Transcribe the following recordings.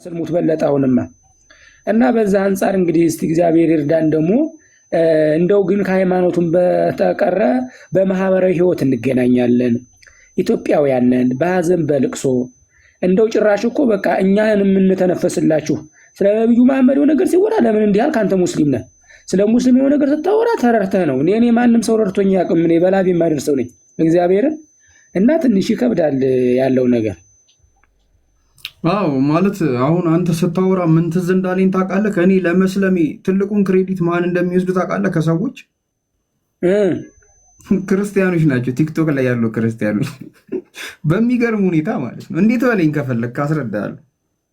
ስልሙት በለጣውንማ እና በዛ አንፃር እንግዲህ እስቲ እግዚአብሔር ይርዳን። ደግሞ እንደው ግን ከሃይማኖቱም በተቀረ በማህበራዊ ህይወት እንገናኛለን። ኢትዮጵያውያን ነን፣ በሀዘን በልቅሶ እንደው ጭራሽ እኮ በቃ እኛን የምንተነፈስላችሁ ስለ ነብዩ መሐመድ የሆነ ነገር ሲወራ ለምን እንዲህ አልክ አንተ ሙስሊም ነህ፣ ስለ ሙስሊም የሆነ ነገር ስታወራ ተረርተህ ነው። እኔ ማንም ሰው ረድቶኝ ያውቅም፣ እኔ በላብ የማደርሰው ነኝ እግዚአብሔርን። እና ትንሽ ይከብዳል ያለው ነገር። አዎ ማለት አሁን አንተ ስታወራ ምን ትዝ እንዳለኝ ታውቃለህ? ከእኔ ለመስለሜ ትልቁን ክሬዲት ማን እንደሚወስዱ ታውቃለህ? ከሰዎች ክርስቲያኖች ናቸው። ቲክቶክ ላይ ያሉ ክርስቲያኖች በሚገርም ሁኔታ ማለት ነው። እንዴት በለኝ ከፈለግ አስረዳለሁ።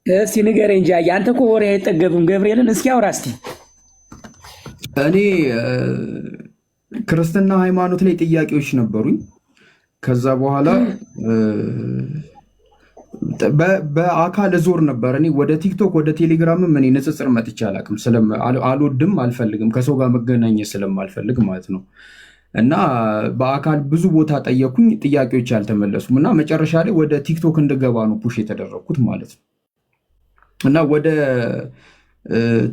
እስቲ ንገረኝ እንጂ አንተ እኮ ወሬ አይጠገብም። ገብርኤልን እስኪ አውራ እስቲ። እኔ ክርስትና ሃይማኖት ላይ ጥያቄዎች ነበሩኝ። ከዛ በኋላ በአካል ዞር ነበር። እኔ ወደ ቲክቶክ ወደ ቴሌግራምም እኔ ንጽጽር መጥቼ አላውቅም። አልወድም፣ አልፈልግም፣ ከሰው ጋር መገናኘት ስለማልፈልግ ማለት ነው። እና በአካል ብዙ ቦታ ጠየኩኝ፣ ጥያቄዎች አልተመለሱም። እና መጨረሻ ላይ ወደ ቲክቶክ እንድገባ ነው ፑሽ የተደረግኩት ማለት ነው። እና ወደ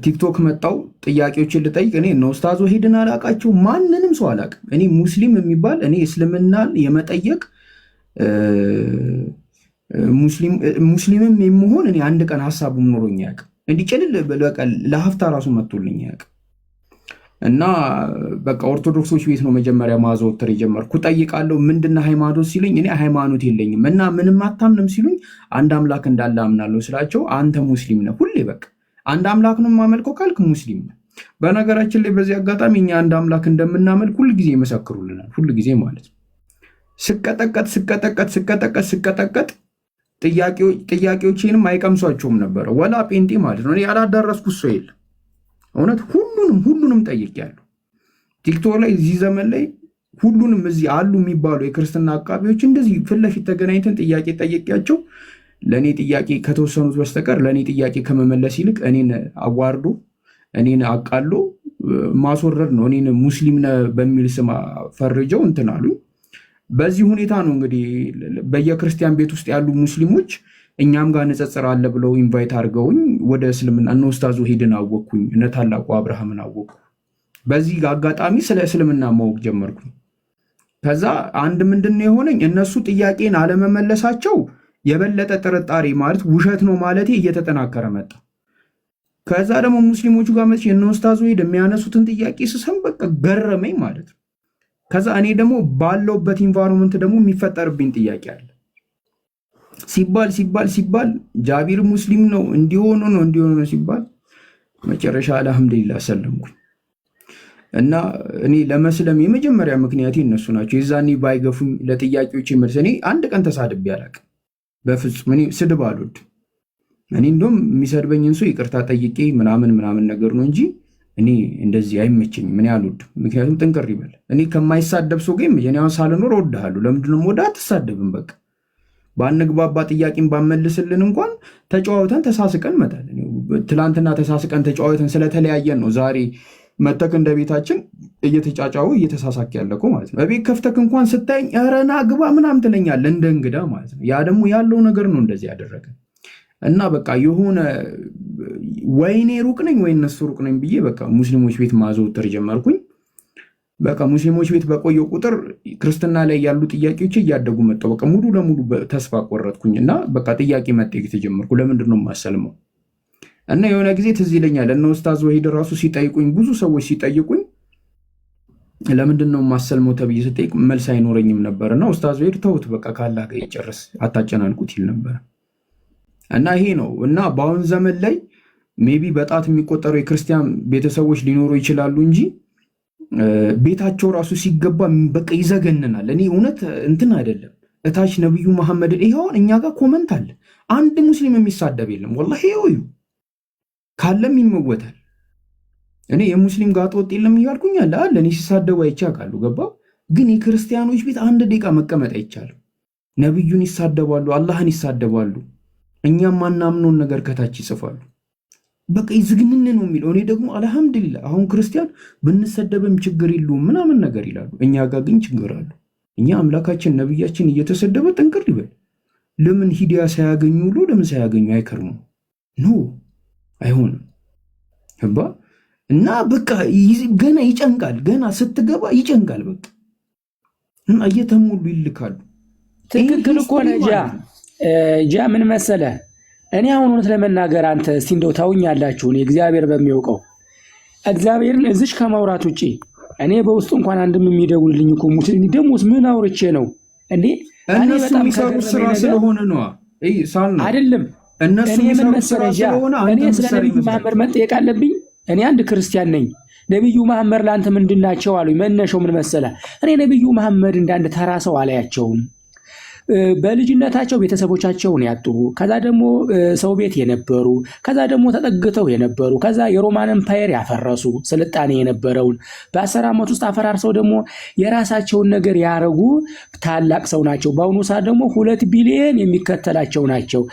ቲክቶክ መጣው ጥያቄዎችን ልጠይቅ። እኔ እነ ኡስታዝ ወሒድን አላውቃቸው፣ ማንንም ሰው አላውቅም። እኔ ሙስሊም የሚባል እኔ እስልምናን የመጠየቅ ሙስሊምም የመሆን እኔ አንድ ቀን ሀሳቡም ኖሮኝ አያውቅም። እንዲጭልል ለሀፍታ ራሱ መጥቶልኝ አያውቅም። እና በቃ ኦርቶዶክሶች ቤት ነው መጀመሪያ ማዘወተር የጀመርኩ። ጠይቃለሁ ምንድነው ሃይማኖት ሲሉኝ እኔ ሃይማኖት የለኝም። እና ምንም አታምንም ሲሉኝ አንድ አምላክ እንዳለ አምናለሁ ስላቸው አንተ ሙስሊም ነህ ሁሌ በቃ አንድ አምላክ ነው የማመልከው ካልክ ሙስሊም ነህ። በነገራችን ላይ በዚህ አጋጣሚ እኛ አንድ አምላክ እንደምናመልክ ሁልጊዜ ይመሰክሩልናል። ሁልጊዜ ማለት ነው። ስቀጠቀጥ ጥያቄዎችንም አይቀምሷቸውም ነበረ። ወላ ጴንጤ ማለት ነው። እኔ ያላዳረስኩት ሰው የለም። እውነት ሁሉንም ጠይቄያለሁ። ቲክቶክ ላይ እዚህ ዘመን ላይ ሁሉንም እዚህ አሉ የሚባሉ የክርስትና አቃቢዎች እንደዚህ ፊት ለፊት ተገናኝተን ጥያቄ ጠይቄያቸው ለእኔ ጥያቄ ከተወሰኑት በስተቀር ለእኔ ጥያቄ ከመመለስ ይልቅ እኔን አዋርዶ እኔን አቃሎ ማስወረድ ነው። እኔን ሙስሊም ነህ በሚል ስም ፈርጀው እንትን አሉኝ። በዚህ ሁኔታ ነው እንግዲህ በየክርስቲያን ቤት ውስጥ ያሉ ሙስሊሞች እኛም ጋር ንጽጽር አለ ብለው ኢንቫይት አድርገውኝ ወደ እስልምና እነ ኡስታዝ ወሒድን አወቅኩኝ፣ እነ ታላቁ አብርሃምን አወቅኩ። በዚህ አጋጣሚ ስለ እስልምና ማወቅ ጀመርኩኝ። ከዛ አንድ ምንድን የሆነኝ እነሱ ጥያቄን አለመመለሳቸው የበለጠ ጥርጣሬ ማለት ውሸት ነው ማለቴ እየተጠናከረ መጣ። ከዛ ደግሞ ሙስሊሞቹ ጋር መጥቼ እነ ኡስታዝ ወሒድ የሚያነሱትን ጥያቄ ስሰም በቃ ገረመኝ ማለት ነው። ከዛ እኔ ደግሞ ባለውበት ኢንቫይሮንመንት ደግሞ የሚፈጠርብኝ ጥያቄ አለ። ሲባል ጃቢር ሙስሊም ነው እንዲሆኑ ነው ሲባል መጨረሻ አልሐምዱሊላህ ሰለምኩኝ። እና እኔ ለመስለም የመጀመሪያ ምክንያቴ እነሱ ናቸው። የዛኔ ባይገፉኝ ለጥያቄዎች መልስ እኔ አንድ ቀን ተሳድቤ አላውቅም። በፍጹም እኔ ስድብ አልወድም። እኔ እንደውም የሚሰድበኝን ሰው ይቅርታ ጠይቄ ምናምን ነገር ነው እንጂ እኔ እንደዚህ አይመቸኝም። እኔ አልወድም። ምክንያቱም ጥንቅር ይበል። እኔ ከማይሳደብ ሰው ጋር እኔ አሁን ሳልኖር እወድሃለሁ። ለምንድነው ወደ አትሳደብም? በቃ ባንግባባ ጥያቄን ባመልስልን እንኳን ተጨዋውተን ተሳስቀን መጣለን። ትላንትና ተሳስቀን ተጨዋውተን ስለተለያየን ነው ዛሬ መተክ እንደ ቤታችን እየተጫጫው እየተሳሳክ ያለኮ ማለት ነው። በቤት ከፍተክ እንኳን ስታይኝ ኧረ ና ግባ ምናምን ትለኛለህ እንደ እንግዳ ማለት ነው። ያ ደግሞ ያለው ነገር ነው እንደዚህ ያደረገ እና በቃ የሆነ ወይኔ ሩቅ ነኝ ወይ እነሱ ሩቅ ነኝ ብዬ በቃ ሙስሊሞች ቤት ማዘውተር ጀመርኩኝ። በቃ ሙስሊሞች ቤት በቆየው ቁጥር ክርስትና ላይ ያሉ ጥያቄዎች እያደጉ መጣው። በቃ ሙሉ ለሙሉ ተስፋ ቆረጥኩኝ እና በቃ ጥያቄ መጠየቅ ተጀመርኩ። ለምንድን ነው የማሰልመው? እና የሆነ ጊዜ ትዝ ይለኛል እነ ኡስታዝ ወሒድ ራሱ ሲጠይቁኝ፣ ብዙ ሰዎች ሲጠይቁኝ ለምንድን ነው የማሰልመው ተብዬ ስጠይቅ መልስ አይኖረኝም ነበር። እና ኡስታዝ ወሒድ ተውት በቃ ካላህ ጋር ይጨርስ አታጨናንቁት ይል ነበር። እና ይሄ ነው። እና በአሁን ዘመን ላይ ሜቢ በጣት የሚቆጠሩ የክርስቲያን ቤተሰቦች ሊኖሩ ይችላሉ እንጂ ቤታቸው ራሱ ሲገባ በቃ ይዘገንናል። እኔ እውነት እንትን አይደለም እታች ነብዩ መሐመድን ይኸውን እኛ ጋር ኮመንት አለ። አንድ ሙስሊም የሚሳደብ የለም ወላሂ ይኸው ካለም ይመወታል። እኔ የሙስሊም ጋር ወጥ የለም እያልኩኝ አለ እኔ ሲሳደቡ አይቼ አውቃለሁ። ገባ ግን የክርስቲያኖች ቤት አንድ ደቂቃ መቀመጥ አይቻልም። ነብዩን ይሳደባሉ፣ አላህን ይሳደባሉ፣ እኛም ማናምነውን ነገር ከታች ይጽፋሉ። በቃ ይዝግንን ነው የሚለው። እኔ ደግሞ አልሐምዱሊላህ አሁን ክርስቲያን ብንሰደብም ችግር የለውም ምናምን ነገር ይላሉ። እኛ ጋር ግን ችግር አሉ። እኛ አምላካችን ነብያችን እየተሰደበ ጥንቅር ይበል። ለምን ሂዳያ ሳያገኙ ሁሉ ለምን ሳያገኙ አይከርሙ? ኖ አይሆንም ህባ እና በቃ ገና ይጨንቃል። ገና ስትገባ ይጨንቃል። በቃ እና እየተሞሉ ይልካሉ። ትክክል እኮ ነህ ጃ ምን መሰለ እኔ አሁን እውነት ለመናገር አንተ እስቲ እንደው ታውኛላችሁ እኔ እግዚአብሔር በሚያውቀው እግዚአብሔርን እዚሽ ከማውራት ውጪ እኔ በውስጡ እንኳን አንድም የሚደውልልኝ እኮ ሙስሊም ደሞስ ምን አውርቼ ነው እንዴ? እነሱ የሚሰሩት ስራ ስለሆነ ነው አይደለም። እነሱ የሚሰሩት ስራ ስለሆነ እኔ ስለ ነብዩ መሐመድ መጠየቅ አለብኝ። እኔ አንድ ክርስቲያን ነኝ። ነብዩ መሐመድ ለአንተ ምንድን ናቸው አሉኝ። መነሻው ምን መሰለ እኔ ነብዩ መሐመድ እንዳንድ ተራ ሰው አላያቸውም። በልጅነታቸው ቤተሰቦቻቸውን ያጡ፣ ከዛ ደግሞ ሰው ቤት የነበሩ፣ ከዛ ደግሞ ተጠግተው የነበሩ፣ ከዛ የሮማን ኤምፓየር ያፈረሱ ስልጣኔ የነበረውን በ10 ዓመት ውስጥ አፈራርሰው ደግሞ የራሳቸውን ነገር ያረጉ ታላቅ ሰው ናቸው። በአሁኑ ሰዓት ደግሞ 2 ቢሊዮን የሚከተላቸው ናቸው።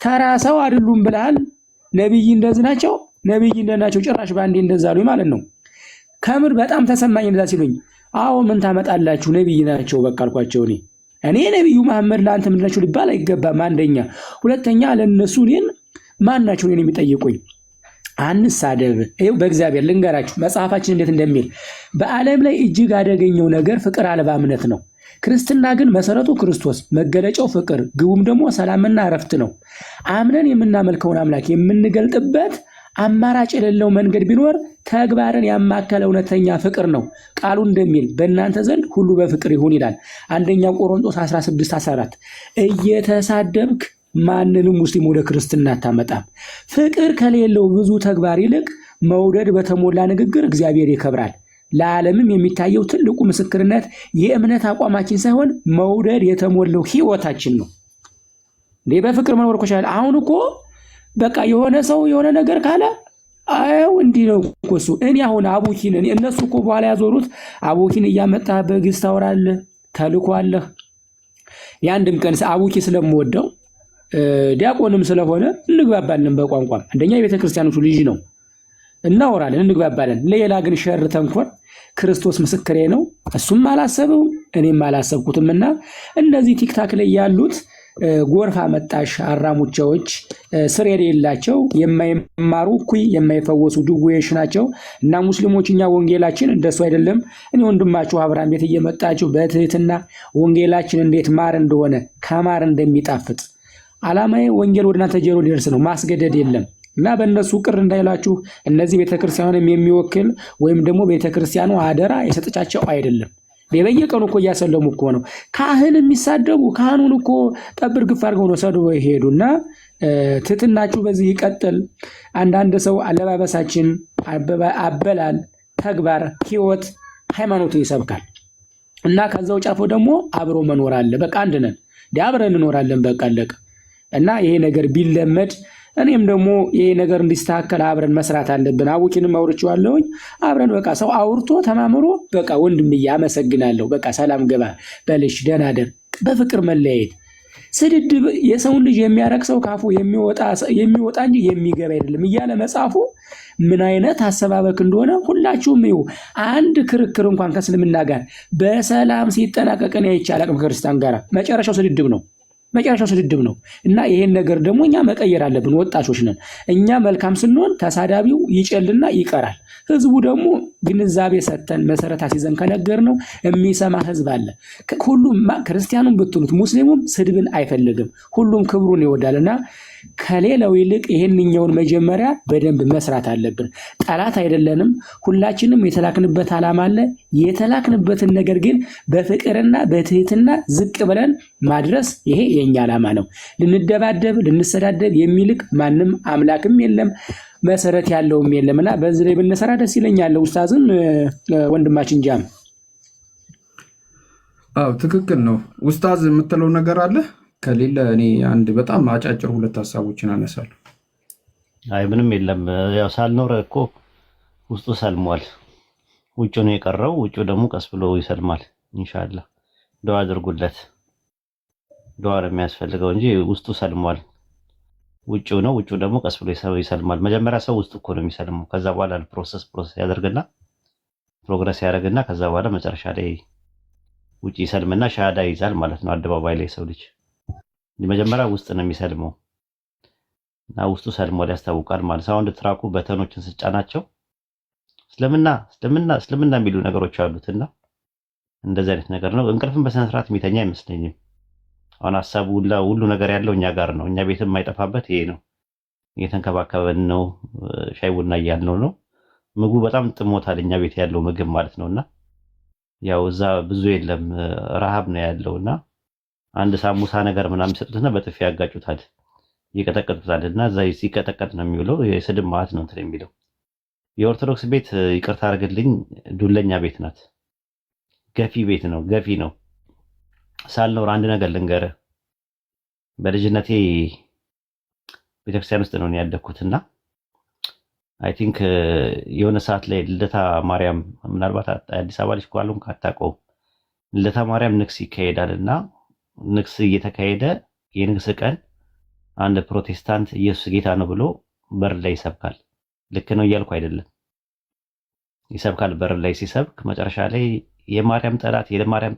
ተራ ሰው አይደሉም ብለሃል። ነብይ እንደዚህ ናቸው፣ ነብይ እንደናቸው ጭራሽ ባንዴ እንደዛ አሉኝ ማለት ነው። ከምር በጣም ተሰማኝ እንደዛ ሲሉኝ። አዎ ምን ታመጣላችሁ ነብይ ናቸው በቃ አልኳቸው። እኔ ነብዩ መሐመድ ለአንተ ምንድን ናቸው ሊባል አይገባም። አንደኛ፣ ሁለተኛ ለነሱ እኔን ማን ናቸው እኔን የሚጠይቁኝ? አንሳደብ። ይኸው በእግዚአብሔር ልንገራችሁ መጽሐፋችን እንዴት እንደሚል በዓለም ላይ እጅግ አደገኛው ነገር ፍቅር አልባ እምነት ነው። ክርስትና ግን መሰረቱ ክርስቶስ፣ መገለጫው ፍቅር፣ ግቡም ደግሞ ሰላምና እረፍት ነው። አምነን የምናመልከውን አምላክ የምንገልጥበት አማራጭ የሌለው መንገድ ቢኖር ተግባርን ያማከለ እውነተኛ ፍቅር ነው። ቃሉ እንደሚል በእናንተ ዘንድ ሁሉ በፍቅር ይሁን ይላል። አንደኛ ቆሮንቶስ 16:14 እየተሳደብክ ማንንም ሙስሊም ወደ ክርስትና አታመጣም። ፍቅር ከሌለው ብዙ ተግባር ይልቅ መውደድ በተሞላ ንግግር እግዚአብሔር ይከብራል። ለዓለምም የሚታየው ትልቁ ምስክርነት የእምነት አቋማችን ሳይሆን መውደድ የተሞላው ህይወታችን ነው። እንዴ በፍቅር መኖር እኮ ይችላል። አሁን እኮ በቃ የሆነ ሰው የሆነ ነገር ካለ አው እንዲህ ነው እኮ እሱ። እኔ አሁን አቡኪን እነሱ እኮ በኋላ ያዞሩት አቡኪን እያመጣ በግስ ታወራለህ፣ ተልኳለህ። የአንድም ቀን አቡኪ ስለምወደው ዲያቆንም ስለሆነ እንግባባለን በቋንቋም። አንደኛ የቤተ ክርስቲያኖቹ ልጅ ነው፣ እናወራለን፣ እንግባባለን። ሌላ ግን ሸር ተንኮል ክርስቶስ ምስክሬ ነው። እሱም አላሰበው እኔም አላሰብኩትምና እነዚህ ቲክታክ ላይ ያሉት ጎርፍ አመጣሽ አራሙቻዎች ስር የሌላቸው የማይማሩ እኩይ የማይፈወሱ ድዌዎች ናቸው። እና ሙስሊሞች እኛ ወንጌላችን እንደሱ አይደለም። እኔ ወንድማችሁ አብርሃም ቤት እየመጣችሁ በትህትና ወንጌላችን እንዴት ማር እንደሆነ ከማር እንደሚጣፍጥ ዓላማዬ ወንጌል ወደ እናንተ ጆሮ ሊደርስ ነው፣ ማስገደድ የለም። እና በእነሱ ቅር እንዳይላችሁ እነዚህ ቤተክርስቲያኑን የሚወክል ወይም ደግሞ ቤተክርስቲያኑ አደራ የሰጠቻቸው አይደለም። በየቀኑ እኮ እያሰለሙ እኮ ነው። ካህን የሚሳደቡ ካህኑን እኮ ጠብር ግፍ አድርገው ነው ሰድቦ ይሄዱና ትትናችሁ በዚህ ይቀጥል። አንዳንድ ሰው አለባበሳችን፣ አበላል፣ ተግባር፣ ህይወት ሃይማኖትን ይሰብካል እና ከዛው ጫፎ ደግሞ አብሮ መኖር አለ። በቃ አንድ ነን አብረን እንኖራለን በቃ አለቀ። እና ይሄ ነገር ቢለመድ እኔም ደግሞ ይሄ ነገር እንዲስተካከል አብረን መስራት አለብን። አቡኪንም አውርቼዋለሁኝ። አብረን በቃ ሰው አውርቶ ተማምሮ በቃ ወንድምዬ አመሰግናለሁ፣ በቃ ሰላም ገባ በልሽ ደህና ደር፣ በፍቅር መለያየት። ስድድብ የሰውን ልጅ የሚያረክሰው ካፉ የሚወጣ እንጂ የሚገባ አይደለም እያለ መጽሐፉ ምን አይነት አሰባበክ እንደሆነ ሁላችሁም ይሁ። አንድ ክርክር እንኳን ከእስልምና ጋር በሰላም ሲጠናቀቅ እኔ አይቼ አላቅም። ከክርስቲያን ጋር መጨረሻው ስድድብ ነው። እና ይሄን ነገር ደግሞ እኛ መቀየር አለብን። ወጣቶች ነን እኛ። መልካም ስንሆን ተሳዳቢው ይጨልና ይቀራል። ህዝቡ ደግሞ ግንዛቤ ሰተን መሰረት አስይዘን ከነገር ነው የሚሰማ ህዝብ አለ። ሁሉም ክርስቲያኑም ብትሉት ሙስሊሙም ስድብን አይፈልግም። ሁሉም ክብሩን ይወዳልና ከሌላው ይልቅ ይሄንኛውን መጀመሪያ በደንብ መስራት አለብን። ጠላት አይደለንም። ሁላችንም የተላክንበት ዓላማ አለ። የተላክንበትን ነገር ግን በፍቅርና በትህትና ዝቅ ብለን ማድረስ ይሄ የኛ ዓላማ ነው። ልንደባደብ ልንሰዳደብ የሚልቅ ማንም አምላክም የለም፣ መሰረት ያለውም የለምና በዚህ ላይ ብንሰራ ደስ ይለኛል። ኡስታዝም ወንድማችን ጃም ትክክል ነው። ኡስታዝ የምትለው ነገር አለ? ከሌለ እኔ አንድ በጣም አጫጭር 2 ሀሳቦችን አነሳለሁ። አይ ምንም የለም። ያው ሳልኖር እኮ ውስጡ ሰልሟል። ውጭ ነው የቀረው። ውጭ ደግሞ ቀስ ብሎ ይሰልማል ኢንሻአላህ። ዱዓ አድርጉለት። ዱዓ ነው የሚያስፈልገው እንጂ ውስጡ ሰልሟል። ውጭው ነው። ውጭው ደግሞ ቀስ ብሎ ይሰልማል። መጀመሪያ ሰው ውስጡ እኮ ነው የሚሰልመው። ከዛ በኋላ ፕሮሰስ ያደርግና ፕሮግረስ ያደርግና ከዛ በኋላ መጨረሻ ላይ ውጭ ይሰልምና ሻሃዳ ይይዛል ማለት ነው። አደባባይ ላይ ሰው ልጅ መጀመሪያ ውስጥ ነው የሚሰልመው። እና ውስጡ ሰልሟል ያስታውቃል ማለት ሳውንድ ትራኩ በተኖችን ስጫናቸው እስልምና የሚሉ ነገሮች አሉትና እንደዚህ አይነት ነገር ነው። እንቅልፍን በስነ ስርዓት የሚተኛ አይመስለኝም። አሁን ሀሳቡ ሁሉ ነገር ያለው እኛ ጋር ነው። እኛ ቤትም የማይጠፋበት ይሄ ነው። እየተንከባከበን ነው፣ ሻይ ቡና እያልነው ነው። ምግቡ በጣም ጥሞታል፣ እኛ ቤት ያለው ምግብ ማለት ነውና ያው እዛ ብዙ የለም ረሃብ ነው ያለውና አንድ ሳሙሳ ነገር ምናምን ሰጡትና በጥፊ ያጋጩታል፣ ይቀጠቅጡታል። እና እዛ ሲቀጠቀጥ ነው የሚውለው። የስድብ ማለት ነው እንትን የሚለው የኦርቶዶክስ ቤት ይቅርታ አድርግልኝ ዱለኛ ቤት ናት። ገፊ ቤት ነው፣ ገፊ ነው። ሳልኖር አንድ ነገር ልንገርህ፣ በልጅነቴ ቤተክርስቲያን ውስጥ ነው ያደግኩትና አይ ቲንክ የሆነ ሰዓት ላይ ልደታ ማርያም ምናልባት አዲስ አበባ ልጅ ኳሉም ካታውቀውም ልደታ ማርያም ንግስ ይካሄዳልና ንግስ እየተካሄደ የንግስ ቀን አንድ ፕሮቴስታንት ኢየሱስ ጌታ ነው ብሎ በር ላይ ይሰብካል። ልክ ነው እያልኩ አይደለም፣ ይሰብካል። በር ላይ ሲሰብክ መጨረሻ ላይ የማርያም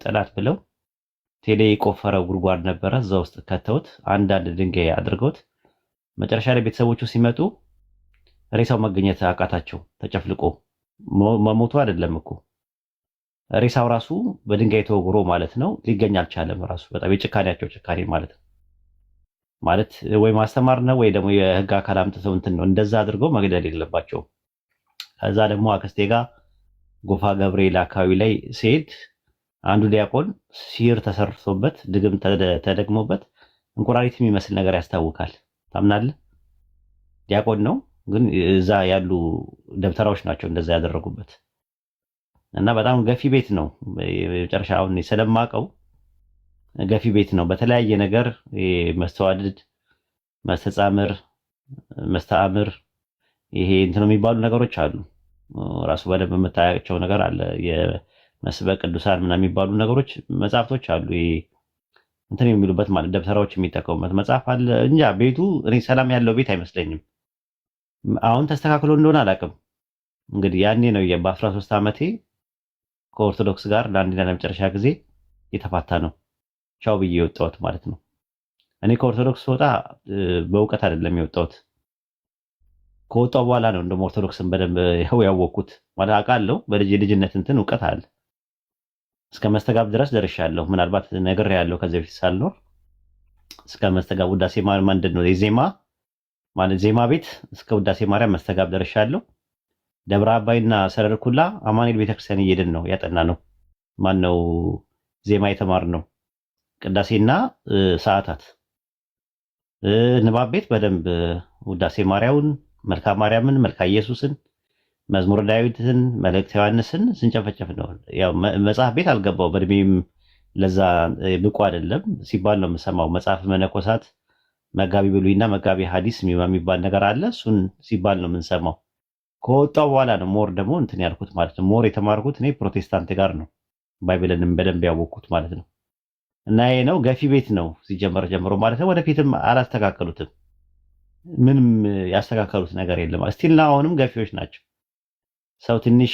ጠላት ብለው ቴሌ የቆፈረው ጉድጓድ ነበረ፣ እዛ ውስጥ ከተውት አንዳንድ ድንጋይ አድርገውት መጨረሻ ላይ ቤተሰቦቹ ሲመጡ ሬሳው መገኘት አቃታቸው። ተጨፍልቆ መሞቱ አይደለም እኮ ሬሳው ራሱ በድንጋይ ተወግሮ ማለት ነው ሊገኝ አልቻለም። ራሱ በጣም የጭካኔያቸው ጭካኔ ማለት ነው። ማለት ወይ ማስተማር ነው ወይ ደግሞ የህግ አካል አምጥተው እንትን ነው እንደዛ አድርገው መግደል የለባቸውም። ከዛ ደግሞ አክስቴ ጋር ጎፋ ገብርኤል አካባቢ ላይ ሲሄድ አንዱ ዲያቆን ሲር ተሰርቶበት ድግም ተደግሞበት እንቁራሪት የሚመስል ነገር ያስታውቃል። ታምናለህ? ዲያቆን ነው ግን እዛ ያሉ ደብተራዎች ናቸው እንደዛ ያደረጉበት። እና በጣም ገፊ ቤት ነው። መጨረሻ አሁን ስለማቀው ገፊ ቤት ነው። በተለያየ ነገር መስተዋድድ፣ መስተጻምር፣ መስተአምር ይሄ እንትን የሚባሉ ነገሮች አሉ። ራሱ በደንብ የምታያቸው ነገር አለ። የመስበክ ቅዱሳን ምናምን የሚባሉ ነገሮች መጽሐፍቶች አሉ። ይሄ እንትን የሚሉበት ማለት ደብተራዎች የሚጠቀሙበት መጽሐፍ አለ። እንጃ ቤቱ እኔ ሰላም ያለው ቤት አይመስለኝም። አሁን ተስተካክሎ እንደሆነ አላውቅም። እንግዲህ ያኔ ነው በ13 ዓመቴ ከኦርቶዶክስ ጋር ለአንድና ለመጨረሻ ጊዜ የተፋታ ነው። ቻው ብዬ የወጣሁት ማለት ነው። እኔ ከኦርቶዶክስ ወጣ በእውቀት አይደለም የወጣሁት። ከወጣሁ በኋላ ነው እንደውም ኦርቶዶክስን በደንብ ያወቅኩት። ማለት አውቃለሁ በልጅነት እንትን እውቀት አለ። እስከ መስተጋብ ድረስ ደርሻለሁ። ምናልባት ነግሬያለሁ ከዚህ በፊት ሳልኖር እስከ መስተጋብ ውዳሴ ማርያም ምንድን ነው የዜማ ማለት ዜማ ቤት እስከ ውዳሴ ማርያም መስተጋብ ደርሻለሁ። ደብረ አባይና ሰረር ኩላ አማኑኤል ቤተክርስቲያን እየሄድን ነው ያጠና ነው ማነው ዜማ የተማር ነው። ቅዳሴና ሰዓታት ንባብ ቤት በደንብ ውዳሴ ማርያምን፣ መልካ ማርያምን፣ መልካ ኢየሱስን፣ መዝሙረ ዳዊትን፣ መልእክተ ዮሐንስን ስንጨፈጨፍ ነው። ያው መጽሐፍ ቤት አልገባው በእድሜም ለዛ ብቁ አይደለም ሲባል ነው የምሰማው። መጽሐፍ መነኮሳት መጋቢ ብሉይና መጋቢ ሐዲስ የሚባል ነገር አለ። እሱን ሲባል ነው የምንሰማው። ከወጣው በኋላ ነው ሞር ደግሞ እንትን ያልኩት ማለት ነው። ሞር የተማርኩት እኔ ፕሮቴስታንት ጋር ነው ባይብልንም በደንብ ያወቅኩት ማለት ነው። እና ይሄ ነው ገፊ ቤት ነው ሲጀመር ጀምሮ ማለት ነው። ወደፊትም አላስተካከሉትም። ምንም ያስተካከሉት ነገር የለም። ስቲልና አሁንም ገፊዎች ናቸው። ሰው ትንሽ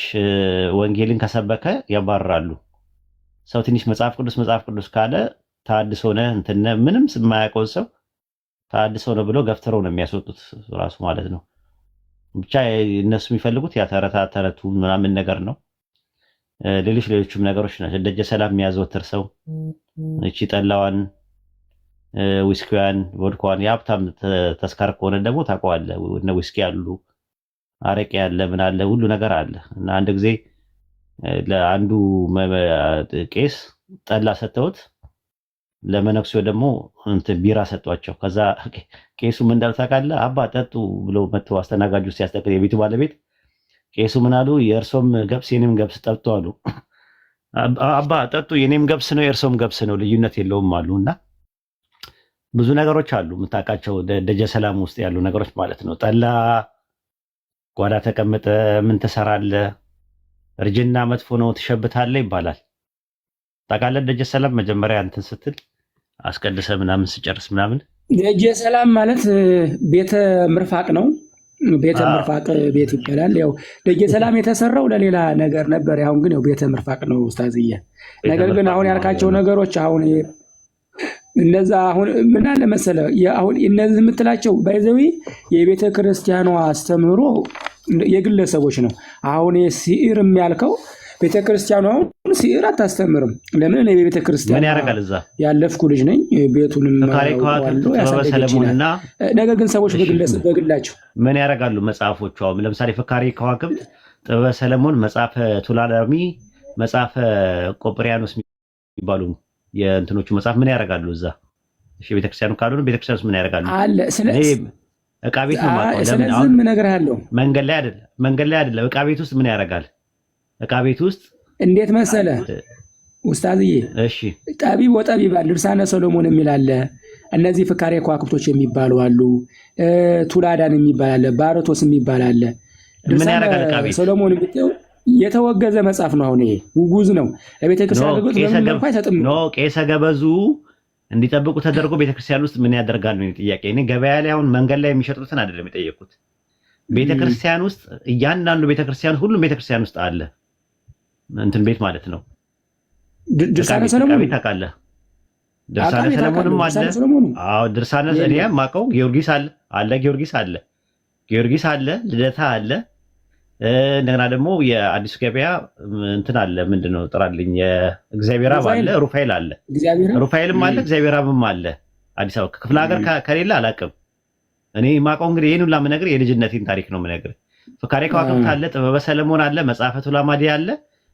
ወንጌልን ከሰበከ ያባርራሉ። ሰው ትንሽ መጽሐፍ ቅዱስ ካለ ታድሶ ነህ እንትን ምንም የማያውቀው ሰው ታድሶ ነው ብሎ ገፍትረው ነው የሚያስወጡት ራሱ ማለት ነው። ብቻ እነሱ የሚፈልጉት ያ ተረቱ ምናምን ነገር ነው። ሌሎችም ነገሮች ናቸው። ደጀ ሰላም የሚያዘወትር ሰው እቺ ጠላዋን፣ ዊስኪዋን፣ ቮድካዋን የሀብታም ተስካር ከሆነ ደግሞ ታውቀዋለህ። እነ ዊስኪ አሉ፣ አረቄ ያለ ምን አለ ሁሉ ነገር አለ። እና አንድ ጊዜ ለአንዱ ቄስ ጠላ ሰጥተውት ለመነኩሴው ደግሞ እንትን ቢራ ሰጧቸው። ከዛ ቄሱ ምን እንዳሉ ታውቃለህ? አባ ጠጡ ብሎ መጥቶ አስተናጋጁ ሲያስጠቅል የቤቱ ባለቤት ቄሱ ምን አሉ? የእርሶም ገብስ የኔም ገብስ ጠጡ አሉ። አባ ጠጡ፣ የኔም ገብስ ነው የእርሶም ገብስ ነው ልዩነት የለውም አሉ። እና ብዙ ነገሮች አሉ የምታውቃቸው ደጀ ሰላም ውስጥ ያሉ ነገሮች ማለት ነው። ጠላ ጓዳ ተቀምጠ ምን ትሰራለህ? እርጅና መጥፎ ነው ትሸብታለህ ይባላል። ታውቃለህ? ደጀ ሰላም መጀመሪያ እንትን ስትል አስቀድሰ ምናምን ስጨርስ ምናምን ደጀ ሰላም ማለት ቤተ ምርፋቅ ነው። ቤተ ምርፋቅ ቤት ይባላል። ያው ደጀ ሰላም የተሰራው ለሌላ ነገር ነበር። አሁን ግን ያው ቤተ ምርፋቅ ነው ኡስታዝዬ። ነገር ግን አሁን ያልካቸው ነገሮች አሁን እነዛ አሁን ምን አለ መሰለህ አሁን እነዚህ የምትላቸው ባይዘዊ የቤተ ክርስቲያኗ አስተምህሮ የግለሰቦች ነው። አሁን ሲኢር የሚያልከው ቤተ ክርስቲያኗ አሁን ሲኢር አታስተምርም። ለምን እኔ በቤተ ክርስቲያን ምን ያደርጋል እዛ ያለፍኩ ልጅ ነኝ። ቤቱንም ሰለሞንና ነገር ግን ሰዎች በግላቸው ምን ያደርጋሉ? መጽሐፎቹ አሁን ለምሳሌ ፍካሬ ከዋክብት፣ ጥበበ ሰለሞን፣ መጽሐፈ ቱላላሚ፣ መጽሐፈ ቆጵሪያኖስ የሚባሉ የእንትኖቹ መጽሐፍ ምን ያደርጋሉ እዛ? እሺ ቤተክርስቲያኑ ካልሆነ ቤተክርስቲያኑስ ምን ያደርጋሉ? አለ ዕቃ ቤት ነው ማለት ነው። ለምን እነግርሃለሁ፣ መንገድ ላይ አይደለም። ዕቃ ቤት ውስጥ ምን ያደርጋል? ዕቃ ቤት ውስጥ እንዴት መሰለ ኡስታዝዬ፣ እሺ ጠቢብ ወጠቢባን ድርሳነ ሰሎሞን የሚል አለ። እነዚህ ፍካሬ ከዋክብቶች የሚባሉ አሉ። ቱላዳን የሚባል አለ። ባረቶስ የሚባል አለ። ምን ያደርጋል? ዕቃ ቤት ሰሎሞን ብትው የተወገዘ መጽሐፍ ነው። አሁን ይሄ ውጉዝ ነው። ለቤተክርስቲያን አገልግሎት በምን መልኩ አይሰጥም ነው። ቄሰ ገበዙ እንዲጠብቁ ተደርጎ ቤተክርስቲያን ውስጥ ምን ያደርጋል ነው ጥያቄ። እኔ ገበያ ላይ አሁን መንገድ ላይ የሚሸጡትን አይደለም የጠየቁት። ቤተክርስቲያን ውስጥ እያንዳንዱ ቤተክርስቲያን ሁሉም ቤተክርስቲያን ውስጥ አለ እንትን ቤት ማለት ነው። ድርሳነ ሰሎሞን ቤት ታውቃለህ? ድርሳነ ሰሎሞንም አለ። አዎ ድርሳነ እኔ የማውቀው ጊዮርጊስ አለ ጊዮርጊስ አለ፣ ልደታ አለ። እንደገና ደግሞ የአዲስ ገበያ እንትን አለ፣ ምንድነው ጥራልኝ፣ የእግዚአብሔር አብ አለ፣ ሩፋኤል አለ፣ ሩፋኤልም አለ፣ እግዚአብሔር አብም አለ። አዲስ አበባ ክፍለ ሀገር ከሌለ አላውቅም። እኔ የማውቀው እንግዲህ ይሄን ሁላ የምነግርህ የልጅነቴን ታሪክ ነው የምነግርህ። ፍካሬ ከዋክብት አለ፣ ጥበበ ሰለሞን አለ፣ መጽሐፈ ቱላማዲ አለ፣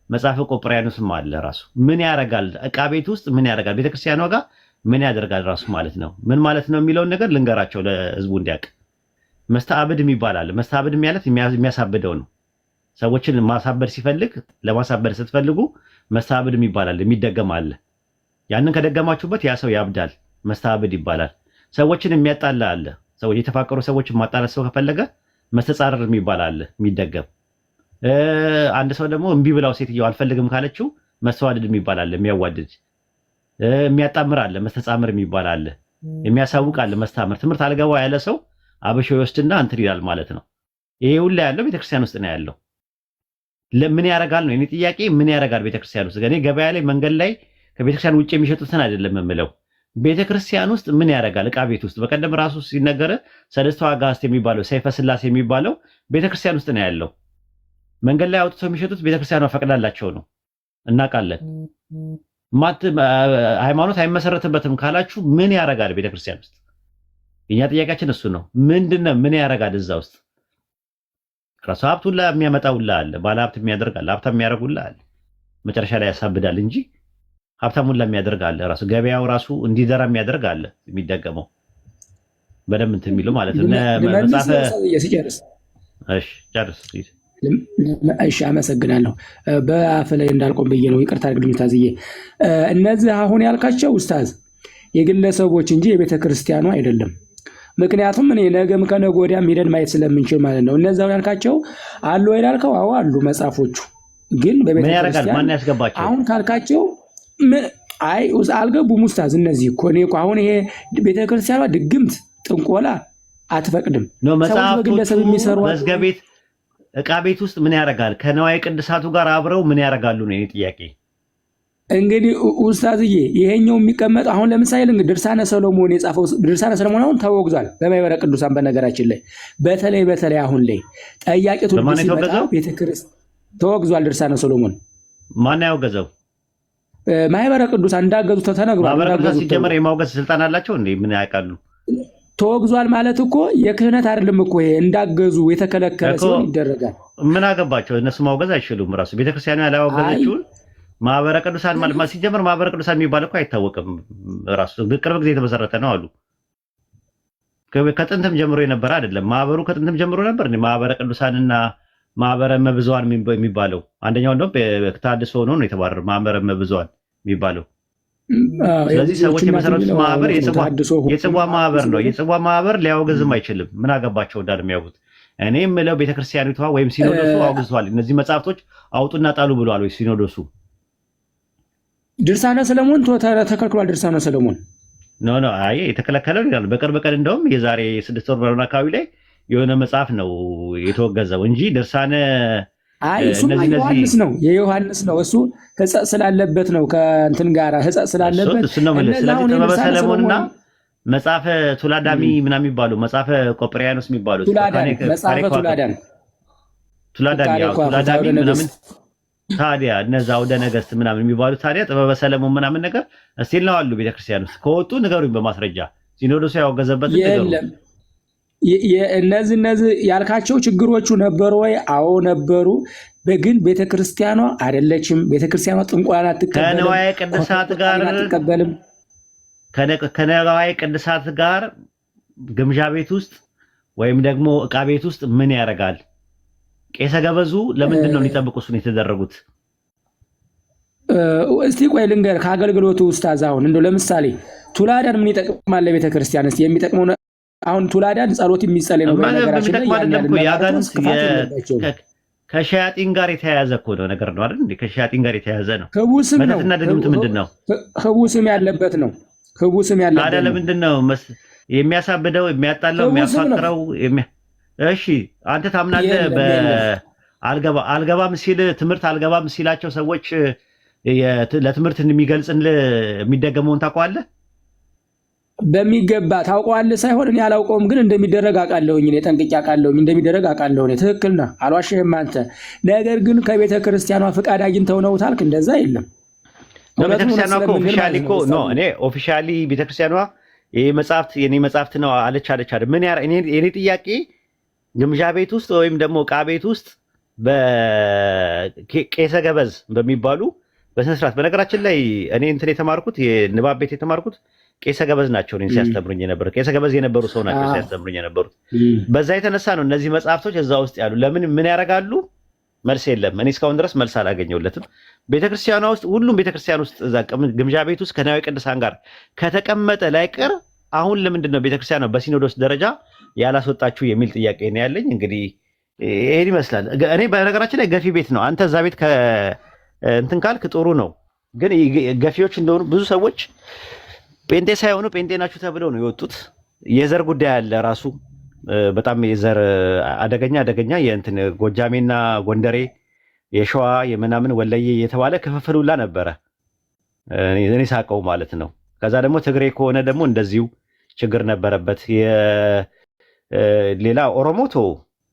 መጽሐፈ ቆጵሪያኖስም አለ። ራሱ ምን ያደርጋል? ዕቃ ቤት ውስጥ ምን ያደርጋል? ቤተክርስቲያኗ ጋር ምን ያደርጋል? ራሱ ማለት ነው ምን ማለት ነው የሚለውን ነገር ልንገራቸው ለህዝቡ እንዲያውቅ። መስተአብድ የሚባል አለ። መስተአብድ ማለት የሚያሳብደው ነው። ሰዎችን ማሳበድ ሲፈልግ ለማሳበድ ስትፈልጉ መስተአብድ የሚባል አለ፣ የሚደገም አለ። ያንን ከደገማችሁበት ያ ሰው ያብዳል፣ መስተአብድ ይባላል። ሰዎችን የሚያጣላ አለ። ሰዎች የተፋቀሩ ሰዎችን ማጣላት ሰው ከፈለገ መስተጻረር የሚባል አለ፣ የሚደገም። አንድ ሰው ደግሞ እምቢ ብላው ሴትየው አልፈልግም ካለችው መስተዋድድ የሚባል አለ፣ የሚያዋድድ። የሚያጣምር አለ፣ መስተጻምር የሚባል አለ። የሚያሳውቅ አለ፣ መስታምር። ትምህርት አልገባ ያለ ሰው አበሾ ይወስድና እንትን ይላል ማለት ነው። ይሄ ሁላ ያለው ቤተክርስቲያን ውስጥ ነው ያለው። ለምን ያደርጋል ነው የኔ ጥያቄ። ምን ያደርጋል ቤተክርስቲያን ውስጥ? እኔ ገበያ ላይ መንገድ ላይ ከቤተክርስቲያን ውጭ የሚሸጡትን አይደለም የምለው። ቤተክርስቲያን ውስጥ ምን ያደርጋል? ዕቃ ቤት ውስጥ በቀደም ራሱ ሲነገረ ሰለስቱ አጋዕዝት የሚባለው ሰይፈ ስላሴ የሚባለው ቤተክርስቲያን ውስጥ ነው ያለው። መንገድ ላይ አውጥተው የሚሸጡት ቤተክርስቲያኗ ፈቅዳላቸው ነው፣ እናውቃለን። ሃይማኖት አይመሰረትበትም ካላችሁ ምን ያደርጋል ቤተክርስቲያን ውስጥ? የኛ ጥያቄያችን እሱ ነው። ምንድነው ምን ያደርጋል እዛ ውስጥ? ራሱ ሀብቱላ የሚያመጣውላ አለ፣ ባለ ሀብት የሚያደርጋል፣ ሀብታም የሚያደርጉላ አለ። መጨረሻ ላይ ያሳብዳል እንጂ ሀብታሙላ የሚያደርግ አለ። ራሱ ገበያው ራሱ እንዲዘራ የሚያደርግ አለ፣ የሚደገመው በደንብ እንትን የሚለው ማለት ነው። መጽሐፈ እሺ ጨርስ። እሺ አመሰግናለሁ። በአፍ ላይ እንዳልቆም ብዬ ነው፣ ይቅርታ አድርግልኝ ታዝዬ። እነዚህ አሁን ያልካቸው ኡስታዝ የግለሰቦች እንጂ የቤተ ክርስቲያኑ አይደለም። ምክንያቱም እኔ ነገም ከነገ ወዲያም ሄደን ማየት ስለምንችል ማለት ነው። እነዛው ያልካቸው አሉ ወይ ያልከው? አዎ አሉ መጽሐፎቹ። ግን በቤተ ክርስቲያን ማን ያስገባቸው? አሁን ካልካቸው አይ አልገቡም ኡስታዝ። እነዚህ እኮ እኔ እኮ አሁን ይሄ ቤተ ክርስቲያኗ ድግምት ጥንቆላ አትፈቅድም። ሰዎች በግለሰብ የሚሰሩ መዝገቤት ዕቃ ቤት ውስጥ ምን ያደርጋል? ከነዋይ ቅድሳቱ ጋር አብረው ምን ያደርጋሉ ነው የኔ ጥያቄ። እንግዲህ ኡስታዝዬ ይሄኛው የሚቀመጥ አሁን ለምሳሌ ድርሳነ ሰሎሞን የጻፈው ድርሳነ ሰሎሞን አሁን ተወግዟል በማኅበረ ቅዱሳን። በነገራችን ላይ በተለይ አሁን ላይ ጠያቂ ትውልድ ሲመጣ ቤተክርስቲያን ተወግዟል። ድርሳነ ሰሎሞን ማን ያወገዘው? ማኅበረ ቅዱሳን እንዳገዙት ተነግሯል። ማኅበረ ቅዱሳን ሲጀመር የማውገዝ ስልጣን አላቸው እንዴ? ምን ያውቃሉ? ተወግዟል ማለት እኮ የክህነት አይደለም እኮ ይሄ፣ እንዳገዙ የተከለከለ ሲሆን ይደረጋል። ምን አገባቸው? እነሱ ማውገዝ አይችሉም። ራሱ ቤተክርስቲያኑ ያላወገዘችውን ማኅበረ ቅዱሳን ማለት ሲጀመር ማኅበረ ቅዱሳን የሚባል እኮ አይታወቅም። ራሱ ቅርብ ጊዜ የተመሰረተ ነው አሉ። ከጥንትም ጀምሮ የነበረ አይደለም። ማኅበሩ ከጥንትም ጀምሮ ነበር። ማኅበረ ቅዱሳንና ማኅበረ እመብዙኃን የሚባለው አንደኛው እንደውም ተሐድሶ ሆኖ ነው የተባረረው ማኅበረ እመብዙኃን የሚባለው። ስለዚህ ሰዎች የመሰረቱት ማኅበር የጽዋ ማኅበር ነው። የጽዋ ማኅበር ሊያወግዝም አይችልም። ምን አገባቸው እንዳል የሚያውቁት። እኔ የምለው ቤተክርስቲያኒቷ ወይም ሲኖዶሱ አውግዟል። እነዚህ መጽሐፍቶች አውጡና ጣሉ ብለዋል ወይ ሲኖዶሱ? ድርሳነ ሰሎሞን ተከልክሏል። ድርሳነ ሰሎሞን ኖ አይ የተከለከለው ይላል። በቅርብ ቀን እንደውም የዛሬ 6 ወር በሆነ አካባቢ ላይ የሆነ መጽሐፍ ነው የተወገዘው እንጂ ድርሳነ አይ እሱማ ዮሐንስ ነው የዮሐንስ ነው እሱ ሕጸጽ ስላለበት ነው ከእንትን ጋር ሕጸጽ ስላለበት እሱ ነው ማለት ስለዚህ ጥበበ ሰለሞንና መጽሐፈ ቱላዳሚ ምናምን የሚባሉ መጽሐፈ ቆጵሪያኖስ የሚባሉ ቱላዳሚ ምናምን ታዲያ እነዛ ወደ ነገስት ምናምን የሚባሉ ታዲያ ጥበበ ሰለሞን ምናምን ነገር እስቲል ነው አሉ ቤተክርስቲያን ውስጥ ከወጡ ንገሩኝ በማስረጃ ሲኖዶሱ ያወገዘበት ንገሩ። እነዚህ ያልካቸው ችግሮቹ ነበሩ ወይ? አዎ ነበሩ። ግን ቤተክርስቲያኗ አይደለችም። ቤተክርስቲያኗ ጥንቋን አትቀበልም። ከነዋየ ቅድሳት ጋር አትቀበልም። ከነዋየ ቅድሳት ጋር ግምጃ ቤት ውስጥ ወይም ደግሞ ዕቃ ቤት ውስጥ ምን ያደርጋል? ቄሰ ገበዙ ለምንድን ነው ሊጠብቁ እሱን የተደረጉት? እስቲ ቆይ ልንገር ከአገልግሎቱ ኡስታዝ አሁን እንደው ለምሳሌ ቱላዳን ምን ይጠቅማል ለቤተክርስቲያን? እስቲ የሚጠቅመው አሁን ቱላዳን ጸሎት የሚጸለይ ነው በነገራችን ላይ ከሸያጢን ጋር የተያያዘ እኮ ነው ነገር ነው አይደል እንዴ? ከሸያጢን ጋር የተያያዘ ነው። ህቡስም ነው መተትና ድግምት ምንድን ነው? ህቡስም ያለበት ነው። ህቡስም ያለበት ታዲያ ለምንድን ነው የሚያሳብደው የሚያጣላው የሚያፋቅረው? እሺ አንተ ታምናለህ? አልገባም ሲል ትምህርት አልገባም ሲላቸው ሰዎች ለትምህርት የሚደገመውን ታውቀዋለህ? በሚገባ ታውቀዋለህ ሳይሆን እኔ አላውቀውም፣ ግን እንደሚደረግ አውቃለሁኝ። እኔ ጠንቅቄ አውቃለሁኝ እንደሚደረግ አውቃለሁ። እኔ ትክክል ነህ፣ አልዋሽህም አንተ። ነገር ግን ከቤተ ክርስቲያኗ ፍቃድ አግኝተው ነው ታልክ፣ እንደዛ የለም። ቤተክርስቲያኗ እኮ ኦፊሻሊ እኮ ነው። እኔ ኦፊሻሊ ቤተክርስቲያኗ ይሄ መጽሐፍት የኔ መጽሐፍት ነው አለች አይደል? ምን እኔ ጥያቄ ግምጃ ቤት ውስጥ ወይም ደግሞ ዕቃ ቤት ውስጥ በቄሰ ገበዝ በሚባሉ በስነ ስርዓት በነገራችን ላይ እኔ እንትን የተማርኩት የንባብ ቤት የተማርኩት ቄሰ ገበዝ ናቸው። እኔን ሲያስተምሩኝ የነበሩት ቄሰ ገበዝ የነበሩ ሰው ናቸው ሲያስተምሩኝ የነበሩት። በዛ የተነሳ ነው እነዚህ መጽሐፍቶች እዛ ውስጥ ያሉ። ለምን ምን ያደርጋሉ? መልስ የለም። እኔ እስካሁን ድረስ መልስ አላገኘሁለትም። ቤተክርስቲያኗ ውስጥ ሁሉም ቤተክርስቲያን ውስጥ እዛ ግምጃ ቤት ውስጥ ከንዋየ ቅድሳን ጋር ከተቀመጠ ላይቀር አሁን ለምንድን ነው ቤተክርስቲያኗ በሲኖዶስ ደረጃ ያላስወጣችሁ የሚል ጥያቄ ነው ያለኝ። እንግዲህ ይሄን ይመስላል። እኔ በነገራችን ላይ ገፊ ቤት ነው። አንተ እዛ ቤት እንትን ካልክ ጥሩ ነው። ግን ገፊዎች እንደሆኑ ብዙ ሰዎች ጴንጤ ሳይሆኑ ጴንጤ ናችሁ ተብለው ነው የወጡት። የዘር ጉዳይ አለ ራሱ በጣም የዘር አደገኛ የእንትን ጎጃሜና ጎንደሬ የሸዋ የምናምን ወለየ የተባለ ክፍፍል ሁላ ነበረ እኔ ሳቀው ማለት ነው። ከዛ ደግሞ ትግሬ ከሆነ ደግሞ እንደዚሁ ችግር ነበረበት። ሌላ ኦሮሞቶ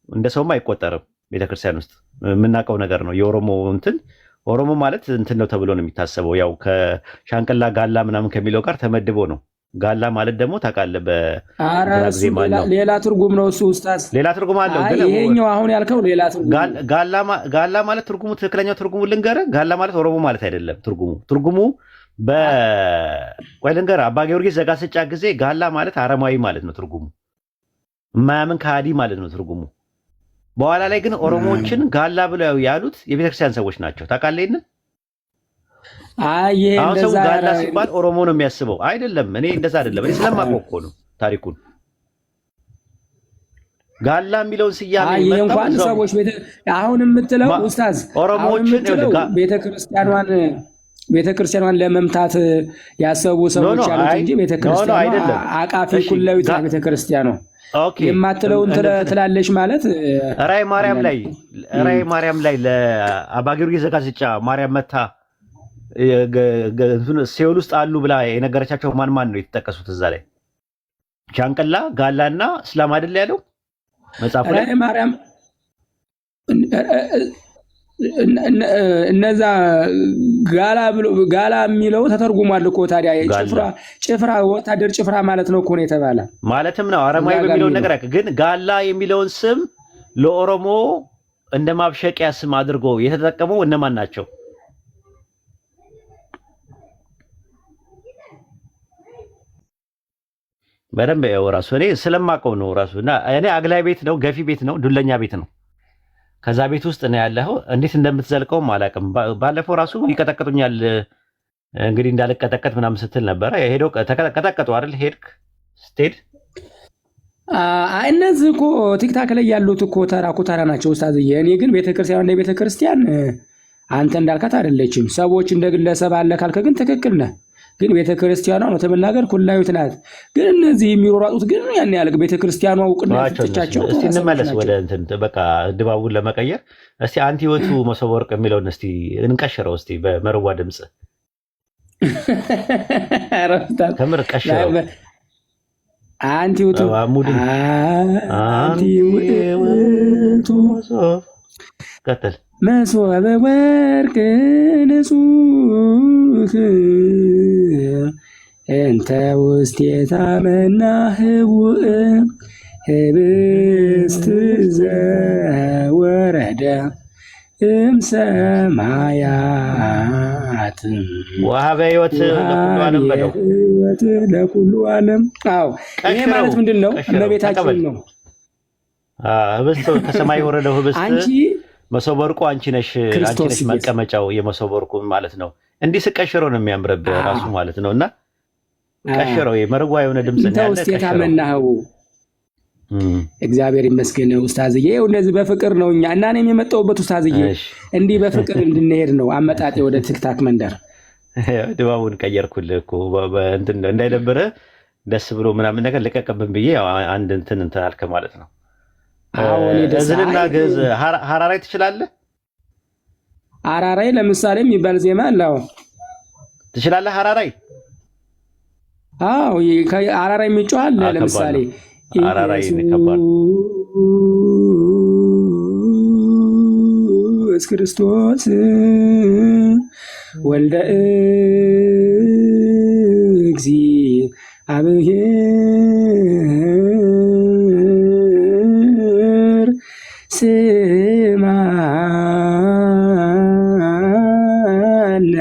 እንደ ሰውም አይቆጠርም ቤተክርስቲያን ውስጥ የምናውቀው ነገር ነው። የኦሮሞ እንትን ኦሮሞ ማለት እንትን ነው ተብሎ ነው የሚታሰበው። ያው ከሻንቅላ ጋላ ምናምን ከሚለው ጋር ተመድቦ ነው። ጋላ ማለት ደግሞ ታውቃለህ ሌላ ትርጉም ነው እሱ ኡስታዝ፣ ሌላ ትርጉም አለው። ይሄኛው አሁን ያልከው ሌላ ትርጉም። ጋላ ማለት ትርጉሙ ትክክለኛው ትርጉሙ ልንገርህ። ጋላ ማለት ኦሮሞ ማለት አይደለም። ትርጉሙ ቆይ ልንገርህ። አባ ጊዮርጊስ ዘጋስጫ ጊዜ ጋላ ማለት አረማዊ ማለት ነው ትርጉሙ። የማያምን ከሃዲ ማለት ነው ትርጉሙ። በኋላ ላይ ግን ኦሮሞዎችን ጋላ ብለው ያሉት የቤተክርስቲያን ሰዎች ናቸው። ታውቃለህ? አሁን ሰው ጋላ ሲባል ኦሮሞ ነው የሚያስበው። አይደለም፣ እኔ እንደዛ አይደለም። እኔ ስለማውቀው እኮ ነው ታሪኩን። ጋላ የሚለውን ስያሜ እንኳን ሰዎች አሁን የምትለው ኡስታዝ ኦሮሞዎችን ቤተክርስቲያኗን ለመምታት ያሰቡ ሰዎች ያሉት እንጂ ቤተክርስቲያኗ አቃፊ ኩላዊት ቤተክርስቲያኗ የማትለውን ትላለች ማለት ራዕይ ማርያም ላይ ለአባ ጊዮርጊስ ዘጋስጫ ማርያም መታ ሲኦል ውስጥ አሉ ብላ የነገረቻቸው ማን ነው የተጠቀሱት? እዛ ላይ ሻንቅላ ጋላና እስላም አይደል ያለው መጽሐፉ ላይ ማርያም። እነዛ ጋላ የሚለው ተተርጉሟል እኮ ታዲያ ጭፍራ ወታደር ጭፍራ ማለት ነው እኮ ነው የተባለ ማለትም ነው። አረማዊ በሚለውን ነገር ግን ጋላ የሚለውን ስም ለኦሮሞ እንደ ማብሸቂያ ስም አድርጎ የተጠቀመው እነማን ናቸው? በደንብ ያው ራሱ እኔ ስለማውቀው ነው ራሱ። እና እኔ አግላይ ቤት ነው ገፊ ቤት ነው ዱለኛ ቤት ነው። ከዛ ቤት ውስጥ ነው ያለው። እንዴት እንደምትዘልቀውም አላውቅም። ባለፈው ራሱ ይቀጠቅጡኛል እንግዲህ እንዳልቀጠቀጥ ምናምን ስትል ነበረ። ሄዶ ተቀጠቀጡ አይደል? ስትሄድ እነዚህ እኮ ቲክታክ ላይ ያሉት እኮ ተራ ናቸው ኡስታዝዬ። እኔ ግን ቤተክርስቲያን እንደ ቤተክርስቲያን አንተ እንዳልካት አይደለችም። ሰዎች እንደ ግለሰብ አለ ካልከ ግን ትክክል ነህ። ግን ቤተክርስቲያኗ ነው ተመናገር ኩላዊት ናት። ግን እነዚህ የሚሮራጡት ግን ያን ያለ ቤተክርስቲያኗ እውቅና ፍትቻቸው። እስቲ እንመለስ ወደ እንትን በቃ ድባቡን ለመቀየር እስቲ አንቲ ህይወቱ መሶበ ወርቅ የሚለውን እስቲ እንቀሽረው እስቲ በመርዋ ድምጽ ከምር ቀሽረው። አንቲ ህይወቱ ቀጥል መሶበ ወርቅ ንጹህ እንተ ውስቴታ መናህውእ ህብስት ዘወረደ እምሰማያት ወሀበ ሕይወት ለኩሉ ዓለም። አዎ ይሄ ማለት ምንድን ነው? እመቤታችን ነው። ህብስት ከሰማይ የወረደው ህብስት አንቺ መሶበ ወርቁ አንቺ ነሽ መቀመጫው የመሶበ ወርቁ ማለት ነው። እንዲህ ስቀሽረው ነው የሚያምርብህ ራሱ ማለት ነውና ቀሽረው የመርዋ የሆነ ድምጽ ነው ያለ ተታመናው። እግዚአብሔር ይመስገን ኡስታዝዬ። ይኸው እንደዚህ በፍቅር ነው እኛ እና እኔም የመጣሁበት ኡስታዝዬ እንዲህ በፍቅር እንድንሄድ ነው አመጣጤ ወደ ቲክታክ መንደር። ድባቡን ቀየርኩልህ እኮ እንትን እንዳይደብርህ ደስ ብሎ ምናምን ነገር ልቀቅብን ብዬ አንድ እንትን አልከ ማለት ነው። እዝልና ግዕዝ ሀራራይ ትችላለህ? ሀራራይ ለምሳሌ የሚባል ዜማ አለው። ትችላለህ ሀራራይ? አዎ ሀራራይ የሚጮሃል ለምሳሌ ሀራራይ ከባድ ኢየሱስ ክርስቶስ ወልደ እግዚአብሔር ስማነ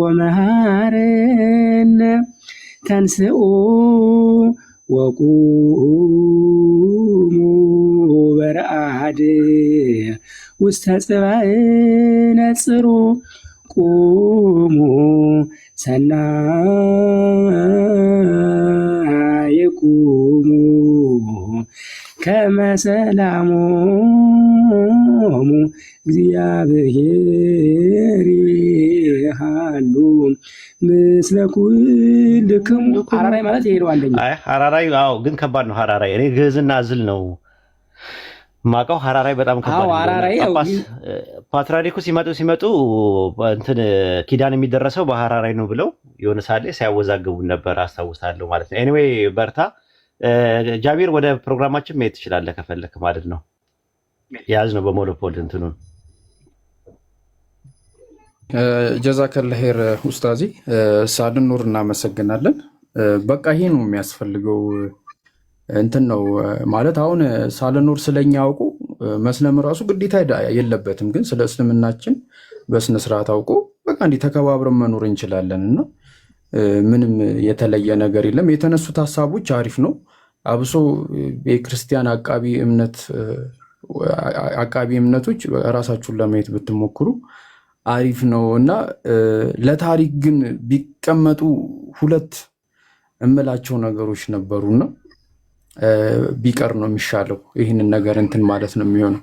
ወመሃረነ ተንስኡ ወቁሙ በረአድ ውስተ ጽባእ ነጽሩ ቁሙ ሰናይ ቁሙ ከመ ሰላሞሙ እግዚአብሔር ይሃሉ ምስለ ኩልክሙ። ሀራራይ ማለት ይሄ ነው አንደኛ። አይ ሀራራይ አዎ፣ ግን ከባድ ነው ሀራራይ። እኔ ግዕዝና እዝል ነው ማውቀው። ሀራራይ በጣም ከባድ ነው። ፓትርያርኩ ሲመጡ እንትን ኪዳን የሚደረሰው በሀራራይ ነው ብለው የሆነ ሳለ ሲያወዛግቡን ነበር አስታውሳለሁ ማለት ነው። ኤኒዌይ በርታ ጃቢር፣ ወደ ፕሮግራማችን መሄድ ትችላለህ ከፈለክ ማለት ነው። ያዝ ነው በሞኖፖል እንትኑን። ጀዛከላ ኸይር ኡስታዚ ሳልኖር እናመሰግናለን። በቃ ይሄ ነው የሚያስፈልገው እንትን ነው ማለት። አሁን ሳልኖር ስለኛ አውቁ መስለም ራሱ ግዴታ የለበትም፣ ግን ስለ እስልምናችን በስነ ስርዓት አውቁ በቃ እንዲህ ተከባብረን መኖር እንችላለን እና ምንም የተለየ ነገር የለም። የተነሱት ሀሳቦች አሪፍ ነው። አብሶ የክርስቲያን አቃቢ እምነቶች ራሳችሁን ለማየት ብትሞክሩ አሪፍ ነው እና ለታሪክ ግን ቢቀመጡ ሁለት እምላቸው ነገሮች ነበሩና ቢቀር ነው የሚሻለው። ይህንን ነገር እንትን ማለት ነው የሚሆነው።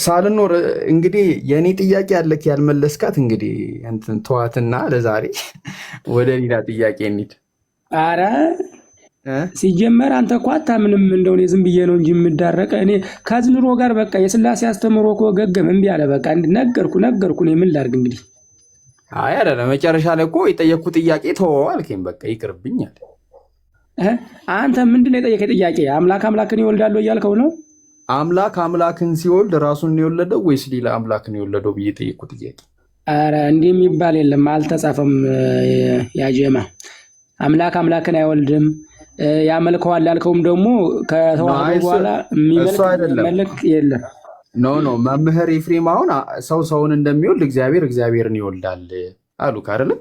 ሳልኖር እንግዲህ የእኔ ጥያቄ ያለክ ያልመለስካት እንግዲህ እንትን ተዋትና ለዛሬ ወደ ሌላ ጥያቄ እንሂድ። ኧረ ሲጀመር አንተ እኮ አታምንም እንደሆነ ዝም ብዬ ነው እንጂ የምዳረቀ እኔ ከአዝንሮ ጋር በቃ የስላሴ አስተምሮ እኮ ገገም እምቢ አለ። በቃ ነገርኩ እኔ ምን ላድርግ እንግዲህ። አይ አይደለ መጨረሻ ላይ እኮ የጠየቅኩት ጥያቄ ተወው አልከኝ። በቃ ይቅርብኛል። አንተ ምንድን ነው የጠየቀኝ ጥያቄ? አምላክን ይወልዳሉ እያልከው ነው? አምላክ አምላክን ሲወልድ ራሱን የወለደው ወይስ ሌላ አምላክን የወለደው ብዬ ጠየቅኩት ጥያቄ። ኧረ እንዲህ የሚባል የለም፣ አልተጻፈም። ያጀማ አምላክን አይወልድም። ያመልከዋል ያልከውም ደግሞ ከተዋህዶ በኋላ የሚመልክ የለም። ኖ መምህር ኤፍሬም አሁን ሰው ሰውን እንደሚወልድ እግዚአብሔርን ይወልዳል አሉ አይደለም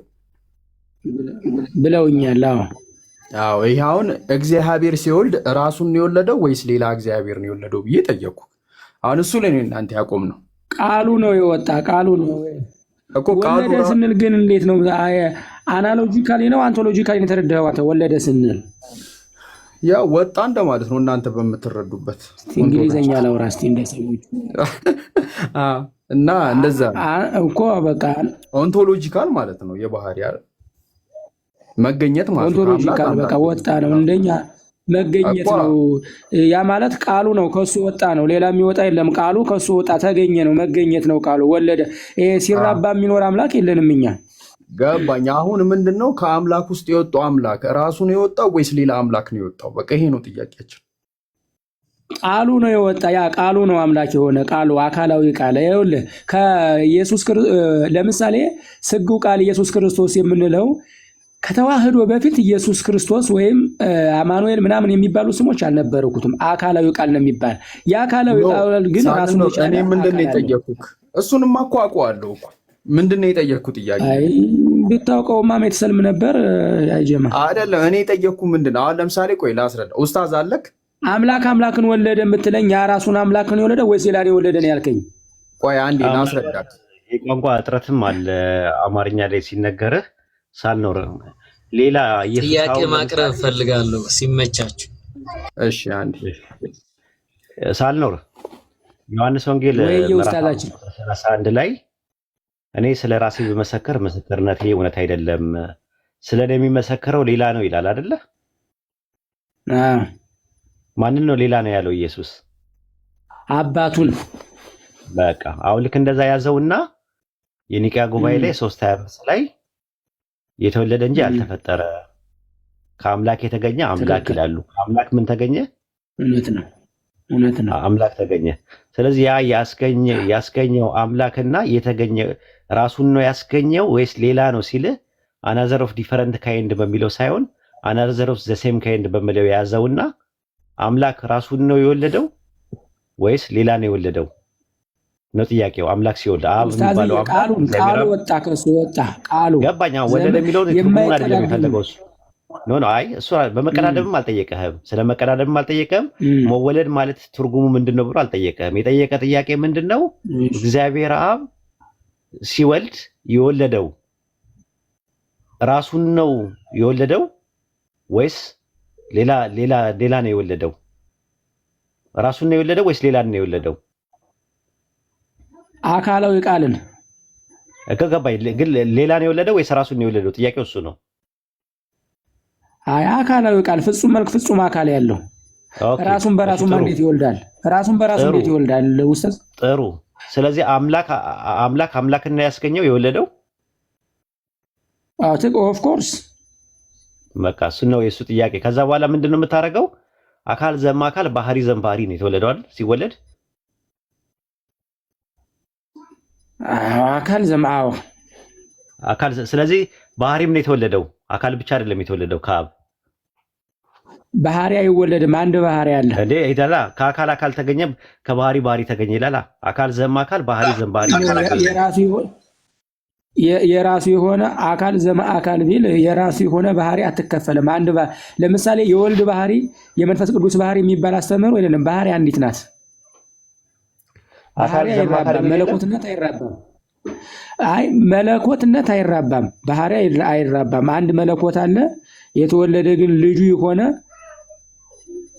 ብለውኛል። አዎ ይሄ አሁን እግዚአብሔር ሲወልድ ራሱን የወለደው ወይስ ሌላ እግዚአብሔር ነው የወለደው ብዬ ጠየቅኩ። አሁን እሱ ለኔ እናንተ ያቆም ነው ቃሉ ነው የወጣ ቃሉ ነው እኮ ቃሉ ወለደ ስንል ግን እንዴት ነው? አናሎጂካሊ ነው አንቶሎጂካሊ ነው የተረዳኸው? ወለደ ስንል ያ ወጣ እንደማለት ነው እናንተ በምትረዱበት እንግሊዘኛ ላውራ እስቲ እንደሰሙት እና እንደዛ እኮ በቃ ኦንቶሎጂካል ማለት ነው የባህሪ አይደል? መገኘት ማለት ኦንቶሎጂካል በቃ ወጣ ነው እንደኛ መገኘት ነው። ያ ማለት ቃሉ ነው ከሱ ወጣ ነው። ሌላ የሚወጣ የለም። ቃሉ ከሱ ወጣ ተገኘ ነው። መገኘት ነው ቃሉ ወለደ። ይሄ ሲራባ የሚኖር አምላክ የለንም እኛ። ገባኝ። አሁን ምንድነው ከአምላክ ውስጥ የወጣው አምላክ ራሱ ነው የወጣው ወይስ ሌላ አምላክ ነው የወጣው? በቃ ይሄ ነው ጥያቄያችን። ቃሉ ነው የወጣ። ያ ቃሉ ነው አምላክ የሆነ ቃሉ አካላዊ ቃል። ይኸውልህ ከኢየሱስ ለምሳሌ ስግው ቃል ኢየሱስ ክርስቶስ የምንለው ከተዋህዶ በፊት ኢየሱስ ክርስቶስ ወይም አማኑኤል ምናምን የሚባሉ ስሞች አልነበሩትም። አካላዊ ቃል ነው የሚባል። የአካላዊ ቃል ግን ራሱ ነው። እኔ ምንድነው የጠየኩህ? እሱንም አቋቋለሁ እኮ ምንድነው የጠየኩህ ጥያቄ? አይ ብታውቀውማ መተሰልም ነበር ያጀማ አይደለም። እኔ የጠየኩህ ምንድነው? አሁን ለምሳሌ ቆይ ላስረዳ። ኡስታዝ አለክ አምላክ አምላክን ወለደ የምትለኝ ያ ራሱን አምላክን የወለደ ወይስ ሌላ የወለደ ነው ያልከኝ? ቆይ አንዴ ላስረዳክ። የቋንቋ እጥረትም አለ አማርኛ ላይ ሲነገርህ ሳልኖር ሌላ ጥያቄ ማቅረብ ፈልጋለሁ ሲመቻችሁ። እሺ አንዴ ሳልኖር ዮሐንስ ወንጌል ምዕራፍ 31 ላይ እኔ ስለ ራሴ በመሰከር ምስክርነቴ እውነት አይደለም፣ ስለ እኔ የሚመሰክረው ሌላ ነው ይላል አይደለ? ማንን ነው ሌላ ነው ያለው ኢየሱስ? አባቱን። በቃ አሁን ልክ እንደዛ ያዘውና የኒቅያ ጉባኤ ላይ 3:25 ላይ የተወለደ እንጂ ያልተፈጠረ ከአምላክ የተገኘ አምላክ ይላሉ። አምላክ ምን ተገኘ? እውነት ነው አምላክ ተገኘ። ስለዚህ ያ ያስገኘው አምላክና የተገኘ ራሱን ነው ያስገኘው ወይስ ሌላ ነው ሲል አናዘር ኦፍ ዲፈረንት ካይንድ በሚለው ሳይሆን አናዘር ኦፍ ዘ ሴም ካይንድ በሚለው የያዘውና አምላክ ራሱን ነው የወለደው ወይስ ሌላ ነው የወለደው ነው ጥያቄው። አምላክ ሲወልድ አብ የሚባለው ቃሉ ወጣ ከሱ ወጣ ቃሉ ገባኛ ወለደ የሚለው ትርጉሙን አይደለም የሚፈልገው እሱ ኖ አይ እሱ በመቀዳደምም አልጠየቀህም። ስለ መቀዳደምም አልጠየቀህም። መወለድ ማለት ትርጉሙ ምንድነው ብሎ አልጠየቀህም። የጠየቀ ጥያቄ ምንድነው እግዚአብሔር አብ ሲወልድ የወለደው ራሱን ነው የወለደው ወይስ ሌላ ነው የወለደው? ራሱን ነው የወለደው ወይስ ሌላ ነው የወለደው? አካላዊ ቃልን ገባኝ። ግን ሌላ ነው የወለደው ወይስ ራሱን ነው የወለደው? ጥያቄው እሱ ነው። አይ አካላዊ ቃል ፍጹም መልክ ፍጹም አካል ያለው ራሱን በራሱ እንዴት ይወልዳል? ራሱን በራሱ እንዴት ይወልዳል? ኡስታዝ ጥሩ። ስለዚህ አምላክን ያስገኘው የወለደው ኦፍ ኮርስ በቃ እሱ ነው የእሱ ጥያቄ። ከዛ በኋላ ምንድነው የምታደርገው? አካል ዘማ አካል ባህሪ ዘም ባህሪ ነው የተወለደው አይደል? ሲወለድ አካል ዘማው አካል ስለዚህ ባህሪም ነው የተወለደው። አካል ብቻ አይደለም የተወለደው ከአብ ባህሪ አይወለድም። አንድ ባህሪ አለ እንዴ ይላል። ከአካል ተገኘ ከባህሪ ባህሪ ተገኘ ይላል። አካል ዘማ አካል ባህሪ ዘም ባህሪ የራሱ የሆነ አካል ዘማ አካል ቢል የራሱ የሆነ ባህሪ አትከፈልም። አንድ ለምሳሌ የወልድ ባህሪ የመንፈስ ቅዱስ ባህሪ የሚባል አስተምህሮ የለም። ባህሪ አንዲት ናት። ባህሪ አይራባም። መለኮትነት አይራባም። አይ መለኮትነት አይራባም። ባህሪ አይራባም። አንድ መለኮት አለ። የተወለደ ግን ልጁ የሆነ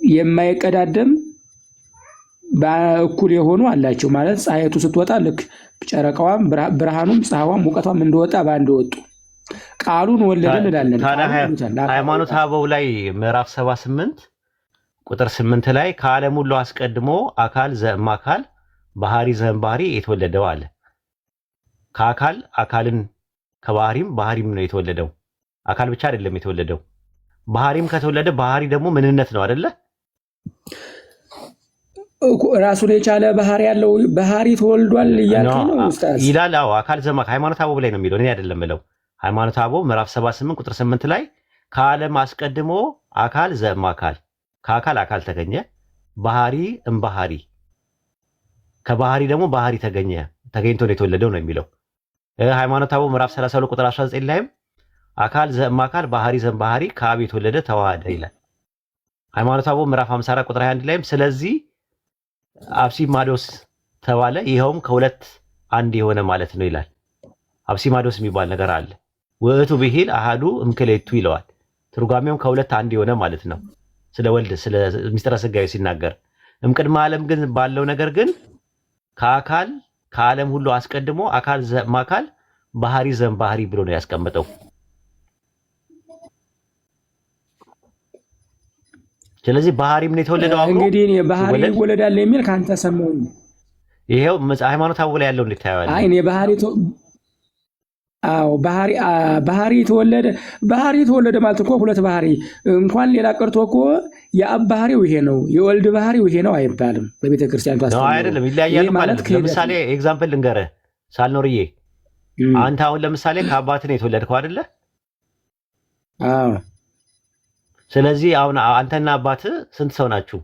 የማይቀዳደም በእኩል የሆኑ አላቸው ማለት ፀሐይቱ ስትወጣ ልክ ጨረቃዋም ብርሃኑም ፀሐዋም ሙቀቷም እንደወጣ ባንድ ወጡ ቃሉን ወለደን እንላለን። ሃይማኖተ አበው ላይ ምዕራፍ 78 ቁጥር 8 ላይ ከዓለም ሁሉ አስቀድሞ አካል ዘእም አካል ባህሪ ዘእም ባህሪ የተወለደው አለ። ከአካል አካልን ከባህሪም ባህሪም ነው የተወለደው። አካል ብቻ አይደለም የተወለደው። ባህሪም ከተወለደ ባህሪ ደግሞ ምንነት ነው አይደለ? ራሱን የቻለ ባህሪ ያለው ባህሪ ተወልዷል እያልከኝ ነው ኡስታዝ? ይላል። አዎ አካል ዘማ ሃይማኖተ አበው ላይ ነው የሚለው፣ እኔ አይደለም የምለው። ሃይማኖተ አበው ምዕራፍ 78 ቁጥር 8 ላይ ከዓለም አስቀድሞ አካል ዘእም አካል ከአካል አካል ተገኘ ባህሪ እም ባህሪ ከባህሪ ደግሞ ባህሪ ተገኝቶ ነው የተወለደው ነው የሚለው። ሃይማኖተ አበው ምዕራፍ 32 ቁጥር 19 ላይም አካል ዘእም አካል ባህሪ ዘእም ባህሪ ከአብ የተወለደ ተዋሃደ ይላል። ሃይማኖተ አበው ምዕራፍ 54 ቁጥር 21 ላይም ስለዚህ አብሲማዶስ ተባለ፣ ይኸውም ከሁለት አንድ የሆነ ማለት ነው ይላል። አብሲማዶስ የሚባል ነገር አለ። ውእቱ ብሂል አሃዱ እምክሌቱ ይለዋል። ትርጓሜውም ከሁለት አንድ የሆነ ማለት ነው። ስለ ወልድ ስለ ሚስጥረ ሥጋዌ ሲናገር እምቅድመ ዓለም ግን ባለው ነገር ግን ከዓለም ሁሉ አስቀድሞ አካል ዘእም አካል ባህሪ ዘእም ባህሪ ብሎ ነው ያስቀመጠው። ስለዚህ ባህሪም ነው የተወለደው አብሮ እንግዲህ እኔ ባህሪ ይወለዳል የሚል ካንተ ሰማሁኝ። ይሄው ሃይማኖታዊ ላይ ያለው እንዴት ታያለህ? አይ እኔ አዎ ባህሪ ተወለደ ማለት እኮ ሁለት ባህሪ እንኳን ሌላ ቀርቶ እኮ የአብ ባህሪው ይሄ ነው የወልድ ባህሪው ይሄ ነው አይባልም። በቤተ ክርስቲያን ታስተምሩ ነው አይደለም፣ ይለያያል ማለት ነው። ለምሳሌ ኤግዛምፕል ልንገርህ ሳልኖርዬ፣ አንተ አሁን ለምሳሌ ከአባትህ ነው የተወለድከው አይደለ? አዎ። ስለዚህ አሁን አንተና አባትህ ስንት ሰው ናችሁ?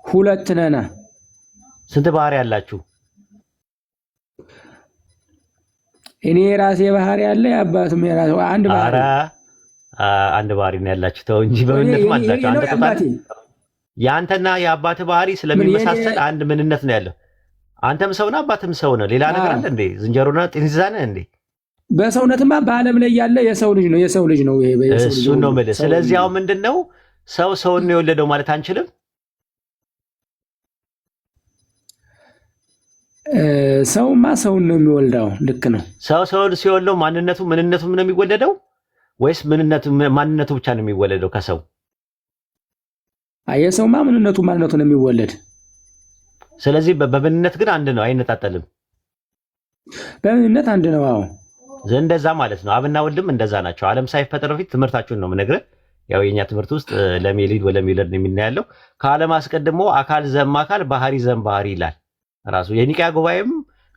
ሁለት ነና። ስንት ባህሪ ያላችሁ? እኔ ራሴ ባህሪ ያለ አባቱም የራሱ አንድ ባህሪ። ኧረ አንድ ባህሪ ነው ያላችሁ። ተው እንጂ በምንነት ማለት አንተ ተጣጣ ያንተና የአባትህ ባህሪ ስለሚመሳሰል አንድ ምንነት ነው ያለው። አንተም ሰው ነህ፣ አባትም ሰው ነው። ሌላ ነገር አለ እንዴ? ዝንጀሮና ጥንዚዛ ነህ እንዴ? በሰውነትማ በዓለም ላይ ያለ የሰው ልጅ ነው። ይሄ እሱ ነው የምልህ። ስለዚህ አሁን ምንድነው ሰውን ነው የወለደው ማለት አንችልም። ሰውማ ሰውን ነው የሚወልደው። ልክ ነው። ሰውን ሲወልደው ምንነቱ ነው የሚወለደው ወይስ ማንነቱ ብቻ ነው የሚወለደው ከሰው? የሰውማ ማንነቱ ነው የሚወለድ። ስለዚህ በምንነት ግን አንድ ነው፣ አይነጣጠልም። በምንነት አንድ ነው። አዎ እንደዛ ማለት ነው። አብና ወልድም እንደዛ ናቸው። ዓለም ሳይፈጠር በፊት ትምህርታችሁን ነው የምነግርህ። ያው የኛ ትምህርት ውስጥ ለሚሊድ ወለሚለድ የሚናያለው ከዓለም አስቀድሞ አካል ዘም አካል ባህሪ ዘም ባህሪ ይላል። ራሱ የኒቂያ ጉባኤም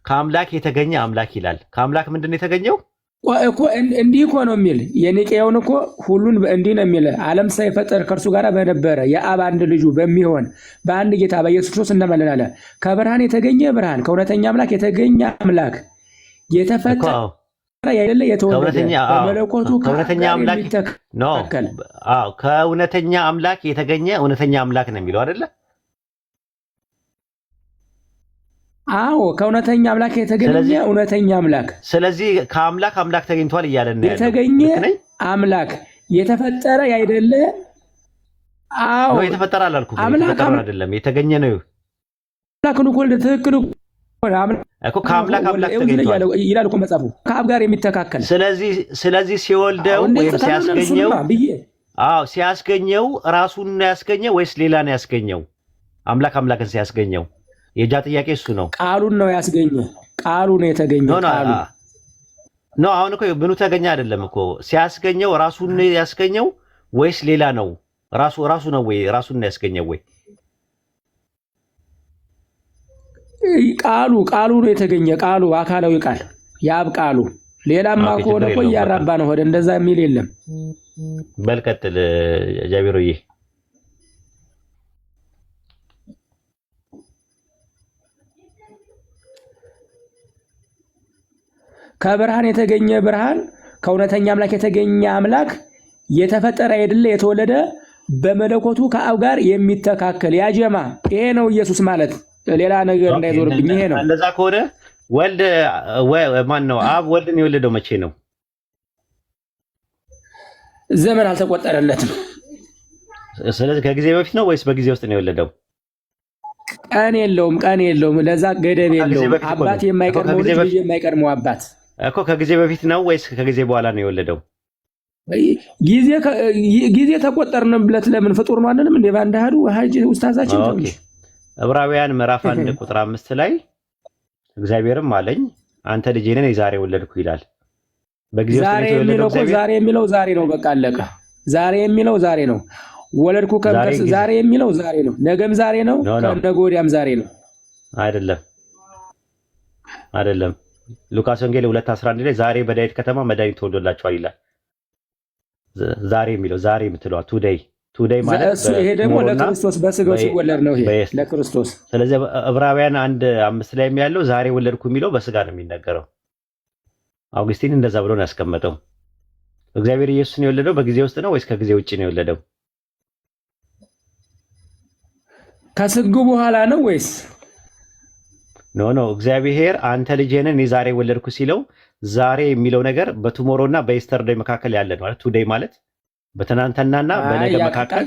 ከአምላክ የተገኘ አምላክ ይላል። ከአምላክ ምንድነው የተገኘው እኮ? እንዲህ እኮ ነው የሚል የኒቂያውን እኮ ሁሉን እንዲህ ነው የሚል ዓለም ሳይፈጠር ከእርሱ ጋር በነበረ የአብ አንድ ልጁ በሚሆን በአንድ ጌታ በኢየሱስ ክርስቶስ እናምናለን። ከብርሃን የተገኘ ብርሃን ከእውነተኛ አምላክ የተገኘ አምላክ የተፈጠረ ያይደለ የተወለደ በመለኮቱ ከእውነተኛ አምላክ ነው። ከእውነተኛ አምላክ የተገኘ እውነተኛ አምላክ ነው የሚለው አይደለ? አዎ ከእውነተኛ አምላክ የተገኘ እውነተኛ አምላክ። ስለዚህ ከአምላክ ተገኝቷል እያለን ነው የተገኘ አምላክ የተፈጠረ ያይደለ? አዎ የተፈጠረ አላልኩም። የተፈጠረ አይደለም የተገኘ ነው። አምላክ ነው ኮልደ ትክክል እኮ ከአምላክ ተገኝቷል ይላል እኮ መጽሐፉ፣ ከአብ ጋር የሚተካከል። ስለዚህ ሲወልደው ወይም ሲያስገኘው ራሱን ነው ያስገኘው ወይስ ሌላ ነው ያስገኘው? አምላክን ሲያስገኘው የጃ ጥያቄ እሱ ነው። ቃሉን ነው ያስገኘ። ቃሉ ነው የተገኘው። ኖ አሁን እኮ ምኑ ተገኘ አይደለም እኮ ሲያስገኘው ራሱን ነው ያስገኘው ወይስ ሌላ ነው? ራሱ ነው ወይ ራሱን ነው ያስገኘው ወይ? ቃሉ ነው የተገኘ። ቃሉ አካላዊ ቃል የአብ ቃሉ። ሌላማ ከሆነ እኮ እያራባ ነው ሆደ። እንደዛ የሚል የለም። በል ቀጥል ጃቢሮዬ። ከብርሃን የተገኘ ብርሃን ከእውነተኛ አምላክ የተገኘ አምላክ የተፈጠረ አይደለ የተወለደ በመለኮቱ ከአብ ጋር የሚተካከል ያጀማ። ይሄ ነው ኢየሱስ ማለት። ሌላ ነገር እንዳይዞርብኝ ይሄ ነው። እንደዛ ከሆነ ወልድ ማን ነው? አብ ወልድን የወለደው መቼ ነው? ዘመን አልተቆጠረለትም። ስለዚህ ከጊዜ በፊት ነው ወይስ በጊዜ ውስጥ ነው የወለደው? ቀን የለውም። ለዛ ገደብ የለውም። አባት የማይቀድመው ልጅ የማይቀድመው አባት እኮ ከጊዜ በፊት ነው ወይስ ከጊዜ በኋላ ነው የወለደው? ጊዜ ተቆጠርንበት። ለምን ፍጡር ነው አንንም እንደ ባንዳ ሀዱ ሀጂ ኡስታዛችን ነው። ዕብራውያን ምዕራፍ 1 ቁጥር 5 ላይ እግዚአብሔርም አለኝ አንተ ልጄ ነህ ዛሬ ወለድኩ ይላል። በጊዜ ውስጥ ነው የወለደው። ዛሬ የሚለው ዛሬ ነው። በቃ አለቀ። ዛሬ የሚለው ዛሬ ነው። ወለድኩ ከበርስ ዛሬ የሚለው ዛሬ ነው። ነገም ዛሬ ነው። ከነገ ወዲያም ዛሬ ነው። አይደለም። ሉቃስ ወንጌል 2:11 ላይ ዛሬ በዳዊት ከተማ መድኃኒት ተወልዶላችኋል ይላል። ዛሬ የሚለው ዛሬ የምትለዋ ቱዴይ ማለት ይሄ ደግሞ ለክርስቶስ በስጋው ሲወለድ ነው። ይሄ ለክርስቶስ። ስለዚህ ዕብራውያን 1:5 ላይ ያለው ዛሬ ወለድኩ የሚለው በስጋ ነው የሚነገረው። አውግስቲን እንደዛ ብሎ ነው ያስቀመጠው። እግዚአብሔር ኢየሱስን የወለደው በጊዜ ውስጥ ነው ወይስ ከጊዜ ውጪ ነው የወለደው? ከስጉ በኋላ ነው ወይስ? ኖ እግዚአብሔር አንተ ልጄ ነህ እኔ ዛሬ ወለድኩ ሲለው ዛሬ የሚለው ነገር በቱሞሮ እና በኢስተርዴይ መካከል ያለ ነው አይደል? ቱዴይ ማለት በትናንትናና በነገ መካከል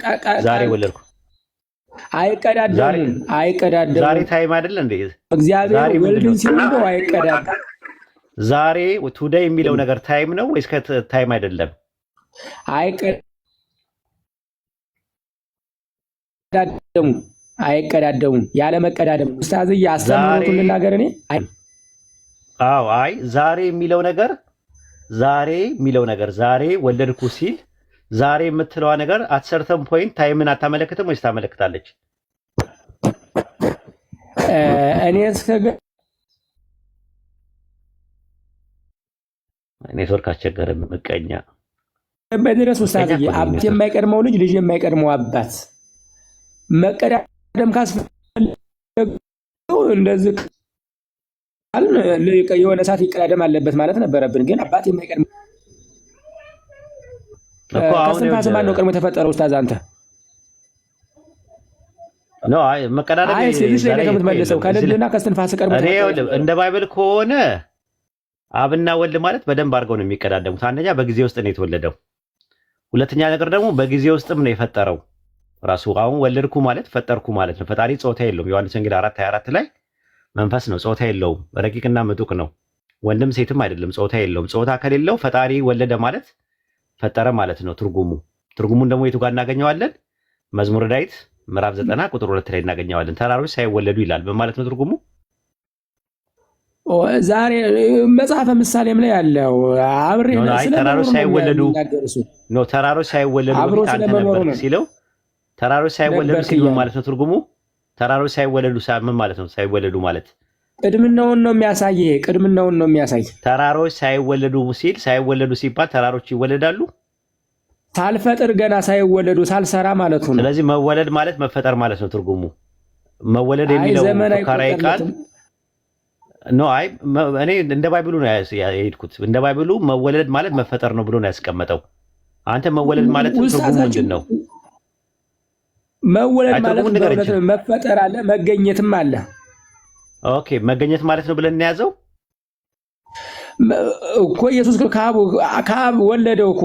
ዛሬ ወለድኩ። አይቀዳደም። ዛሬ ታይም አይደል እንዴ? እግዚአብሔር ወልድን ሲወልደው አይቀዳደም። ዛሬ ቱዴይ የሚለው ነገር ታይም ነው ወይስ ታይም አይደለም? አይቀዳደሙም። ያለ መቀዳደም ኡስታዝዬ አስተምሮቱን ልናገር እኔ አይ ዛሬ የሚለው ነገር ዛሬ ወለድኩ ሲል ዛሬ የምትለዋ ነገር አት ሰርተን ፖይንት ታይምን አታመለክትም ወይስ ታመለክታለች? እኔ እስከ ኔትወርክ አስቸገረ። ምቀኛ በድረስ ኡስታዝዬ አባት የማይቀድመው ልጅ የማይቀድመው አባት መቀዳደም ካስፈለገው እንደዚህ የሆነ ሰዓት ይቀዳደም አለበት ማለት ነበረብን። ግን አባት የማይቀድመው ከስንፋስ ማን ነው ቀድሞ የተፈጠረው? ኡስታዝ አንተ ነው አይ መቀዳደም የምትመልሰው ከልልና ከስንፋስ ቀድሞ እንደ ባይብል ከሆነ አብና ወልድ ማለት በደንብ አድርገው ነው የሚቀዳደሙት። አንደኛ በጊዜ ውስጥ ነው የተወለደው፣ ሁለተኛ ነገር ደግሞ በጊዜ ውስጥም ነው የፈጠረው ራሱ። አሁን ወለድኩ ማለት ፈጠርኩ ማለት ነው። ፈጣሪ ጾታ የለውም። ዮሐንስ ወንጌል 4:24 ላይ መንፈስ ነው፣ ጾታ የለውም። ረቂቅና ምጡቅ ነው፣ ወንድም ሴትም አይደለም፣ ጾታ የለውም። ጾታ ከሌለው ፈጣሪ ወለደ ማለት ፈጠረ ማለት ነው ትርጉሙን ደግሞ የቱ ጋር እናገኘዋለን? መዝሙረ ዳዊት ምዕራፍ 90 ቁጥር 2 ላይ እናገኘዋለን። ተራሮች ሳይወለዱ ይላል። በማለት ነው ትርጉሙ። ዛሬ መጽሐፈ ምሳሌም ላይ ያለው አብሬ ተራሮች ሳይወለዱ ነው ተራሮች ሳይወለዱ አንተ ነበር ሲለው ተራሮች ሳይወለዱ ሲል ማለት ነው ትርጉሙ። ተራሮች ሳይወለዱ ምን ማለት ነው? ሳይወለዱ ማለት ቅድምናውን ነው የሚያሳይ። ተራሮች ሳይወለዱ ሲል ሳይወለዱ ሲባል ተራሮች ይወለዳሉ። ሳልፈጥር ገና ሳይወለዱ ሳልሰራ ማለት ነው። ስለዚህ መወለድ ማለት መፈጠር ማለት ነው ትርጉሙ። መወለድ የሚለው ካራይ ቃል ነው። አይ እኔ እንደ ባይብሉ ነው የሄድኩት። እንደ ባይብሉ መወለድ ማለት መፈጠር ነው ብሎ ነው ያስቀመጠው። አንተ መወለድ ማለት ትርጉሙ ምንድን ነው? መወለድ ማለት መፈጠር አለ፣ መገኘትም አለ። ኦኬ መገኘት ማለት ነው ብለን እንያዘው እኮ ኢየሱስ ከአብ ወለደው እኮ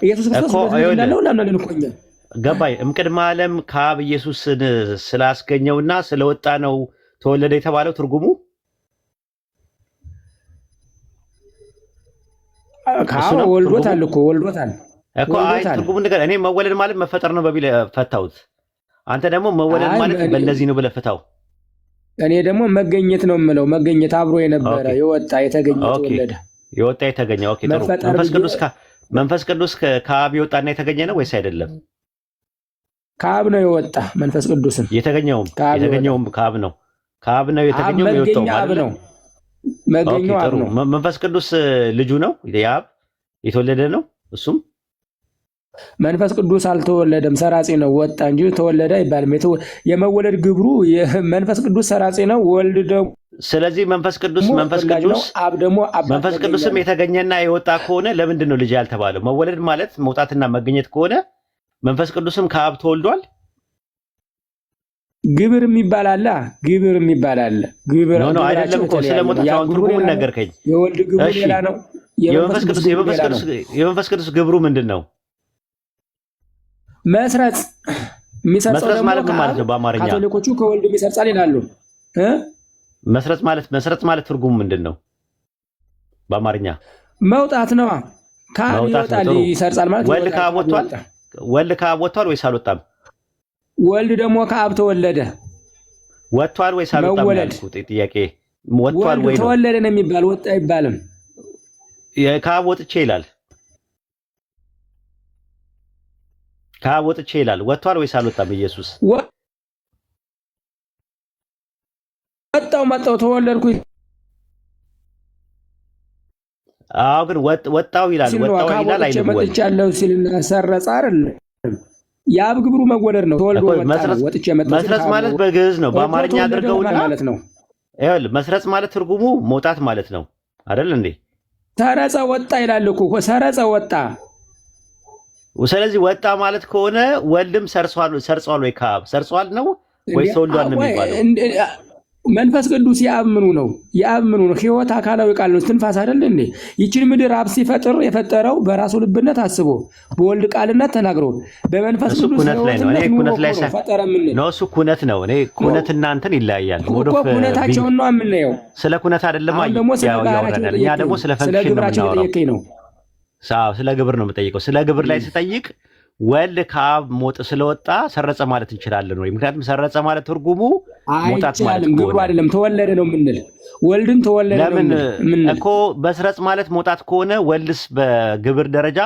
ኢየሱስ ክርስቶስ እንዳለው እናምናለን እኮ እኛ። ገባኝ። እምቅድመ ዓለም ከአብ ኢየሱስን ስላስገኘውና ስለወጣ ነው ተወለደ የተባለው ትርጉሙ። ወልዶታል እኮ አይ ትርጉሙን ነገር እኔ መወለድ ማለት መፈጠር ነው በሚል ፈታሁት። አንተ ደግሞ መወለድ ማለት በእንደዚህ ነው ብለህ ፍታው። እኔ ደግሞ መገኘት ነው የምለው። መገኘት አብሮ የነበረ የወጣ የተገኘ ተወለደ። የወጣ የተገኘ ኦኬ ጥሩ። መንፈስ ቅዱስ ከአብ የወጣና የተገኘ ነው ወይስ አይደለም? ከአብ ነው የወጣ። መንፈስ ቅዱስም የተገኘውም ከአብ ነው። ከአብ ነው የተገኘው የወጣው ማለት ነው። መገኘው አብ ነው። መንፈስ ቅዱስ ልጁ ነው የአብ የተወለደ ነው። እሱም መንፈስ ቅዱስ አልተወለደም፣ ሰራጺ ነው። ወጣ እንጂ ተወለደ አይባልም። የመወለድ ግብሩ መንፈስ ቅዱስ ሰራጺ ነው። ወልድ ደግሞ ስለዚህ መንፈስ ቅዱስም የተገኘና የወጣ ከሆነ ለምንድን ነው ልጅ ያልተባለው? መወለድ ማለት መውጣትና መገኘት ከሆነ መንፈስ ቅዱስም ከአብ ተወልዷል። ግብር የሚባል አለ። ግብር ነው አይደለም እኮ ስለሞት ትርጉሙን ነገርከኝ። የወልድ ግብር ሌላ ነው። የመንፈስ ቅዱስ ግብሩ ምንድን ነው? መስረጽ ማለት ምን ማለት ነው? በአማርኛ ካቶሊኮቹ ከወልድ ይሰርጻል ይላሉ። መስረጽ ማለት ትርጉሙ ምንድን ነው? በአማርኛ መውጣት ነው። ከአብ ይወጣል ይሰርጻል ማለት ወልድ ከአብ ወጥቷል ወይስ አልወጣም? ወልድ ደግሞ ከአብ ተወለደ። ወጥቷል ወይስ አልወጣም ያልኩት ጥያቄ። ወጥቷል ወይ ነው? ተወለደ ነው የሚባል፣ ወጣ አይባልም። ከአብ ወጥቼ ይላል። ከአብ ወጥቼ ይላል። ወጥቷል ወይስ አልወጣም? ኢየሱስ መጣው ተወለድኩ። አዎ ግን ወጣው ይላል አይልም? ወጥቻለሁ ሲልና ሰረጸ አይደል? የአብ ግብሩ መወለድ ነው። ተወልዶ መስረጽ ማለት በግዕዝ ነው። በአማርኛ አድርገውና ማለት ነው። ይኸውልህ መስረጽ ማለት ትርጉሙ መውጣት ማለት ነው አይደል እንዴ? ሰረጸ ወጣ ይላል እኮ ሰረጸ ወጣ። ስለዚህ ወጣ ማለት ከሆነ ወልድም ሰርጿል ወይ ከአብ ሰርጿል ነው ወይስ ተወልዷል ነው የሚባለው? መንፈስ ቅዱስ የአብ ምኑ ነው? ሕይወት አካላዊ ቃል ነው። ትንፋስ አይደል እንዴ? ይችን ምድር አብ ሲፈጥር የፈጠረው በራሱ ልብነት አስቦ በወልድ ቃልነት ተናግሮ በመንፈስ ቅዱስ ኩነት ላይ ነው። እኔ ኩነት ላይ ፈጠረ ምን ነው? እሱ ኩነት ነው። እኔ ኩነትና እንትን ይለያያል። ኩነታቸውን ነው የምናየው። ስለ ኩነት አይደለም ያወራናል። እኛ ደግሞ ስለ ፈንክሽን ነው። ነው። ስለ ግብር ነው የምጠይቀው። ስለ ግብር ላይ ስጠይቅ ወልድ ከአብ ሞት ስለወጣ ሰረጸ ማለት እንችላለን ወይ? ምክንያቱም ሰረጸ ማለት ትርጉሙ ሞታት ማለት ነው። ግብሩ አይደለም ተወለደ ነው የምንል። ወልድን ተወለደ ነው ምን እኮ በስረጽ ማለት ሞታት ከሆነ ወልድስ በግብር ደረጃ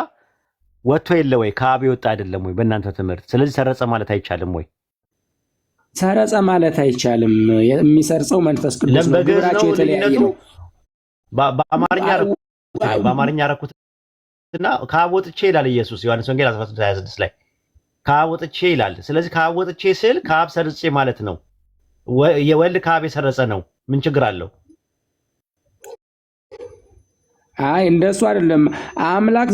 ወጥቶ የለ ወይ? ከአብ የወጣ አይደለም ወይ በእናንተ ትምህርት? ስለዚህ ሰረጸ ማለት አይቻልም ወይ? ሰረጸ ማለት አይቻልም። የሚሰርጸው መንፈስ ቅዱስ ነው። ግብራቸው የተለያየ ነው። በአማርኛ ረኩትና ከአብ ወጥቼ ይላል ኢየሱስ ዮሐንስ ወንጌል 13:26 ላይ ከአብ ወጥቼ ይላል። ስለዚህ ከአብ ወጥቼ ስል ከአብ ሰርጬ ማለት ነው። የወልድ ከአብ የሰረጸ ነው። ምን ችግር አለው? አይ እንደሱ አይደለም። አምላክ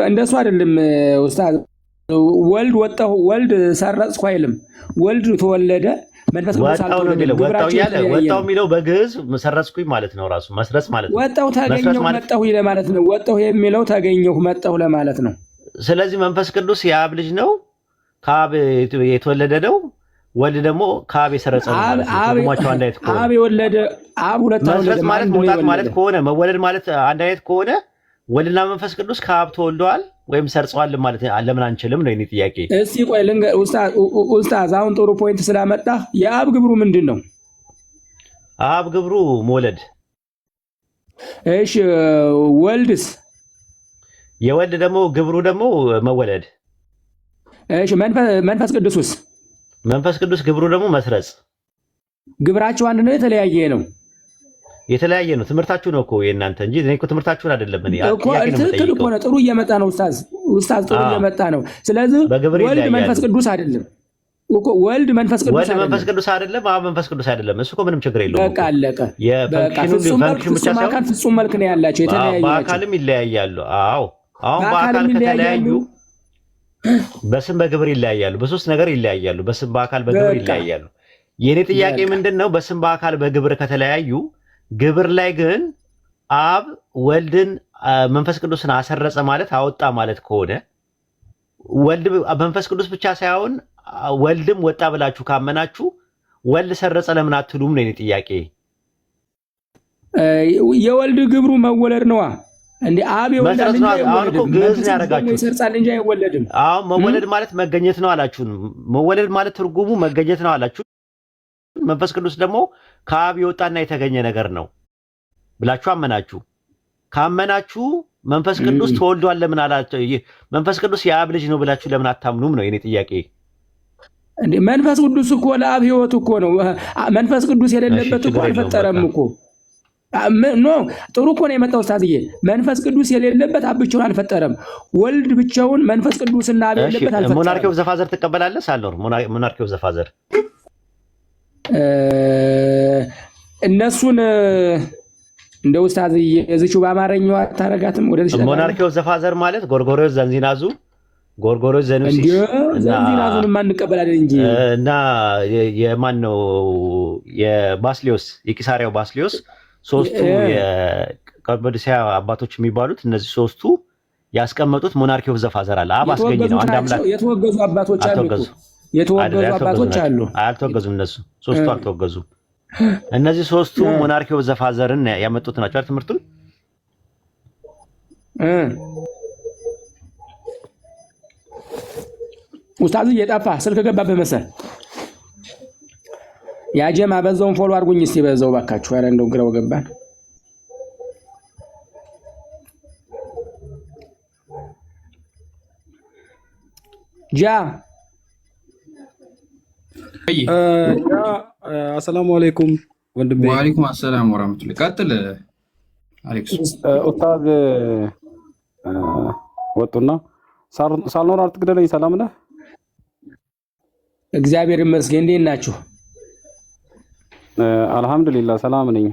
እንደሱ አይደለም ኡስታዝ። ወልድ ሰረጽኩ አይልም። ወልድ ተወለደ መንፈስ ቅዱስ አልተወለደም። ወጣው የሚለው በግዕዝ ሰረጽኩኝ ማለት ነው። ራሱ መስረጽ ማለት ነው። ወጣው ተገኘሁ መጣሁ ለማለት ነው። ወጣው የሚለው ተገኘሁ መጣሁ ለማለት ነው። ስለዚህ መንፈስ ቅዱስ የአብ ልጅ ነው፣ ከአብ የተወለደ ነው። ወልድ ደግሞ ከአብ የሰረጸ ነው ማለት ነው። ትርጉማቸው አንድ አይነት ከሆነ አብ የወለደ አብ ሁለት መስረጽ ማለት መውጣት ማለት ከሆነ መወለድ ማለት አንድ አይነት ከሆነ ወልድና መንፈስ ቅዱስ ከአብ ተወልደዋል ወይም ሰርጸዋል ማለት ለምን አንችልም ነው የኔ ጥያቄ። እስቲ ቆይ ኡስታዝ አሁን ጥሩ ፖይንት ስላመጣ የአብ ግብሩ ምንድን ነው? አብ ግብሩ መውለድ። እሺ ወልድስ? የወልድ ደግሞ ግብሩ ደግሞ መወለድ። እሺ መንፈስ ቅዱስስ? መንፈስ ቅዱስ ግብሩ ደግሞ መስረጽ። ግብራቸው አንድ ነው የተለያየ ነው? የተለያየ ነው። ትምህርታችሁ ነው እኮ የእናንተ እንጂ እኔ እኮ ትምህርታችሁን አይደለም። እኔ ትክክል እኮ ነው። ጥሩ እየመጣ ነው ኡስታዝ ጥሩ እየመጣ ነው። ስለዚህ ወልድ መንፈስ ቅዱስ አይደለም እኮ ወልድ መንፈስ ቅዱስ አይደለም። ወልድ መንፈስ ቅዱስ አይደለም፣ አብ መንፈስ ቅዱስ አይደለም። እሱ እኮ ምንም ችግር የለውም። በቃ አለቀ። የፈንክሽኑ ብቻ ሳይሆን ፍጹም መልክ ነው ያላቸው፣ የተለያዩ በአካልም ይለያያሉ። አዎ አሁን በአካል ከተለያዩ በስም በግብር ይለያያሉ። በሶስት ነገር ይለያያሉ። በስም በአካል በግብር ይለያያሉ። የኔ ጥያቄ ምንድነው? በስም በአካል በግብር ከተለያዩ ግብር ላይ ግን አብ ወልድን መንፈስ ቅዱስን አሰረጸ ማለት አወጣ ማለት ከሆነ ወልድ መንፈስ ቅዱስ ብቻ ሳይሆን ወልድም ወጣ ብላችሁ ካመናችሁ ወልድ ሰረጸ ለምን አትሉም ነው የኔ ጥያቄ። የወልድ ግብሩ መወለድ ነዋ እንዴ? አብ ይወልዳል እንጂ ይሰርጻል እንጂ አይወለድም። አዎ መወለድ ማለት መገኘት ነው አላችሁ። መወለድ ማለት ትርጉሙ መገኘት ነው አላችሁ። መንፈስ ቅዱስ ደግሞ ከአብ የወጣና የተገኘ ነገር ነው ብላችሁ አመናችሁ። ካመናችሁ መንፈስ ቅዱስ ተወልዷል ለምን አላችሁ? መንፈስ ቅዱስ የአብ ልጅ ነው ብላችሁ ለምን አታምኑም ነው የኔ ጥያቄ። እንዴ መንፈስ ቅዱስ እኮ ለአብ ሕይወት እኮ ነው። መንፈስ ቅዱስ የሌለበት እኮ አልፈጠረም እኮ ኖ ጥሩ እኮ ነው የመጣው ኡስታዝዬ። መንፈስ ቅዱስ የሌለበት አብ ብቻውን አልፈጠረም። ወልድ ብቻውን መንፈስ ቅዱስና አብ የሌለበት አልፈጠረም። ሞናርኪ ኦፍ ዘ ፋዘር ትቀበላለህ ሳልኖር? ሞናርኪ ኦፍ ዘ ፋዘር እነሱን እንደ ኡስታዝ የዚቹ በአማርኛው አታረጋትም? ወደዚህ ሞናርኪ ኦፍ ዘ ፋዘር ማለት ጎርጎርዮስ ዘንዚናዙ ጎርጎርዮስ ዘኑሲስ ዘንዚናዙን ማን እንቀበላለን እንጂ እና የማን ነው የባስሊዮስ የቂሳሪያው ባስሊዮስ ሶስቱ የቀበድሲያ አባቶች የሚባሉት እነዚህ ሶስቱ ያስቀመጡት ሞናርኪ ኦፍ ዘ ፋዘር አለ። አብ አስገኝ ነው አንድ አምላክ። የተወገዙ አባቶች አሉ። የተወገዙ አባቶች አሉ። አልተወገዙም። እነሱ ሶስቱ አልተወገዙም። እነዚህ ሶስቱ ሞናርኪ ኦፍ ዘ ፋዘርን ያመጡት ናቸው አይደል? ትምህርቱን ኡስታዝ እየጠፋ ስልክ ገባበት መሰል። ያጀማ በዛውን ፎሎ አድርጉኝ እስቲ በዛው ባካችሁ። ኧረ እንደው ግራው ገባን። አሰላሙ አለይኩም ወንድሜ። ወአለይኩም አሰላም ወራህመቱላሂ። ቀጥል አሌክስ። ኡስታዝ ወጡና ሳልኖር አትግደለኝ። ሰላም ነህ? እግዚአብሔር ይመስገን። እንዴት ናችሁ? አልሐምዱሊላህ ሰላም ነኝ።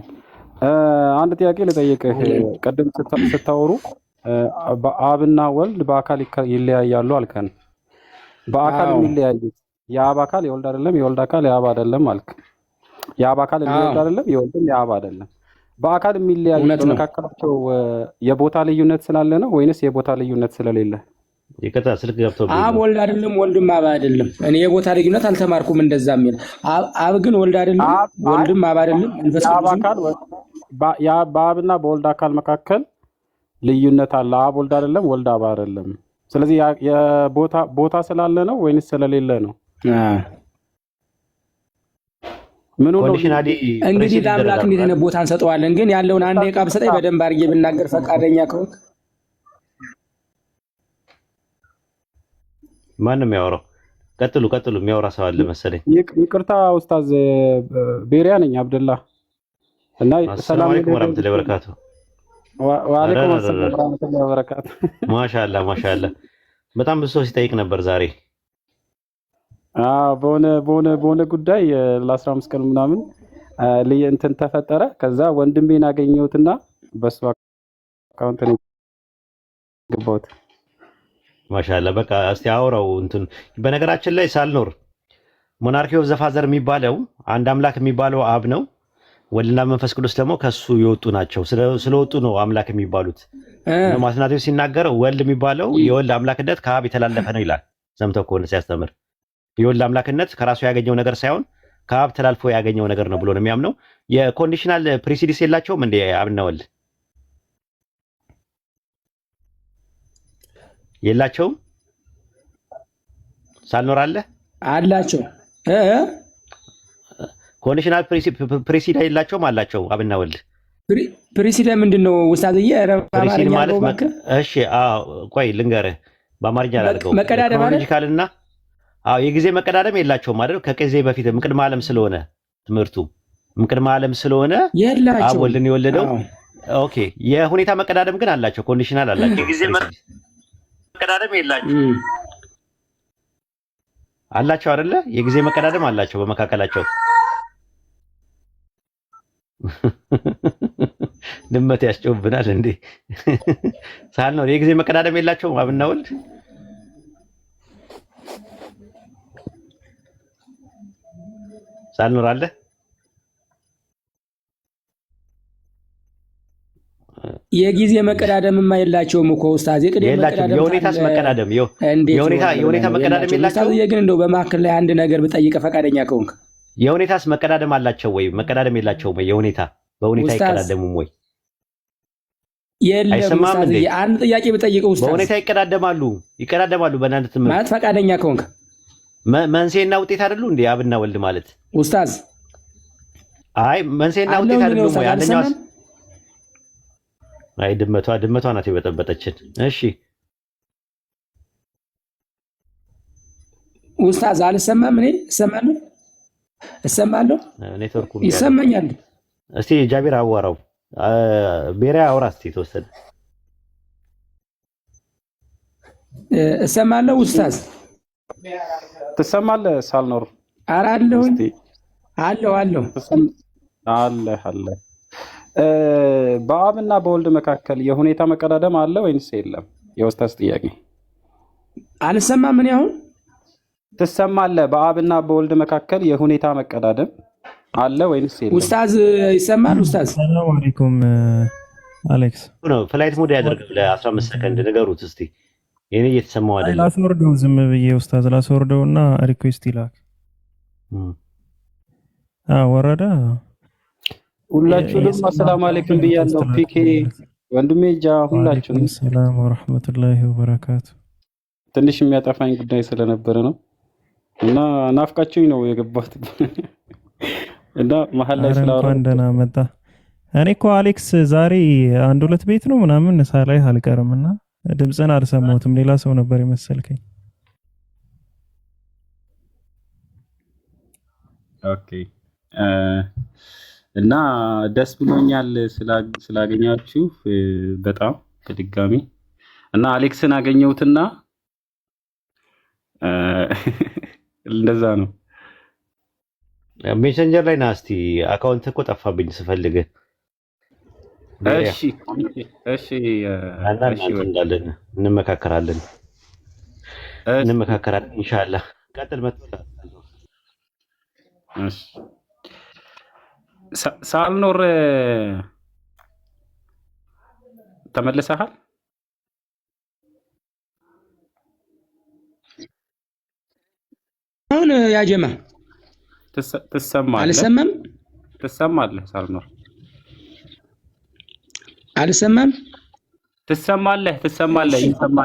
አንድ ጥያቄ ልጠይቅህ። ቀደም ስታወሩ አብና ወልድ በአካል ይለያያሉ አልከን። በአካል የሚለያዩት የአብ አካል የወልድ አይደለም፣ የወልድ አካል የአብ አይደለም አልክ። የአብ አካል የወልድ አይደለም፣ የወልድም የአብ አይደለም። በአካል የሚለያዩት በመካከላቸው የቦታ ልዩነት ስላለ ነው ወይንስ የቦታ ልዩነት ስለሌለ? ይከታ ስልክ ገብቶ አብ ወልድ አይደለም፣ ወልድም አብ አይደለም። እኔ የቦታ ልዩነት አልተማርኩም እንደዛ የሚል አብ ግን ወልድ አይደለም፣ ወልድም አብ አይደለም። በአብና በወልድ አካል መካከል ልዩነት አለ። አብ ወልድ አይደለም፣ ወልድ አብ አይደለም። ስለዚህ ቦታ ስላለ ነው ወይንስ ስለሌለ ነው? ምን ነው እንግዲህ ለአምላክ እንዴት ነው ቦታ እንሰጠዋለን? ግን ያለውን አንድ ደቂቃ ብሰጠኝ በደንብ አድርጌ ብናገር ፈቃደኛ ከሆንክ። ማንም ያወራው ቀጥሉ የሚያወራ ሰው አለ መሰለኝ። ይቅርታ ኡስታዝ ቤሪያ ነኝ አብደላ እና ሰላም አለይኩም ወራህመቱላሂ ወበረካቱ። ወአለይኩም ሰላም ወራህመቱላሂ ወበረካቱ። ማሻአላ በጣም ብዙ ሰው ሲጠይቅ ነበር ዛሬ። በሆነ ጉዳይ ለ15 ቀን ምናምን እንትን ተፈጠረ። ከዛ ወንድሜን አገኘሁትና በሱ አካውንት ነው ገባሁት። ማሻአላ በቃ እስቲ አውራው እንትን። በነገራችን ላይ ሳልኖር ሞናርኪ ኦፍ ዘ ፋዘር የሚባለው አንድ አምላክ የሚባለው አብ ነው። ወልድና መንፈስ ቅዱስ ደግሞ ከሱ የወጡ ናቸው። ስለወጡ ነው አምላክ የሚባሉት። ማስናቴው ሲናገር ወልድ የሚባለው የወልድ አምላክነት ከአብ የተላለፈ ነው ይላል። ሰምተው ከሆነ ሲያስተምር የወልድ አምላክነት ከራሱ ያገኘው ነገር ሳይሆን ከአብ ተላልፎ ያገኘው ነገር ነው ብሎ ነው የሚያምነው። የኮንዲሽናል ፕሪሲዲስ የላቸውም እንደ አብና ወልድ የላቸውም። ሳልኖር አላቸው ኮንዲሽናል ፕሪሲድ የላቸውም አላቸው አብና ወልድ። ፕሪሲድ ምንድነው ኡስታዝዬ? ፕሪሲድ ማለት እሺ ቆይ ልንገርህ በአማርኛ አላልከው። መቀዳደም ክሮኖሎጂካልና የጊዜ መቀዳደም የላቸውም አይደል? ከጊዜ በፊት ምቅድመ ዓለም ስለሆነ ትምህርቱ ምቅድመ ዓለም ስለሆነ አብ ወልድን የወለደው። ኦኬ የሁኔታ መቀዳደም ግን አላቸው፣ ኮንዲሽናል አላቸው። የጊዜ መቀዳደም አላቸው አይደለ? የጊዜ መቀዳደም አላቸው በመካከላቸው። ድመት ያስጨውብናል እንዴ? ሳልኖር የጊዜ መቀዳደም የላቸውም አብና ወልድ። ሳልኖር አለ የጊዜ መቀዳደምማ የላቸውም እኮ ኡስታዝ። የሁኔታስ መቀዳደም የሁኔታ መቀዳደም የላቸውም። ግን እንደው በማከል ላይ አንድ ነገር ብጠይቅ ፈቃደኛ ከሆንክ የሁኔታስ መቀዳደም አላቸው ወይ? መቀዳደም የላቸውም ወይ? የሁኔታ በሁኔታ ይቀዳደሙም ወይ? የለም ኡስታዝ። አንድ ጥያቄ ብጠይቅ ኡስታዝ በሁኔታ ይቀዳደማሉ። በእናንተ ትምህርት ማለት ፈቃደኛ ከሆንክ መንሴና ውጤት አይደሉ እንዴ? አብና ወልድ ማለት ኡስታዝ። አይ መንሴና ውጤት አይደሉ ወይ? አንደኛው አይ ድመቷ ናት የበጠበጠችን። እሺ ኡስታዝ አልሰማም። እኔ እሰማለሁ። ኔትወርኩ ይሰማኛል። እስቲ ጃቢር አዋራው ቤሪያ አውራ እስቲ ተወሰደ። እሰማለሁ ኡስታዝ። ትሰማለህ? ሳልኖር አራለሁ አለው አለ በአብና በወልድ መካከል የሁኔታ መቀዳደም አለ ወይንስ የለም? የኡስታዝ ጥያቄ። አልሰማም። ምን ያሁን ትሰማለህ? በአብና በወልድ መካከል የሁኔታ መቀዳደም አለ ወይንስ የለም? ኡስታዝ ይሰማል? ኡስታዝ ሰላም አለይኩም አሌክስ። ነው ፍላይት ሞድ ያደርግ ለ15 ሰከንድ ንገሩት እስቲ። የኔ እየተሰማው አይደለም። ላስወርደው ዝም ብዬ ኡስታዝ ላስወርደውና ሪኩዌስት ይላክ። ወረደ። ሁላችሁንም አሰላሙ አለይኩም ብያለሁ። ፒኬ ወንድሜ ጃ ሁላችሁንም ሰላም ወራህመቱላሂ ወበረካቱ። ትንሽ የሚያጠፋኝ ጉዳይ ስለነበረ ነው እና ናፍቃችሁኝ ነው የገባሁት እና መሀል ላይ ስላወራሁ ደህና መጣ። እኔ እኮ አሌክስ ዛሬ 1-2 ቤት ነው ምናምን ሳላይ አልቀርምና ድምፅን አልሰማሁትም። ሌላ ሰው ነበር የመሰልከኝ። ኦኬ እና ደስ ብሎኛል ስላገኛችሁ በጣም በድጋሚ እና አሌክስን አገኘሁትና እንደዛ ነው። ሜሴንጀር ላይ ና እስቲ። አካውንት እኮ ጠፋብኝ ስፈልግ። እሺ እንዳለን እንመካከራለን ኢንሻአላህ። ቀጥል መጥቷል። እሺ ሳልኖር ተመልሰሃል? አሁን ያጀማ ትሰማለህ? አልሰማም። ትሰማለህ? ሳልኖር አልሰማም። ትሰማለህ ይሰማል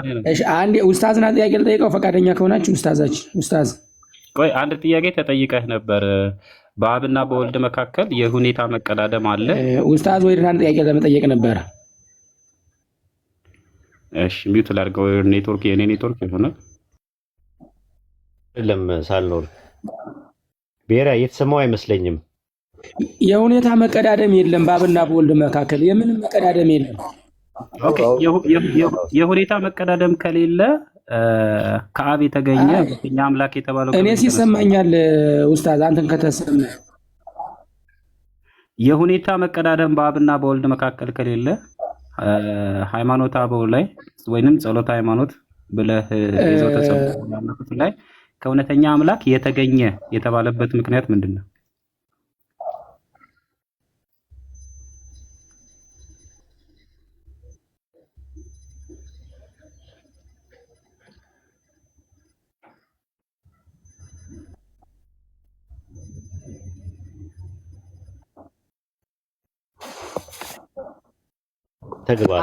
ነው። እሺ አንዴ ኡስታዝና ጥያቄ ልጠይቀው ፈቃደኛ ከሆናችሁ ኡስታዝ ቆይ አንድ ጥያቄ ተጠይቀህ ነበር። በአብና በወልድ መካከል የሁኔታ መቀዳደም አለ። ኡስታዝ ወይድና ጥያቄ ለመጠየቅ ነበር። እሺ ሚውት ላድርገው። ኔትወርክ የኔ ኔትወርክ ይሆናል። አይደለም ሳልኖር ብሔራ እየተሰማው አይመስለኝም። የሁኔታ መቀዳደም የለም በአብና በወልድ መካከል የምንም መቀዳደም የለም። ኦኬ የሁኔታ መቀዳደም ከሌለ ከአብ የተገኘ እኛ አምላክ የተባለው እኔ ሲሰማኛል ኡስታዝ አንተን ከተሰማ የሁኔታ መቀዳደም በአብና በወልድ መካከል ከሌለ ሃይማኖተ አበው ላይ ወይንም ጸሎተ ሃይማኖት ብለህ ይዘው ተሰብስበው ላይ ከእውነተኛ አምላክ የተገኘ የተባለበት ምክንያት ምንድነው?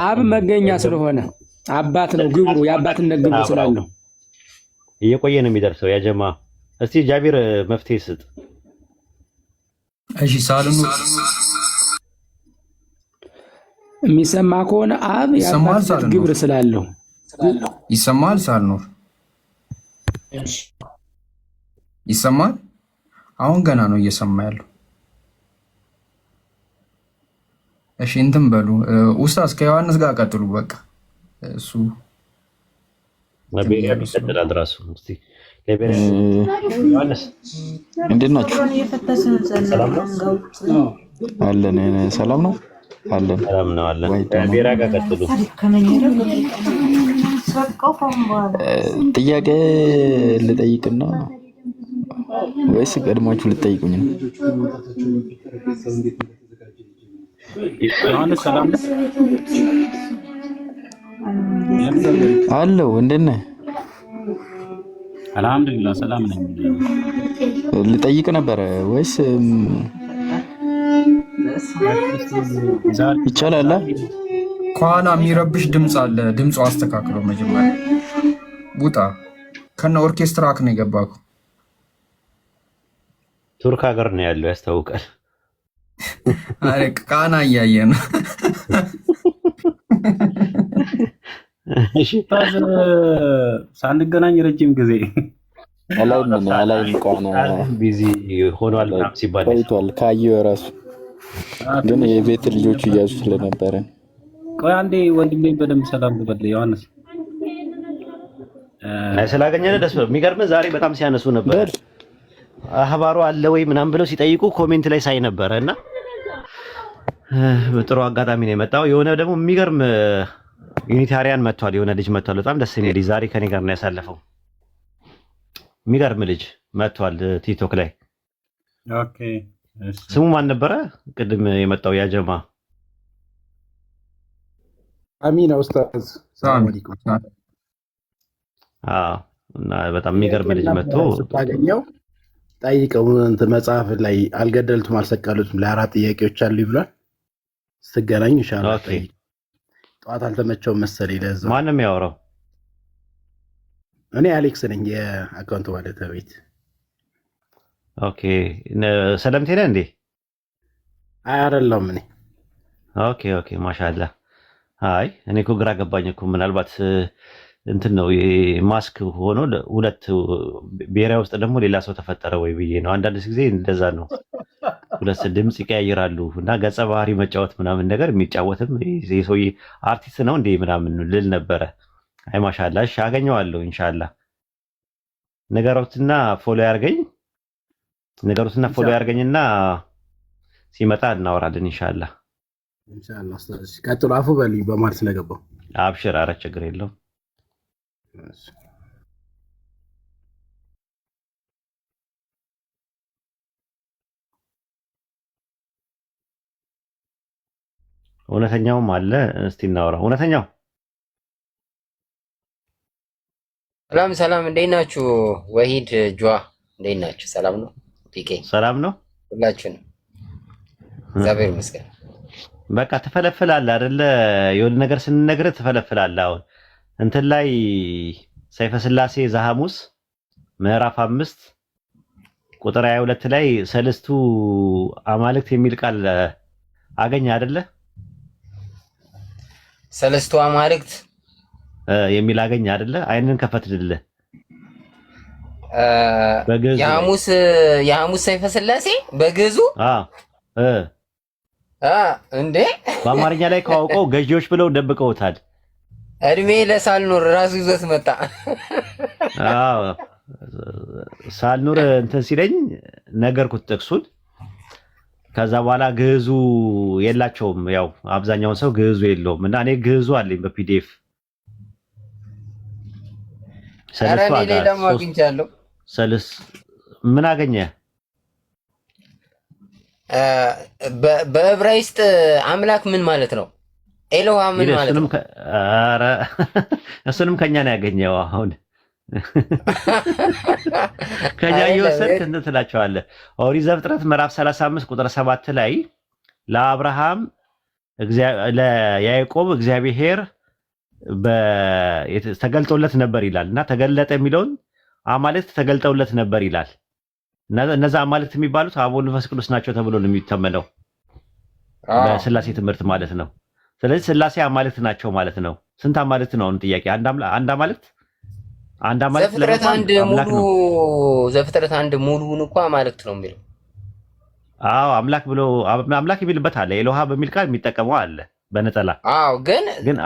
አብ መገኛ ስለሆነ አባት ነው ግብሩ የአባትነት ግብሩ ስላለው እየቆየ ነው የሚደርሰው። ያ ጀማ እስቲ ጃቢር መፍትሄ ስጥ። እሺ ሳልኑ የሚሰማ ከሆነ አብ የአባትነት ግብር ስላለው ይሰማል። ሳልኖር ይሰማል። አሁን ገና ነው እየሰማ ያለው። እሺ እንትን በሉ ኡስታዝ ከዮሐንስ ጋር ቀጥሉ። በቃ እሱ ነብይ ይቀጥላል ራሱ። እስቲ ዮሐንስ እንዴት ናችሁ? አለን ሰላም ነው አለን ብሔራ ጋር ቀጥሉ። ጥያቄ ልጠይቅና ወይስ ቀድማችሁ ልጠይቁኝ ነው? ዮሐንስ ሰላም አለው። እንዴት ነህ? አልሐምዱሊላህ ሰላም ነኝ። ልጠይቅ ነበረ ወይስ ይቻላል? ከኋላ የሚረብሽ ድምፅ አለ። ድምፁ አስተካክለው መጀመሪያ ውጣ። ከነ ኦርኬስትራክ ነው የገባኩ። ቱርክ ሀገር ነው ያለው ያስታውቃል። አረ ቃና እያየ ነው። እሺ ታዝ ሳንገናኝ ረጅም ጊዜ አላይም ቃና ቢዚ ሆኗል ሲባል ቆይቷል። ካየው ራሱ ግን የቤት ልጆች እያዙ ስለነበረ ቆይ አንዴ ወንድሜን በደንብ ሰላም ልበል። ዮሐንስ ስላገኘን ደስ ብሎ የሚገርምህ ዛሬ በጣም ሲያነሱ ነበር። አህባሩ አለ ወይ ምናምን ብለው ሲጠይቁ ኮሜንት ላይ ሳይ ነበረ እና በጥሩ አጋጣሚ ነው የመጣው። የሆነ ደግሞ የሚገርም ዩኒታሪያን መጥቷል። የሆነ ልጅ መጥቷል። በጣም ደስ የሚል ልጅ ዛሬ ከኔ ጋር ነው ያሳለፈው። የሚገርም ልጅ መጥቷል ቲክቶክ ላይ። ኦኬ ስሙ ማን ነበረ? ቅድም የመጣው ያጀማ አሚና ኡስታዝ ሰላም አለይኩም። እና በጣም የሚገርም ልጅ መጥቶ ታገኘው ጠይቀው መጽሐፍ ላይ አልገደሉትም አልሰቀሉትም ለአራት ጥያቄዎች አሉ ይብላል። ስትገናኝ ኢንሻአላህ ጠይቅ። ጠዋት አልተመቸውም መሰለኝ ለዛ። ማንም ያወራው? እኔ አሌክስ ነኝ የአካውንት ባለቤት። ኦኬ ሰለምቴ ነህ እንዴ? አይ አይደለም እኔ። ኦኬ ማሻአላህ። አይ እኔ እኮ ግራ ገባኝ እኮ ምናልባት እንትን ነው ማስክ ሆኖ ሁለት ብሔራዊ ውስጥ ደግሞ ሌላ ሰው ተፈጠረ ወይ ብዬ ነው። አንዳንድ ጊዜ እንደዛ ነው፣ ሁለት ድምፅ ይቀያይራሉ እና ገጸ ባህሪ መጫወት ምናምን ነገር የሚጫወትም የሰውዬ አርቲስት ነው እንዴ ምናምን ልል ነበረ። አይ ማሻአላህ። እሺ አገኘዋለሁ ኢንሻአላህ። ነገሮትና ፎሎ ያርገኝና ሲመጣ እናወራለን ኢንሻአላህ። ቀጥሎ አፉ በልኝ በማለት ስለገባው አብሽር። ኧረ ችግር የለውም። እውነተኛውም አለ። እስቲ እናወራ። እውነተኛው ሰላም፣ እንዴት ናችሁ? ወሂድ ጇ እንዴት ናችሁ? ሰላም ነው? ፒኬ ሰላም ነው? ሁላችሁንም እግዚአብሔር ይመስገን። በቃ ትፈለፍላለህ አይደለ? የሆነ ነገር ስንነግርህ ትፈለፍላለህ። አሁን እንትን ላይ ሰይፈ ስላሴ ዘሐሙስ ምዕራፍ 5 ቁጥር 22 ላይ ሰለስቱ አማልክት የሚል ቃል አገኘ አይደለ? ሰለስቱ አማልክት የሚል አገኘ አይደለ? አይንን ከፈትልልህ። የሐሙስ ሰይፈ ስላሴ በግዕዙ እንዴ በአማርኛ ላይ ካወቀው ገዢዎች ብለው ደብቀውታል። እድሜ ለሳልኑር ራሱ ይዞት መጣ። ሳልኑር እንትን ሲለኝ ነገርኩት ጥቅሱን። ከዛ በኋላ ግዕዙ የላቸውም። ያው አብዛኛውን ሰው ግዕዙ የለውም እና እኔ ግዕዙ አለኝ በፒዲኤፍ ሰልስ ምን አገኘ? በዕብራይስጥ አምላክ ምን ማለት ነው? ኤሎሃ ምን ማለት ነው? እሱንም ከኛ ነው ያገኘው። አሁን ከኛ እየወሰድክ እንትን ትላቸዋለህ። ኦሪት ዘፍጥረት ምዕራፍ 35 ቁጥር 7 ላይ ለአብርሃም ለያዕቆብ እግዚአብሔር ተገልጦለት ነበር ይላል እና ተገለጠ የሚለውን አማልክት ተገልጠውለት ነበር ይላል። እነዛ አማልክት የሚባሉት አብ ወልድ መንፈስ ቅዱስ ናቸው ተብሎ ነው የሚተመነው በስላሴ ትምህርት ማለት ነው። ስለዚህ ስላሴ አማልክት ናቸው ማለት ነው። ስንት አማልክት ነው? ጥያቄ አንድ አማልክት ዘፍጥረት አንድ ሙሉውን እኮ አማልክት ነው የሚለው። አዎ አምላክ ብሎ አምላክ የሚልበት አለ። ኤሎሃ በሚል ቃል የሚጠቀመው አለ በነጠላ። አዎ ግን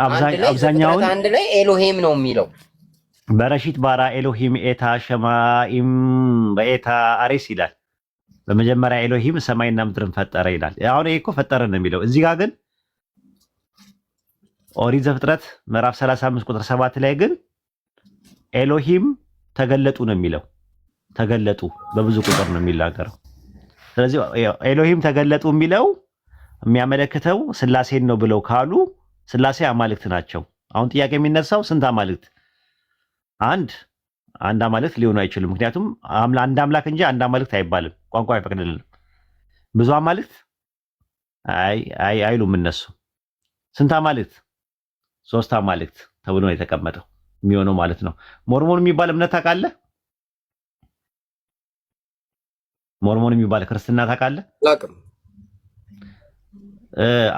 አብዛኛውን አንድ ላይ ኤሎሄም ነው የሚለው። በረሺት ባራ ኤሎሂም ኤታ ሸማኢም በኤታ አሬስ ይላል። በመጀመሪያ ኤሎሂም ሰማይና ምድርን ፈጠረ ይላል። አሁን ይሄ እኮ ፈጠረ ነው የሚለው። እዚህ ጋር ግን ኦሪት ዘፍጥረት ምዕራፍ 35 ቁጥር 7 ላይ ግን ኤሎሂም ተገለጡ ነው የሚለው። ተገለጡ በብዙ ቁጥር ነው የሚናገረው። ስለዚህ ኤሎሂም ተገለጡ የሚለው የሚያመለክተው ስላሴን ነው ብለው ካሉ ስላሴ አማልክት ናቸው። አሁን ጥያቄ የሚነሳው ስንት አማልክት? አንድ አማልክት ሊሆኑ አይችሉም። ምክንያቱም አንድ አምላክ እንጂ አንድ አማልክት አይባልም፣ ቋንቋ አይፈቅድልንም። ብዙ አማልክት አይሉም እነሱ። ስንት አማልክት? 3 አማልክት ተብሎ ነው የተቀመጠው የሚሆነው ማለት ነው። ሞርሞን የሚባል እምነት ታውቃለህ? ሞርሞን የሚባል ክርስትና ታውቃለህ?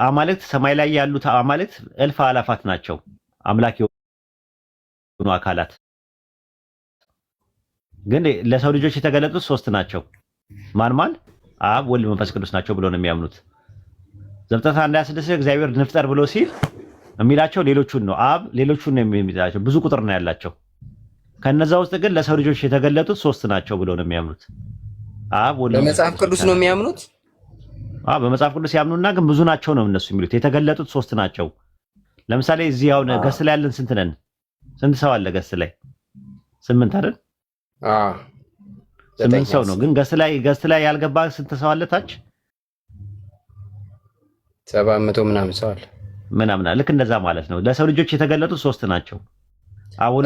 አማልክት ሰማይ ላይ ያሉት አማልክት እልፍ አላፋት ናቸው። አምላክ የሆኑ አካላት ግን ለሰው ልጆች የተገለጡት 3 ናቸው። ማን? አብ ወልድ መንፈስ ቅዱስ ናቸው ብሎ ነው የሚያምኑት። ዘፍጥረት 1:26 እግዚአብሔር ንፍጠር ብሎ ሲል የሚላቸው ሌሎቹን ነው። አብ ሌሎቹን ነው የሚላቸው። ብዙ ቁጥር ነው ያላቸው። ከነዛ ውስጥ ግን ለሰው ልጆች የተገለጡት 3 ናቸው ብሎ ነው የሚያምኑት። አብ ወልድ በመጽሐፍ ቅዱስ ነው የሚያምኑት። በመጽሐፍ ቅዱስ ያምኑና ግን ብዙ ናቸው ነው እነሱ የሚሉት። የተገለጡት 3 ናቸው። ለምሳሌ እዚህ አሁን ገስ ላይ ያለን ስንት ነን? ስንት ሰው አለ ገስ ላይ? 8 አይደል? 8 ሰው ነው። ግን ገስ ላይ ያልገባ ስንት ሰው አለ? ታች 700 ምናምን ሰው አለ ምናምን። ልክ እንደዛ ማለት ነው። ለሰው ልጆች የተገለጡት 3 ናቸው።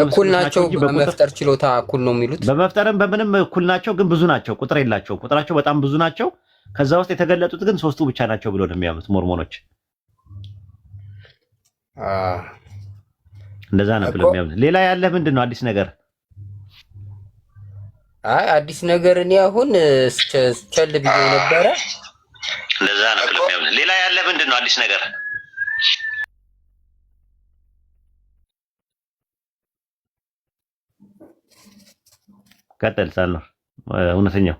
እኩል ናቸው። በመፍጠር ችሎታ እኩል ነው የሚሉት። በመፍጠርም በምንም እኩል ናቸው፣ ግን ብዙ ናቸው። ቁጥር የላቸው። ቁጥራቸው በጣም ብዙ ናቸው። ከዛ ውስጥ የተገለጡት ግን 3ቱ ብቻ ናቸው ብሎ ነው የሚያምኑት ሞርሞኖች። እንደዛ ነው ብሎ የሚያምኑት። ሌላ ያለ ምንድን ነው አዲስ ነገር? አዲስ ነገር እኔ አሁን ቸል ብዬ ነበረ። እንደዛ ነው ብሎ የሚያምኑት። ሌላ ያለ ምንድን ነው አዲስ ነገር? ቀጥል ሳልኖር እውነተኛው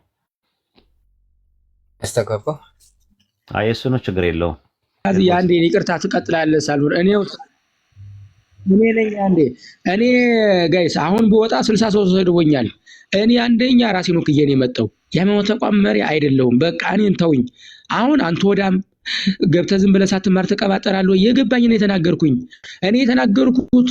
አስተካክሎ እሱ ነው፣ ችግር የለውም። እዚህ አንዴ ይቅርታ ትቀጥላለህ ሳልኖር እኔ ነኝ አንዴ እኔ ጋይስ አሁን በወጣ 63 ሰድቦኛል። እኔ አንደኛ ራሴን ወክዬ ነው የመጣው። የሃይማኖት ተቋም መሪ አይደለሁም። በቃ እኔን ተውኝ። አሁን አንተ ወዳም ገብተህ ዝም ብለህ ሳትማር ትቀባጠራለህ። የገባኝ ነው የተናገርኩኝ። እኔ የተናገርኩት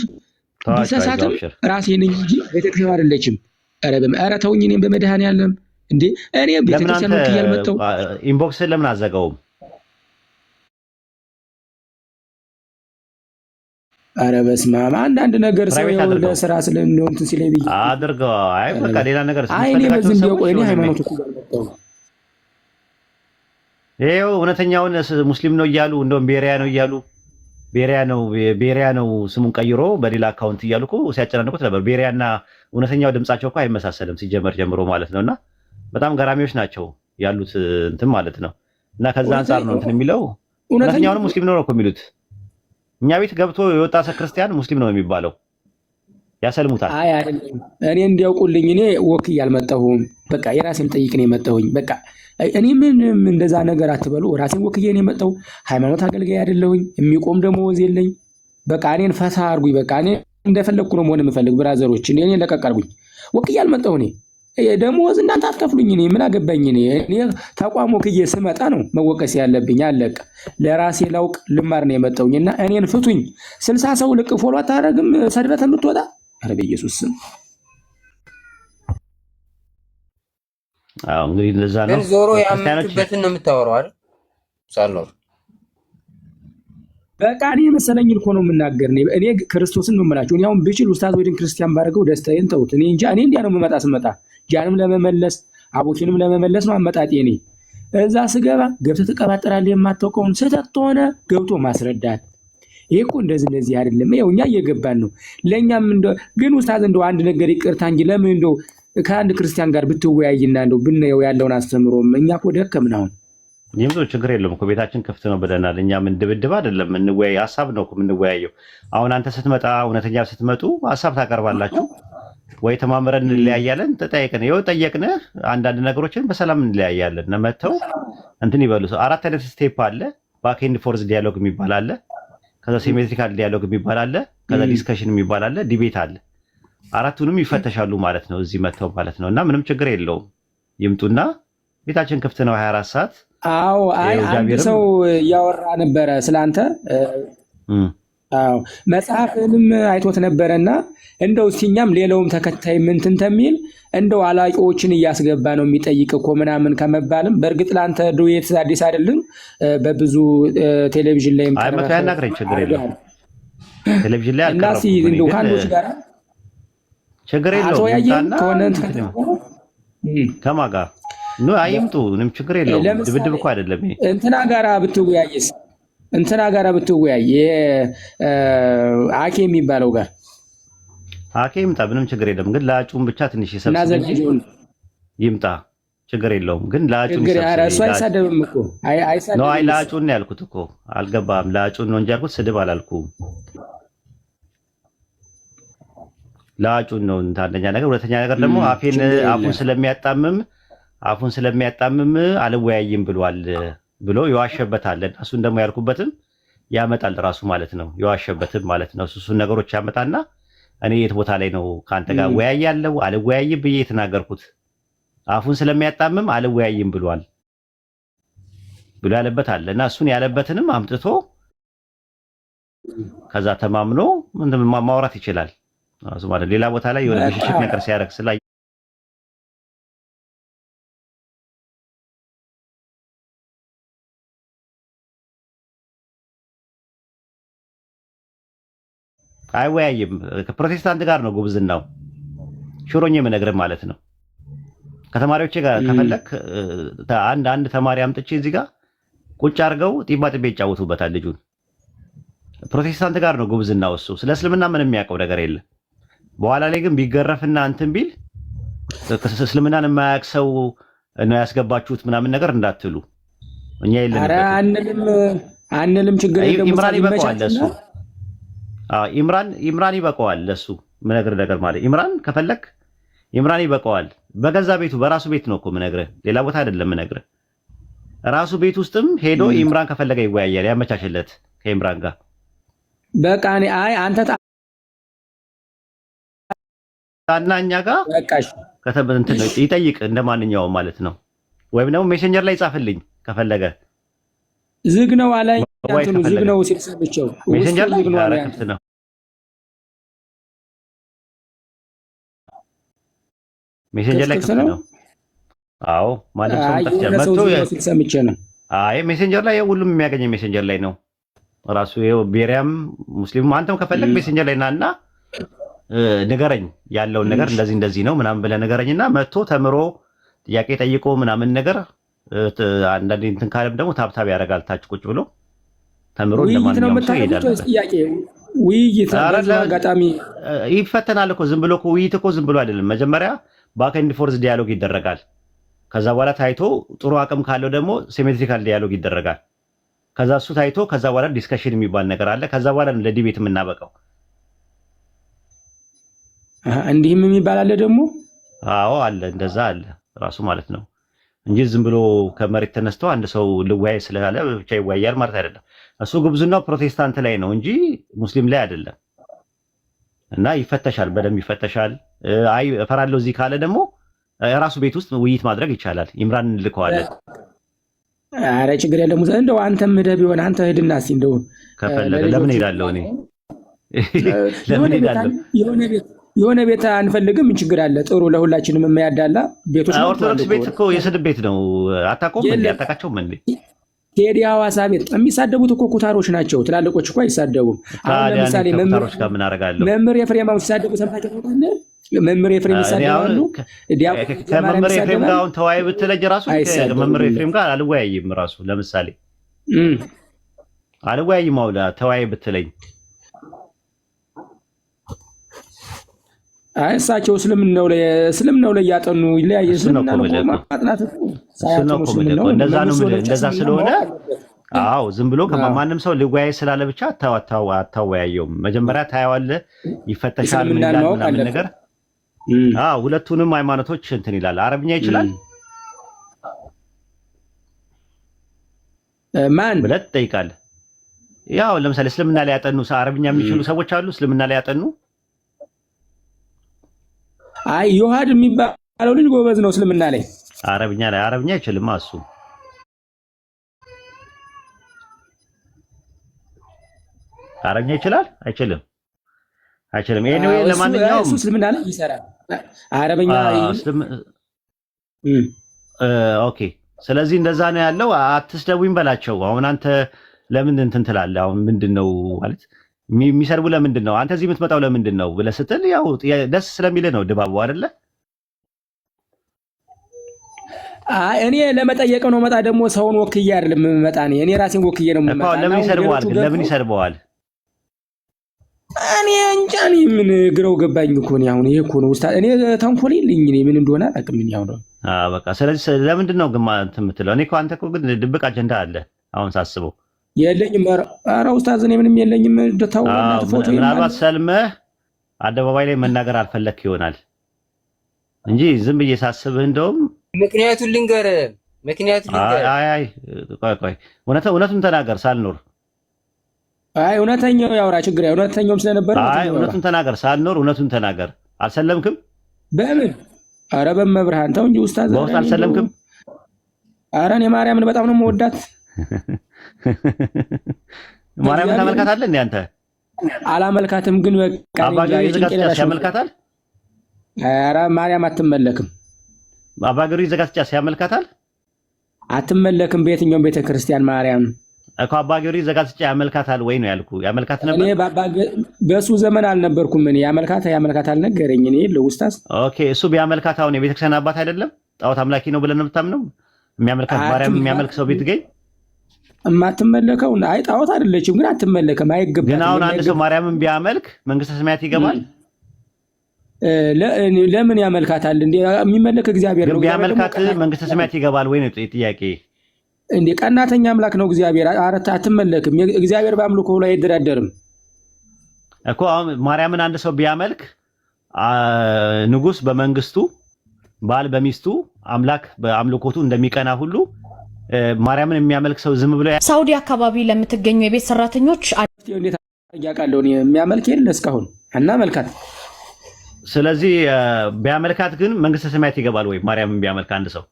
ቢሳሳትም ራሴ ነኝ እንጂ ቤተክርስቲያን አይደለችም። ኧረ ተውኝ። እኔም በመድኃኔዓለም እንዴ እኔ ቤተክርስቲያን ወክዬ አልመጣሁም። ኢንቦክስ ለምን አዘጋውም? ኧረ በስመ አብ አንዳንድ ነገር ሰው ወደ ስራ ስለሚሆን እንትን ሲለኝ ብዬ አድርገው። አይ በቃ ሌላ ነገር እኔ በዚህ እንዲያውቁ እኔ ሃይማኖት እኮ ይሄው እውነተኛውን ሙስሊም ነው እያሉ እንደውም ቤሪያ ነው ስሙን ቀይሮ በሌላ አካውንት እያሉ እኮ ሲያጨናንቁት ነበር። ቤሪያና እውነተኛው ድምጻቸው እኮ አይመሳሰልም ሲጀመር ጀምሮ ማለት ነውና በጣም ገራሚዎች ናቸው ያሉት እንትን ማለት ነው። እና ከዛ አንፃር ነው እንትን የሚለው እውነተኛውን ሙስሊም ነው እኮ የሚሉት። እኛ ቤት ገብቶ የወጣ ክርስቲያን ሙስሊም ነው የሚባለው። ያሰልሙታል። አይ አይደለም፣ እኔ እንዲያውቁልኝ እኔ ወክዬ አልመጣሁም። በቃ የራሴን ጠይቅ ነው የመጣሁኝ። በቃ እኔ ምንም እንደዛ ነገር አትበሉ። ራሴን ወክዬ ነው የመጣሁ። ሃይማኖት አገልጋይ አይደለሁኝ። የሚቆም ደሞዝ የለኝ። በቃ እኔን ፈታ አድርጉኝ። በቃ እኔ እንደፈለግኩ ነው መሆን የምፈልግ። ብራዘሮች እኔ ለቀቅ አድርጉኝ። ወክዬ አልመጣሁ። እኔ ደሞዝ እናንተ አትከፍሉኝ። እኔ ምን አገባኝ? እኔ ተቋም ወክዬ ስመጣ ነው መወቀስ ያለብኝ። አለቀ። ለራሴ ላውቅ ልማር ነው የመጣሁኝ እና እኔን ፍቱኝ። 60 ሰው ልቅ ፎሎ አታደርግም ሰድበት የምትወጣ ኧረ በኢየሱስ ስም። አዎ እንግዲህ እንደዛ ነው። ግን ዞሮ ያመንክበትን ነው የምታወራው አይደል? ሳልኖር በቃ እኔ መሰለኝ እኮ ነው የምናገር። እኔ ክርስቶስን ነው የምላችሁ። እኔ አሁን ብችል ኡስታዝ ወይድን ክርስቲያን ባደርገው ደስታዬን ተውት። እኔ እንጃ። እኔ እንዲያ ነው የምመጣ። ስመጣ ጃንም ለመመለስ አቦኪንም ለመመለስ ነው አመጣጤ። እኔ እዛ ስገባ ገብተህ ትቀባጥራለህ። የማታውቀውን ስህተት ሆነ ገብቶ ማስረዳት። ይሄ እኮ እንደዚህ አይደለም። ይኸው እኛ እየገባን ነው። ለእኛም ግን ኡስታዝ እንደው አንድ ነገር ይቅርታ እንጂ ለምን እንደው ከአንድ ክርስቲያን ጋር ብትወያይና እንደው ብናየው ያለውን አስተምሮም እኛ እኮ ደከምን። አሁን ይምጡ ችግር የለውም እኮ ቤታችን ክፍት ነው ብለናል። እኛ ምን ድብድብ አይደለም፣ እንወያይ ሐሳብ ነው እኮ የምንወያየው። አሁን አንተ ስትመጣ እውነተኛ ስትመጡ ሐሳብ ታቀርባላችሁ ወይ ተማምረን እንለያያለን። ተጠያየቅን ይኸው ጠየቅን። አንዳንድ ነገሮችን በሰላም እንለያያለን። ነመተው እንትን ይበሉ። 4 አይነት ስቴፕ አለ። ባክ ኤንድ ፎርዝ ዲያሎግ የሚባል አለ። ከዛ ሲሜትሪካል ዲያሎግ የሚባል አለ። ከዛ ዲስከሽን የሚባል አለ። ዲቤት አለ። 4ቱንም ይፈተሻሉ ማለት ነው እዚህ መተው ማለት ነው። እና ምንም ችግር የለውም ይምጡና ቤታችን ክፍት ነው 24 ሰዓት። አዎ አይ አንድ ሰው ያወራ ነበረ ስላንተ። አዎ መጽሐፍንም አይቶት ነበረና እንደው እኛም ሌላውም ተከታይ ምንትን ተሚል እንደው አላቂዎችን እያስገባ ነው የሚጠይቅ እኮ ምናምን ከመባልም በእርግጥ ለአንተ ዱዌት አዲስ አይደለም። በብዙ ቴሌቪዥን ላይ አይመጣ ያናግረኝ ችግር የለውም። ቴሌቪዥን ላይ እናሲ እንደው ካንዶች ጋር ችግር የለውም። ከማን ጋር ነው አይምጡ? ምንም ችግር የለውም። ድብድብ እኮ አይደለም ይሄ። እንትና ጋራ ብትወያይ አኬ የሚባለው ጋር አኬ ይምጣ፣ ምንም ችግር የለም። ግን ለአጩም ብቻ ትንሽ ይሰብስብ ይምጣ፣ ችግር የለውም። ግን ለአጩም እሱ አይሳደብም እኮ ነው። አይ ለአጩን ነው ያልኩት እኮ አልገባም። ለአጩን ነው እንጂ ያልኩት ስድብ አላልኩም። ለአጩን ነው አንደኛ ነገር። ሁለተኛ ነገር ደግሞ አፉን ስለሚያጣምም አልወያይም ብሏል ብሎ የዋሸበታል። እሱን ደግሞ ያልኩበትም ያመጣል ራሱ ማለት ነው። የዋሸበትም ማለት ነው። እሱን ነገሮች ያመጣና እኔ የት ቦታ ላይ ነው ከአንተ ጋር ወያያለሁ አልወያይም ብዬ የተናገርኩት? አፉን ስለሚያጣምም አልወያይም ብሏል ብሎ ያለበት አለ እና እሱን ያለበትንም አምጥቶ ከዛ ተማምኖ ማውራት ይችላል ራሱ ማለት። ሌላ ቦታ ላይ የሆነ ብሽሽት ነገር ሲያደርግ ስላ አይወያይም። ከፕሮቴስታንት ጋር ነው ጉብዝናው። ሽሮኝ የምነግርህ ማለት ነው። ከተማሪዎቼ ጋር ከፈለክ አንድ ተማሪ አምጥቼ እዚህ ጋር ቁጭ አድርገው ጢባ ጢቤ ይጫወቱበታል ልጁን። ፕሮቴስታንት ጋር ነው ጉብዝናው እሱ። ስለ እስልምና ምንም የሚያውቀው ነገር የለም። በኋላ ላይ ግን ቢገረፍና እንትን ቢል እስልምናን የማያውቅ ሰው ነው ያስገባችሁት ምናምን ነገር እንዳትሉ። እኛ አንልም ችግር የለም። ኢምራን ይበቃዋል ለሱ። ኢምራን ይበቃዋል ለሱ ምነግርህ ነገር ማለት ኢምራን ከፈለክ ኢምራን ይበቃዋል። በገዛ ቤቱ በራሱ ቤት ነው እኮ ምነግርህ፣ ሌላ ቦታ አይደለም ምነግርህ። ራሱ ቤት ውስጥም ሄዶ ኢምራን ከፈለገ ይወያያል፣ ያመቻችለት ከኢምራን ጋር በቃ አንተ ታና እኛ ጋር ከተበንትን ነው ይጠይቅ እንደማንኛውም ማለት ነው። ወይም ደግሞ ሜሴንጀር ላይ ጻፍልኝ ከፈለገ። ዝግ ነው አለኝ እንትኑ ዝግ ነው ሲል ሰምቼው ሜሴንጀር ላይ ክፍት ነው። ሜሴንጀር ላይ ክፍት ነው። አዎ ማለት ሰው ሰምቼ ነው። አይ ሜሴንጀር ላይ ሁሉም የሚያገኘው ሜሴንጀር ላይ ነው ራሱ። ይኸው ቤሪያም ሙስሊም አንተም ከፈለግ ሜሴንጀር ላይ ናና ንገረኝ ያለውን ነገር እንደዚህ ነው ምናምን ብለህ ንገረኝና መጥቶ ተምሮ ጥያቄ ጠይቆ ምናምን ነገር አንዳንዴ እንትን ካለም ደግሞ ታብታብ ያደርጋል ታች ቁጭ ብሎ ተምሮ ውይይት ነው እንደማንኛውም ሰው የምታደርጉት ይሄዳል። ወይስ ጥያቄ? ውይይት በዚህ አጋጣሚ ይፈተናል እኮ ዝም ብሎ እኮ ውይይት እኮ ዝም ብሎ አይደለም። መጀመሪያ ባክ ኤንድ ፎርዝ ዲያሎግ ይደረጋል። ከዛ በኋላ ታይቶ ጥሩ አቅም ካለው ደግሞ ሲሜትሪካል ዲያሎግ ይደረጋል። ከዛ እሱ ታይቶ ከዛ በኋላ ዲስከሽን የሚባል ነገር አለ። ከዛ በኋላ ለዲቤት የምናበቃው። እንዲህም የሚባል አለ ደግሞ። አዎ አለ፣ እንደዛ አለ ራሱ ማለት ነው እንጂ ዝም ብሎ ከመሬት ተነስቶ አንድ ሰው ልወያይ ስላለ ብቻ ይወያያል ማለት አይደለም። እሱ ግብዝናው ፕሮቴስታንት ላይ ነው እንጂ ሙስሊም ላይ አይደለም። እና ይፈተሻል፣ በደንብ ይፈተሻል። አይ እፈራለሁ እዚህ ካለ ደግሞ የራሱ ቤት ውስጥ ውይይት ማድረግ ይቻላል። ኢምራን እንልከዋለን። አረ ችግር የለም። እንደው አንተም ሄደህ ቢሆን አንተ ሂድና እስኪ እንደው ከፈለገ ለምን ሄዳለሁ እኔ ለምን ሄዳለሁ? የሆነ ቤት አንፈልግም፣ ምን ችግር አለ? ጥሩ ለሁላችንም የማያዳላ ቤቶች ነው። ኦርቶዶክስ ቤት እኮ የስድብ ቤት ነው። አታውቀውም እንዴ? አታውቃቸውም እንዴ? ቴዲ ሐዋሳ ቤት የሚሳደቡት እኮ ኩታሮች ናቸው። ትላልቆች እኮ አይሳደቡም። አሁን ለምሳሌ ኩታሮች ጋር ምን አደርጋለሁ? መምህር ኤፍሬም አሁን ሲሳደቡ ሰምታችሁ ታውቃለህ? መምህር ኤፍሬም ይሳደባሉ። ከመምህር ኤፍሬም ጋር አሁን ተወያይ ብትለኝ ራሱ ከመምህር ኤፍሬም ጋር አልወያይም። ራሱ ለምሳሌ አልወያይም። አውላ ተወያይ ብትለኝ እሳቸው እስልምናው ላይ ያጠኑ ይለያየ እስልምና ነው ማጥናት እንደዛ ስለሆነ አዎ ዝም ብሎ ከማንም ሰው ሊወያይ ስላለ ብቻ አታወያየውም። መጀመሪያ ታየዋለህ፣ ይፈተሻል፣ ምን ይላል ምናምን ነገር። አዎ ሁለቱንም ሃይማኖቶች እንትን ይላል። አረብኛ ይችላል ማን ብለህ ትጠይቃለህ። ያው ለምሳሌ እስልምና ላይ ያጠኑ አረብኛ የሚችሉ ሰዎች አሉ። እስልምና ላይ ያጠኑ አይ ዮሐድ የሚባለው ልጅ ጎበዝ ነው እስልምና ላይ። አረብኛ አይችልም እሱ። አረብኛ ይችላል አይችልም? ኤኒዌይ ለማንኛውም እሱ እስልምና ላይ ይሰራል። አረብኛ ኦኬ። ስለዚህ እንደዛ ነው ያለው። አትስደቡኝ በላቸው። አሁን አንተ ለምን እንትን ትላለህ? አሁን ምንድነው ማለት የሚሰርቡ ለምንድን ነው? አንተ እዚህ የምትመጣው ለምንድን ነው ብለህ ስትል ያው ደስ ስለሚልህ ነው ድባቡ አይደለ? እኔ ለመጠየቅ ነው መጣ። ደግሞ ሰውን ወክዬ አይደለም የምመጣ። እኔ ራሴን ወክዬ ነው የምመጣ። ለምን ይሰርበዋል? ለምን ይሰርበዋል? እኔ እንጃ። እኔ ምን ግረው ገባኝ እኮ ነው። አሁን ይሄ እኮ ነው ኡስታዝ። እኔ ተንኮል የለኝ። እኔ ምን እንደሆነ አላውቅም። ምን ያው ነው በቃ። ስለዚህ ለምንድን ነው ግን እንትን የምትለው? እኔ እኮ አንተ እኮ ግን ድብቅ አጀንዳ አለ አሁን ሳስበው። የለኝም። ኧረ ኡስታዝ እኔ ምንም የለኝም። ተውናት ፎቶ ምናልባት ሰልመህ አደባባይ ላይ መናገር አልፈለክ ይሆናል እንጂ ዝም ብዬ ሳስብህ እንደውም ምክንያቱን ልንገርህ። አይ ቆይ እውነቱን ተናገር ሳልኖር። አይ እውነተኛው ያውራ ችግር ያው እውነተኛውም ስለነበር አይ እውነቱን ተናገር ሳልኖር እውነቱን ተናገር። አልሰለምክም? በምን? ኧረ በመብርሃን ተው እንጂ ኡስታዝ። በውስጥ አልሰለምክም? ኧረ እኔ ማርያምን በጣም ነው የምወዳት። ማርያምን ታመልካታለህ እንዴ አንተ? አላመልካትም፣ ግን በቃ አባገሪ ዘጋስጫስ ያመልካታል? ኧረ ማርያም አትመለክም። አባገሪ ዘጋስጫስ ያመልካታል? አትመለክም በየትኛውም ቤተክርስቲያን ማርያም እኮ። አባገሪ ዘጋስጫ ያመልካታል ወይ ነው ያልኩ። ያመልካት ነበር? እኔ በሱ ዘመን አልነበርኩም። እኔ ያመልካት አልነገረኝ። እኔ ለኡስታዝ ኦኬ። እሱ ቢያመልካት አሁን የቤተክርስቲያን አባት አይደለም? ጣዖት አምላኪ ነው ብለን ነው የምታምነው? የሚያመልካት ማርያም የሚያመልክ ሰው ቤት ገኝ የማትመለከው አይ ጣዖት አይደለችም፣ ግን አትመለከም፣ አይገባም። ግን አሁን አንድ ሰው ማርያምን ቢያመልክ መንግስተ ሰማያት ይገባል? ለምን ያመልካታል እንዴ? የሚመለክ እግዚአብሔር ነው። ቢያመልካት መንግስተ ሰማያት ይገባል ወይ ነው ጥያቄ እንዴ? ቀናተኛ አምላክ ነው እግዚአብሔር። አረታ አትመለክም። እግዚአብሔር በአምልኮ ላይ አይደራደርም እኮ። አሁን ማርያምን አንድ ሰው ቢያመልክ ንጉስ በመንግስቱ፣ ባል በሚስቱ፣ አምላክ በአምልኮቱ እንደሚቀና ሁሉ ማርያምን የሚያመልክ ሰው ዝም ብሎ ሳውዲ አካባቢ ለምትገኙ የቤት ሰራተኞች እንዴት ያውቃለሁ? የሚያመልክ የለ እስካሁን እና መልካት። ስለዚህ ቢያመልካት ግን መንግስተ ሰማያት ይገባል ወይ? ማርያምን ቢያመልክ አንድ ሰው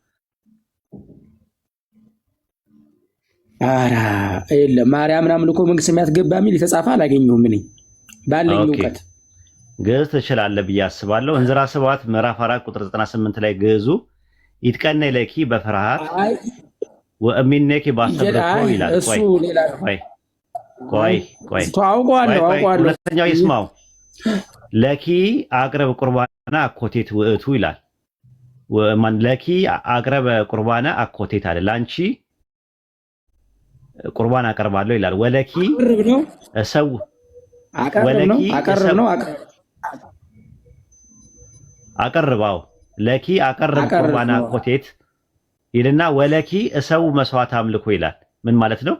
አራ የለም ማርያምን አምልኮ መንግስተ ሰማያት ገባ የሚል የተጻፈ አላገኘሁም እኔ ባለኝ እውቀት። ግዕዝ ትችላለህ ብዬ አስባለሁ። እንዝራ 7 ምዕራፍ 4 ቁጥር 98 ላይ ግዕዙ ይትቀነ ለኪ በፍርሃት ወእሚነኪ ባስተብረኮ ይላል። ቆይ አውቀዋለሁ። ሁለተኛው ይስማው። ለኪ አቅርብ ቁርባና አኮቴት ውእቱ ይላል። ማን ለኪ አቅረበ ቁርባነ አኮቴት አለ ላንቺ ቁርባን አቀርባለሁ ይላል። ወለኪ ሰው አቀርባው ለኪ አቀርብ ቁርባን አኮቴት ይልና ወለኪ ሰው መስዋዕት አምልኮ ይላል። ምን ማለት ነው?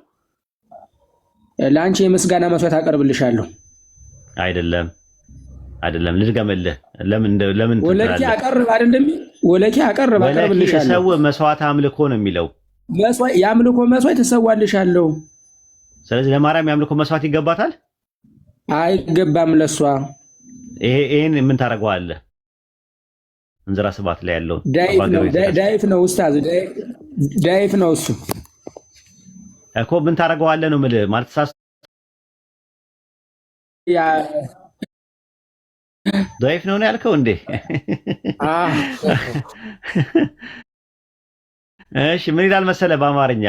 ለአንቺ የምስጋና መስዋዕት አቀርብልሻለሁ። አይደለም ልድገምልህ። ለምን ወለኪ አቀርብ አይደለም? ወለኪ አቀርብልሻለሁ። ሰው መስዋዕት አምልኮ ነው የሚለው። የአምልኮ መስዋዕት እሰዋልሻለሁ። ስለዚህ ለማርያም የአምልኮ መስዋዕት ይገባታል? አይገባም ለሷ። ይሄን ምን ታደርገዋለህ? እንዝራ ስባት ላይ ያለው ዳይፍ ነው ኡስታዝ፣ ዳይፍ ነው እሱ እኮ። ምን ታደርገዋለህ ነው የምልህ። ማለት ዳይፍ ነው ያልከው እንዴ? እሺ ምን ይላል መሰለ በአማርኛ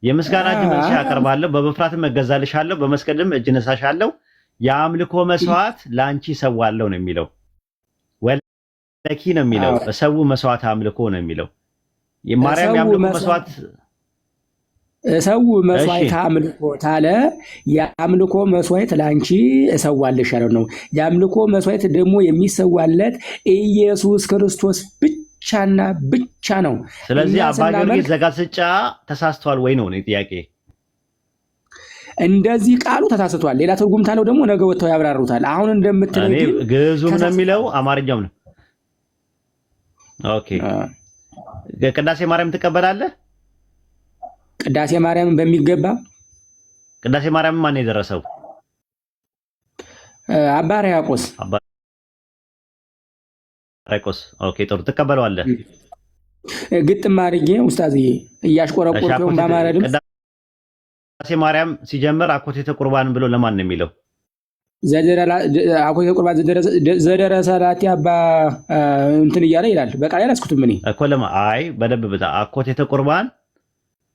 የምስጋና እጅ መንሻ አቀርባለሁ፣ በመፍራትም እገዛልሻለሁ፣ በመስቀልም እጅ ነሳሻለሁ፣ የአምልኮ መስዋዕት ላንቺ ሰዋለሁ ነው የሚለው። ወለኪ ነው የሚለው። ሰው መስዋዕት አምልኮ ነው የሚለው። የማርያም የአምልኮ መስዋዕት ሰው መስዋዕት አምልኮ ታለ የአምልኮ መስዋዕት ላንቺ እሰዋልሻለሁ ነው። የአምልኮ መስዋዕት ደግሞ የሚሰዋለት ኢየሱስ ክርስቶስ ብቻና ብቻ ነው። ስለዚህ አባ ጊዮርጊስ ዘጋስጫ ተሳስቷል ወይ ነው ጥያቄ? እንደዚህ ቃሉ ተሳስቷል። ሌላ ትርጉም ታለው ደግሞ ነገ ወጥተው ያብራሩታል። አሁን እንደምትለው ግን ግዕዙም ነው የሚለው አማርኛው ነው። ኦኬ ቅዳሴ ማርያም ትቀበላለህ? ቅዳሴ ማርያም በሚገባ። ቅዳሴ ማርያም ማን የደረሰው? አባ ሕርያቆስ። ኦኬ ጥሩ ትቀበለዋለህ? ግጥም አድርጌ ኡስታዝዬ እያሽቆረቆርኩ በአማራ ድምፅ። ቅዳሴ ማርያም ሲጀምር አኮቴተ ቁርባን ብሎ ለማን ነው የሚለው? አኮቴተ ቁርባን ዘደረሰ ላቲ አባ እንትን እያለ ይላል። በቃል ያላስኩትም እኔ እኮ አይ በደንብ ብታ አኮቴተ ቁርባን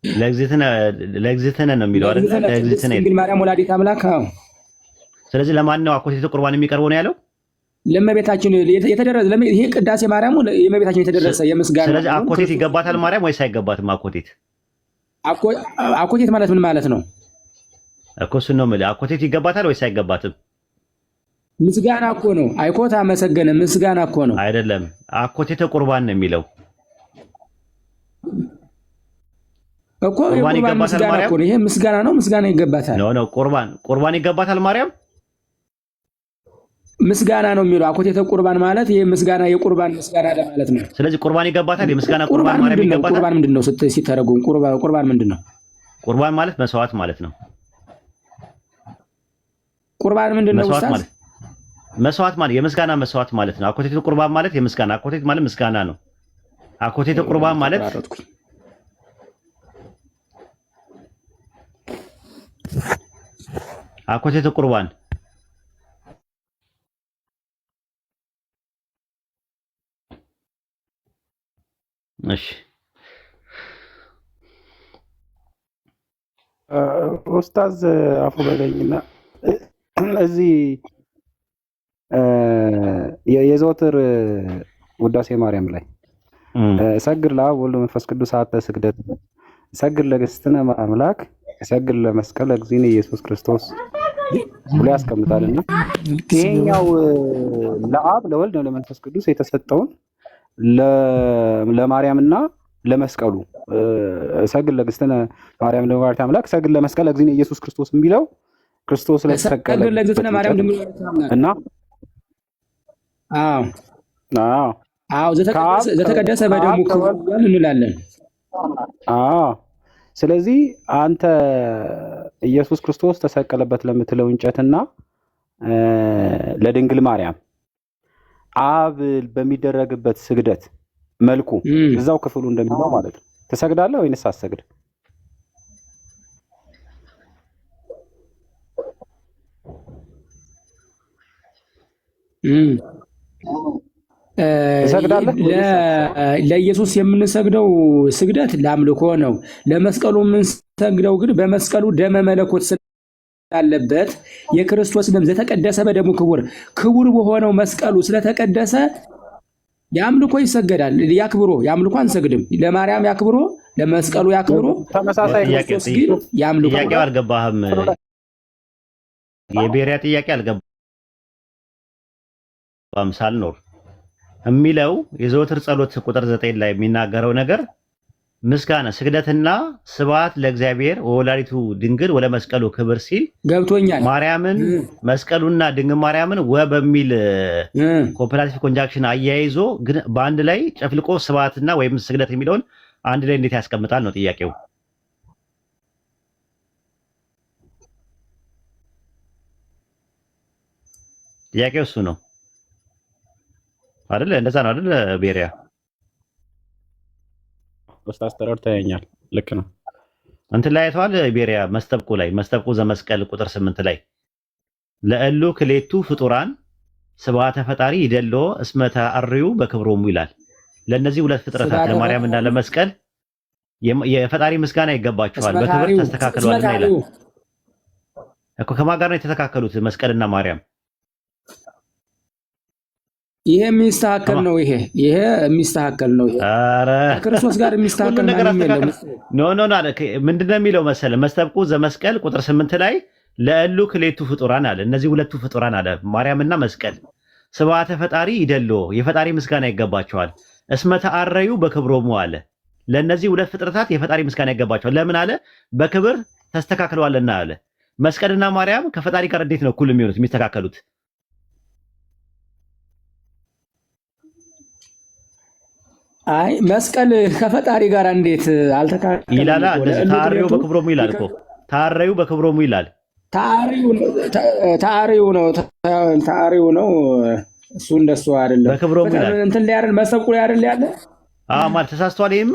ለእግዝእትነ ነው የሚለው አይደል? ለእግዝእትነ እንግዲህ ማርያም ወላዲተ አምላክ። ስለዚህ ለማን ነው አኮቴተ ቁርባን የሚቀርበው ነው ያለው? ለእመቤታችን የተደረሰ ይሄ ቅዳሴ ማርያም የእመቤታችን የተደረሰ የምስጋና። ስለዚህ አኮቴት ይገባታል ማርያም ወይስ አይገባትም? አኮቴት ማለት ምን ማለት ነው እኮ? እሱን ነው የምልህ። አኮቴት ይገባታል ወይስ አይገባትም? ምስጋና እኮ ነው። አይኮት አመሰገነ ምስጋና እኮ ነው። አይደለም አኮቴተ ቁርባን ነው የሚለው እኮ። ቁርባን ይገባታል ማርያም። ይሄ ምስጋና ነው። ምስጋና ይገባታል። ነው ቁርባን ይገባታል ማርያም። ምስጋና ነው የሚለው አኮቴተ ቁርባን ማለት ይሄ ምስጋና የቁርባን ምስጋና ማለት ነው። ስለዚህ ቁርባን ይገባታል። የምስጋና ቁርባን ማርያም ይገባታል። ቁርባን ምንድነው ሲተረጎም? ቁርባን ምንድነው? ቁርባን ማለት መስዋዕት ማለት ነው። ቁርባን ምንድነው? መስዋዕት ማለት የምስጋና መስዋዕት ማለት ነው። አኮቴተ ቁርባን ማለት የምስጋና አኮቴት ማለት ምስጋና ነው። አኮቴተ ቁርባን ማለት አኮቴተ ቁርባን እሺ ኡስታዝ አፉ በለኝና እዚህ የዘወትር ውዳሴ ማርያም ላይ ሰግድ ለአብ ወወልድ ወመንፈስ ቅዱስ አሐተ ስግደት ሰግድ ለእግዝእትነ አምላክ ሰግድ ለመስቀል እግዚእነ ኢየሱስ ክርስቶስ ብሎ ያስቀምጣልና ይሄኛው ለአብ ለወልድ ለመንፈስ ቅዱስ የተሰጠውን ለማርያምና ለመስቀሉ ሰግድ ለእግዝእትነ ማርያም ለወላዲተ አምላክ ሰግድ ለመስቀል እግዚእነ ኢየሱስ ክርስቶስ የሚለው ክርስቶስ ለተሰቀለ ለእግዝእትነ ማርያም እና ዘተቀደሰ በደሙ እንላለን። ስለዚህ አንተ ኢየሱስ ክርስቶስ ተሰቀለበት ለምትለው እንጨትና ለድንግል ማርያም አብ በሚደረግበት ስግደት መልኩ እዛው ክፍሉ እንደሚለው ማለት ነው ትሰግዳለህ ወይንስ አትሰግድ? ለኢየሱስ የምንሰግደው ስግደት ለአምልኮ ነው። ለመስቀሉ የምንሰግደው ግን በመስቀሉ ደመ መለኮት ስላለበት የክርስቶስ ደም ዘተቀደሰ በደሙ ክቡር በሆነው መስቀሉ ስለተቀደሰ የአምልኮ ይሰገዳል። ያክብሮ የአምልኮ አንሰግድም። ለማርያም ያክብሮ፣ ለመስቀሉ ያክብሮ። ተመሳሳይ ክርስቶስ ግን የአምልኮ ጥያቄው አልገባህም። የቤሪያ ጥያቄ አልገባህም። ሳልኖር የሚለው የዘወትር ጸሎት ቁጥር 9 ላይ የሚናገረው ነገር ምስጋና ስግደትና ስብሐት ለእግዚአብሔር ወወላዲቱ ድንግል ወለመስቀሉ ክብር ሲል ገብቶኛል። ማርያምን መስቀሉና ድንግል ማርያምን በሚል ኮምፓራቲቭ ኮንጃክሽን አያይዞ ግን በአንድ ላይ ጨፍልቆ ስብሐትና ወይም ስግደት የሚለውን አንድ ላይ እንዴት ያስቀምጣል ነው ጥያቄው። ጥያቄው እሱ ነው አይደለ? እንደዛ ነው አይደለ? ቤሪያ በስተአስተራር ታያኛል። ልክ ነው። እንትን ላይ አይተዋል። ቤሪያ መስተብቁ ዘመስቀል ቁጥር 8 ላይ ለእሉ ክሌቱ ፍጡራን ስብሐተ ፈጣሪ ይደሎ እስመ ተአርዩ በክብሮሙ ይላል። ለነዚህ ሁለት ፍጥረታት ለማርያምና ለመስቀል የፈጣሪ ምስጋና ይገባቸዋል በክብር ተስተካክለዋልና ይላል እኮ። ከማን ጋር ነው የተስተካከሉት? መስቀልና ማርያም። ይሄ የሚስተካከል ነው። ይሄ የሚስተካከል ነው። ኧረ ክርስቶስ ጋር የሚስተካከል ማንም የለም። ኖ ምንድነው የሚለው መሰለ? መስተብቁ ዘመስቀል ቁጥር 8 ላይ ለእሉ ክሌቱ ፍጡራን አለ። እነዚህ ሁለቱ ፍጡራን አለ ማርያምና መስቀል ስብሐተ ፈጣሪ ይደሎ የፈጣሪ ምስጋና ይገባቸዋል። እስመ ተአረዩ በክብሮሙ አለ። ለነዚህ ሁለት ፍጥረታት የፈጣሪ ምስጋና ይገባቸዋል። ለምን አለ? በክብር ተስተካክለዋልና አለ። መስቀልና ማርያም ከፈጣሪ ጋር እንዴት ነው እኩል የሚሆኑት የሚስተካከሉት? አይ መስቀል ከፈጣሪ ጋር እንዴት አልተካከለም ይላል? እንደዚህ ተአረዩ በክብሮሙ ይላል እኮ። ተአረዩ በክብሮሙ ይላል። ተአሪው ነው። እሱ እንደሱ አይደለም። በክብሮሙ ይላል። እንትን ላይ አይደል? መሰብቁ ላይ አይደል ያለ? ማለት ተሳስቷል። ይሄም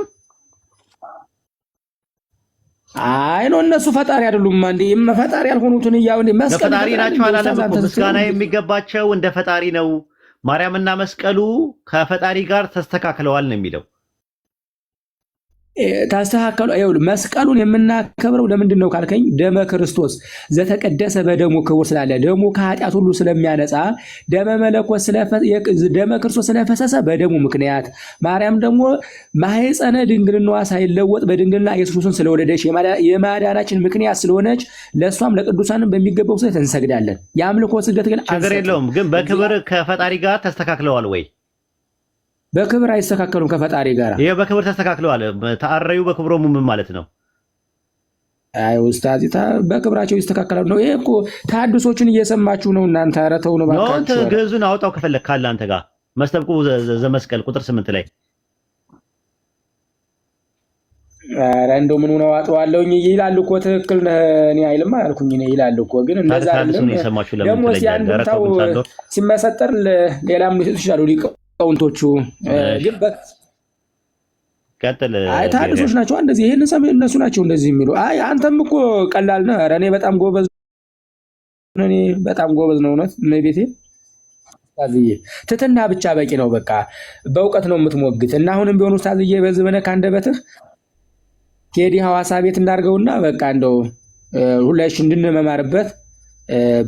አይ ነው እነሱ ፈጣሪ አይደሉም። እንዴ ፈጣሪ ያልሆኑትን ያው እንዴ መስቀል ፈጣሪ ናቸው አላለም እኮ። ምስጋና የሚገባቸው እንደ ፈጣሪ ነው። ማርያምና መስቀሉ ከፈጣሪ ጋር ተስተካክለዋል ነው የሚለው። ታስተካከሉ። ይኸውልህ መስቀሉን የምናከብረው ለምንድን ነው ካልከኝ፣ ደመ ክርስቶስ ዘተቀደሰ በደሙ ክቡር ስላለ ደሙ ከኃጢአት ሁሉ ስለሚያነጻ ደመ ክርስቶስ ስለፈሰሰ በደሙ ምክንያት ማርያም ደግሞ ማህፀነ ድንግልናዋ ሳይለወጥ በድንግልና ኢየሱስን ስለወለደች የማዳናችን ምክንያት ስለሆነች ለእሷም ለቅዱሳንም በሚገባው ስለት እንሰግዳለን። የአምልኮ ስግደት ግን ችግር የለውም። ግን በክብር ከፈጣሪ ጋር ተስተካክለዋል ወይ? በክብር አይስተካከሉም ከፈጣሪ ጋር። ይሄ በክብር ተስተካክለዋል። ተአረዩ በክብሮሙ ምን ማለት ነው? አይ ኡስታዝ በክብራቸው ይስተካከላሉ ነው። ይሄ እኮ ተሐድሶችን እየሰማችሁ ነው እናንተ። ኧረ ተው ነው ባካችሁ። ነው ግዕዙን አውጣው ከፈለክ ካለ አንተ ጋር መስተብቁ ዘመስቀል ቁጥር 8 ላይ። ኧረ እንደው ምን ነው አጥዋለሁኝ ይላል እኮ። ትክክል ነህ። እኔ አይልማ አልኩኝ እኔ ይላል እኮ። ግን እንደዛ አይደለም። ደግሞ ሲያንታው ሲመሰጠር ሌላም ሊሰጡ ይችላሉ ሊቃውንቶቹ። ግን ቀጥል። አይ ተሐድሶች ናቸው እንደዚህ። ይሄን ሰምተህ እነሱ ናቸው እንደዚህ የሚሉ። አይ አንተም እኮ ቀላል ነህ። ኧረ እኔ በጣም ጎበዝ ነው እውነት ነው ቤቴ። ኡስታዝዬ ትትና ብቻ በቂ ነው። በቃ በእውቀት ነው የምትሞግት። እና አሁንም ቢሆን ኡስታዝዬ በዚህ በነካ አንደበትህ ቴዲ ሐዋሳ ቤት እንዳርገውና በቃ እንደው ሁላችን እንድንመማርበት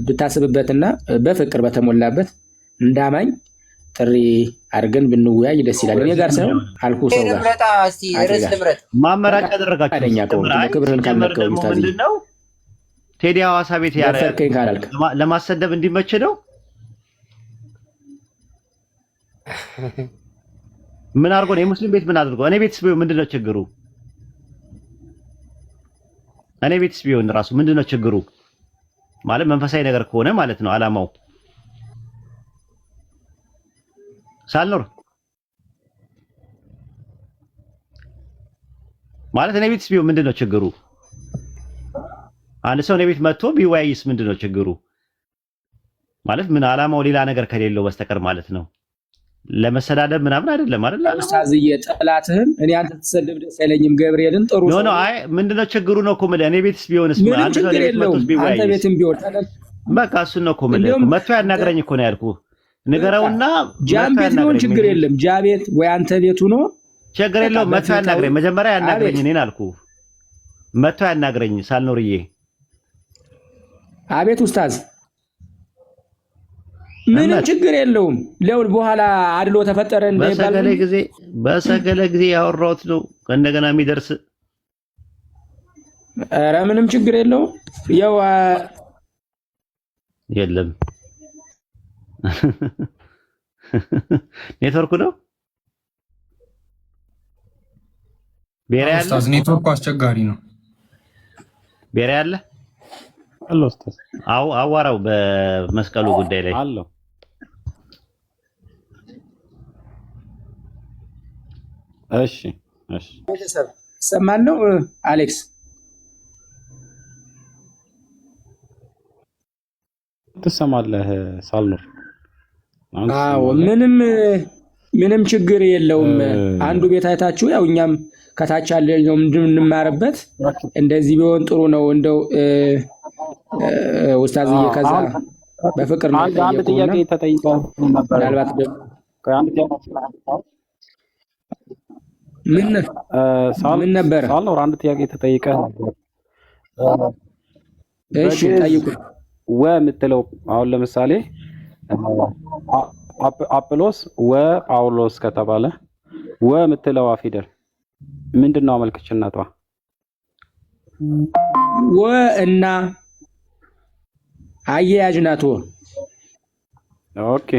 ብታስብበትና በፍቅር በተሞላበት እንዳማኝ ጥሪ አድርገን ብንወያይ ደስ ይላል። እኔ ጋር ሳይሆን አልኩ ሰው ጋር ማመራጫ ያደረጋችሁ ክብርህን ካልነቀው ምንድነው? ቴዲ ሐዋሳ ቤት ለማሰደብ እንዲመች ነው። ምን አድርጎ ነው? የሙስሊም ቤት ምን አድርጎ? እኔ ቤትስ ቢሆን ምንድነው ችግሩ? እኔ ቤትስ ቢሆን ራሱ ምንድነው ችግሩ? ማለት መንፈሳዊ ነገር ከሆነ ማለት ነው አላማው። ሳልኖር ማለት እኔ ቤትስ ቢሆን ምንድነው ችግሩ? አንድ ሰው እኔ ቤት መጥቶ ቢወያይስ ምንድነው ችግሩ? ማለት ምን አላማው ሌላ ነገር ከሌለው በስተቀር ማለት ነው። ለመሰዳደብ ምናምን አይደለም አይደል? ኡስታዝዬ ጠላትህን እኔ አንተ ተሰደብ ደስ አይለኝም። ገብርኤልን ጥሩ ነው ነው። አይ ምንድነው ችግሩ ነው እኮ ማለት እኔ ቤትስ ቢሆንስ አንተ ሰው እኔ ቤት መጥቶ ቢወያይስ አንተ ቤትም ቢሆን በቃ እሱን ነው እኮ ማለት መጥቶ ያናግረኝ እኮ ነው ያልኩህ። ንገረውና ጃም ቤት ቢሆን ችግር የለም። ጃ ቤት ወይ አንተ ቤቱ ነው ችግር የለውም። መጥቶ ያናግረኝ። መጀመሪያ ያናግረኝ እኔን አልኩህ። መጥቶ ያናግረኝ ሳልኖርዬ። አቤት ኡስታዝ ምንም ችግር የለውም። ለውል በኋላ አድሎ ተፈጠረ እንዳይባል በሰገለ ጊዜ ያወራሁት ነው እንደገና የሚደርስ። ኧረ ምንም ችግር የለውም። ያው የለም ኔትወርኩ ነው ቤሪያ ያለ ኡስታዝ ኔትወርኩ አስቸጋሪ ነው። ቤሪያ ያለ አሎ ኡስታዝ አዋራው በመስቀሉ ጉዳይ ላይ አሎ እሺ ቤተሰብ ሰማን ነው አሌክስ ትሰማለህ ሳልኖር? አዎ ምንም ችግር የለውም። አንዱ ቤት አይታችሁ ያው እኛም ከታች ያለነው እንድንማርበት እንደዚህ ቢሆን ጥሩ ነው። እንደው ኡስታዝዬ ከዛ በፍቅር ነው አንድ ጥያቄ ተጠይቀው ነበር። ምናልባት ምን ነበር? ሳልኖር አንድ ጥያቄ ተጠይቀህ ነበር። እሺ ጠይቁ። የምትለው አሁን ለምሳሌ አጵሎስ ጳውሎስ ከተባለ የምትለዋ ፊደል ምንድነው አመልካችነቷ? እና አያያዥ ናት። ኦኬ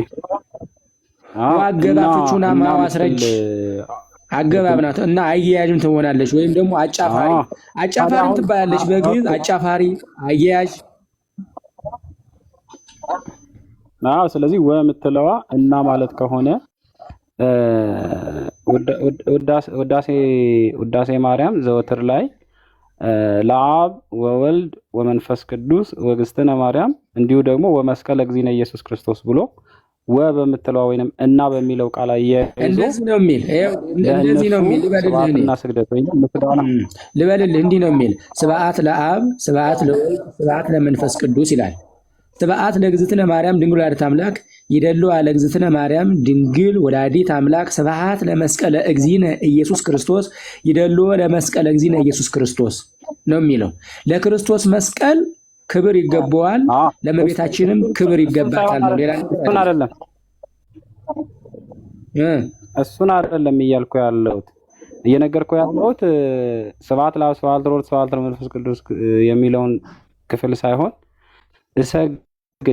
አገባብቹና ማዋስረጅ አገባብ ናት እና አያያዥም ትሆናለች። ወይም ደግሞ አጫፋሪ ትባላለች በግዕዝ አጫፋሪ አያያዥ። ስለዚህ የምትለዋ እና ማለት ከሆነ ውዳሴ ማርያም ዘወትር ላይ ለአብ ወወልድ ወመንፈስ ቅዱስ ወግዝትነ ማርያም እንዲሁ ደግሞ ወመስቀለ እግዚእነ ኢየሱስ ክርስቶስ ብሎ በምትለዋ ወይንም እና በሚለው ቃል እንደዚህ ነው የሚል ልበልልህ እንዲህ ነው የሚል ስብሐት ለአብ ስብሐት ለወልድ ስብሐት ለመንፈስ ቅዱስ ይላል። ስብሐት ለእግዝእትነ ማርያም ድንግል ወላዲተ አምላክ ይደሉ አለ እግዝእትነ ማርያም ድንግል ወላዲተ አምላክ ስብሐት ለመስቀለ እግዚእነ ኢየሱስ ክርስቶስ ይደሉ ለመስቀለ እግዚእነ ኢየሱስ ክርስቶስ ነው የሚለው። ለክርስቶስ መስቀል ክብር ይገባዋል፣ ለእመቤታችንም ክብር ይገባታል ነው። ሌላ እሱን አይደለም እያልኩ ያለሁት እየነገርኩ ያለሁት ስብሐት ለአብ ስብሐት ለወልድ ስብሐት ለመንፈስ ቅዱስ የሚለውን ክፍል ሳይሆን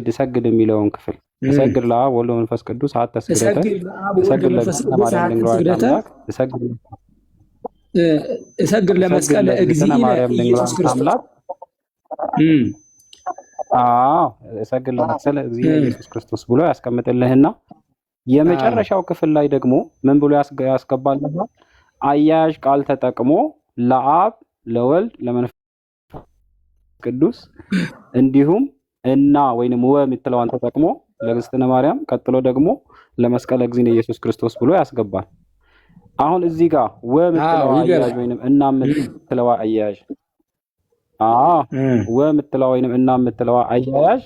እሰግድ የሚለውን ክፍል እሰግድ ለአብ ወወልድ ወመንፈስ ቅዱስ ሀተ ስግደተ እሰግድ ለማርያም ድንግል ወላዲተ አምላክ እሰግድ ለመስቀለ እግዚእነ ኢየሱስ ክርስቶስ እሰግድ ለመስቀለ እግዚእነ ኢየሱስ ክርስቶስ ብሎ ያስቀምጥልህና የመጨረሻው ክፍል ላይ ደግሞ ምን ብሎ ያስገባልህ? አያያዥ ቃል ተጠቅሞ ለአብ ለወልድ ለመንፈስ ቅዱስ እንዲሁም እና ወይንም የምትለዋን ተጠቅሞ ለእግዝእትነ ማርያም ቀጥሎ ደግሞ ለመስቀለ እግዚእነ ኢየሱስ ክርስቶስ ብሎ ያስገባል። አሁን እዚህ ጋር የምትለዋ አያያዥ ወይንም እና የምትለዋ አያያዥ የምትለዋ ወይንም እና የምትለዋ አያያዥ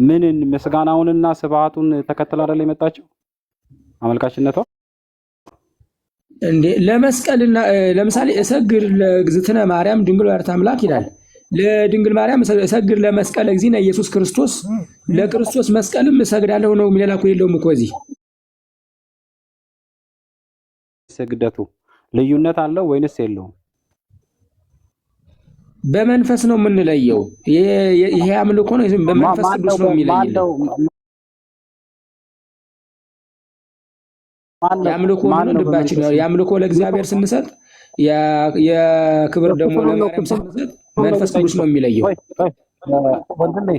ምንን ምስጋናውንና ስብሐቱን ተከትላ አይደል የመጣችው አመልካችነቷ? እንዴ ለመስቀልና ለምሳሌ እሰግድ ለእግዝእትነ ማርያም ድንግል ወላዲተ አምላክ ይላል። ለድንግል ማርያም እሰግድ ለመስቀለ እግዚእነ ኢየሱስ ክርስቶስ ለክርስቶስ መስቀልም እሰግዳለሁ ነው የሚል እኮ የለውም እኮ እዚህ። ስግደቱ ልዩነት አለው ወይንስ የለውም? በመንፈስ ነው የምንለየው። ይሄ አምልኮ ነው በመንፈስ ቅዱስ ነው የሚለየው። የአምልኮ ምን ልባችን ነው? የአምልኮ ለእግዚአብሔር ስንሰጥ የክብር ደግሞ ለማርያም ስንሰጥ መንፈስ ቅዱስ ነው የሚለየው። ወንድሜ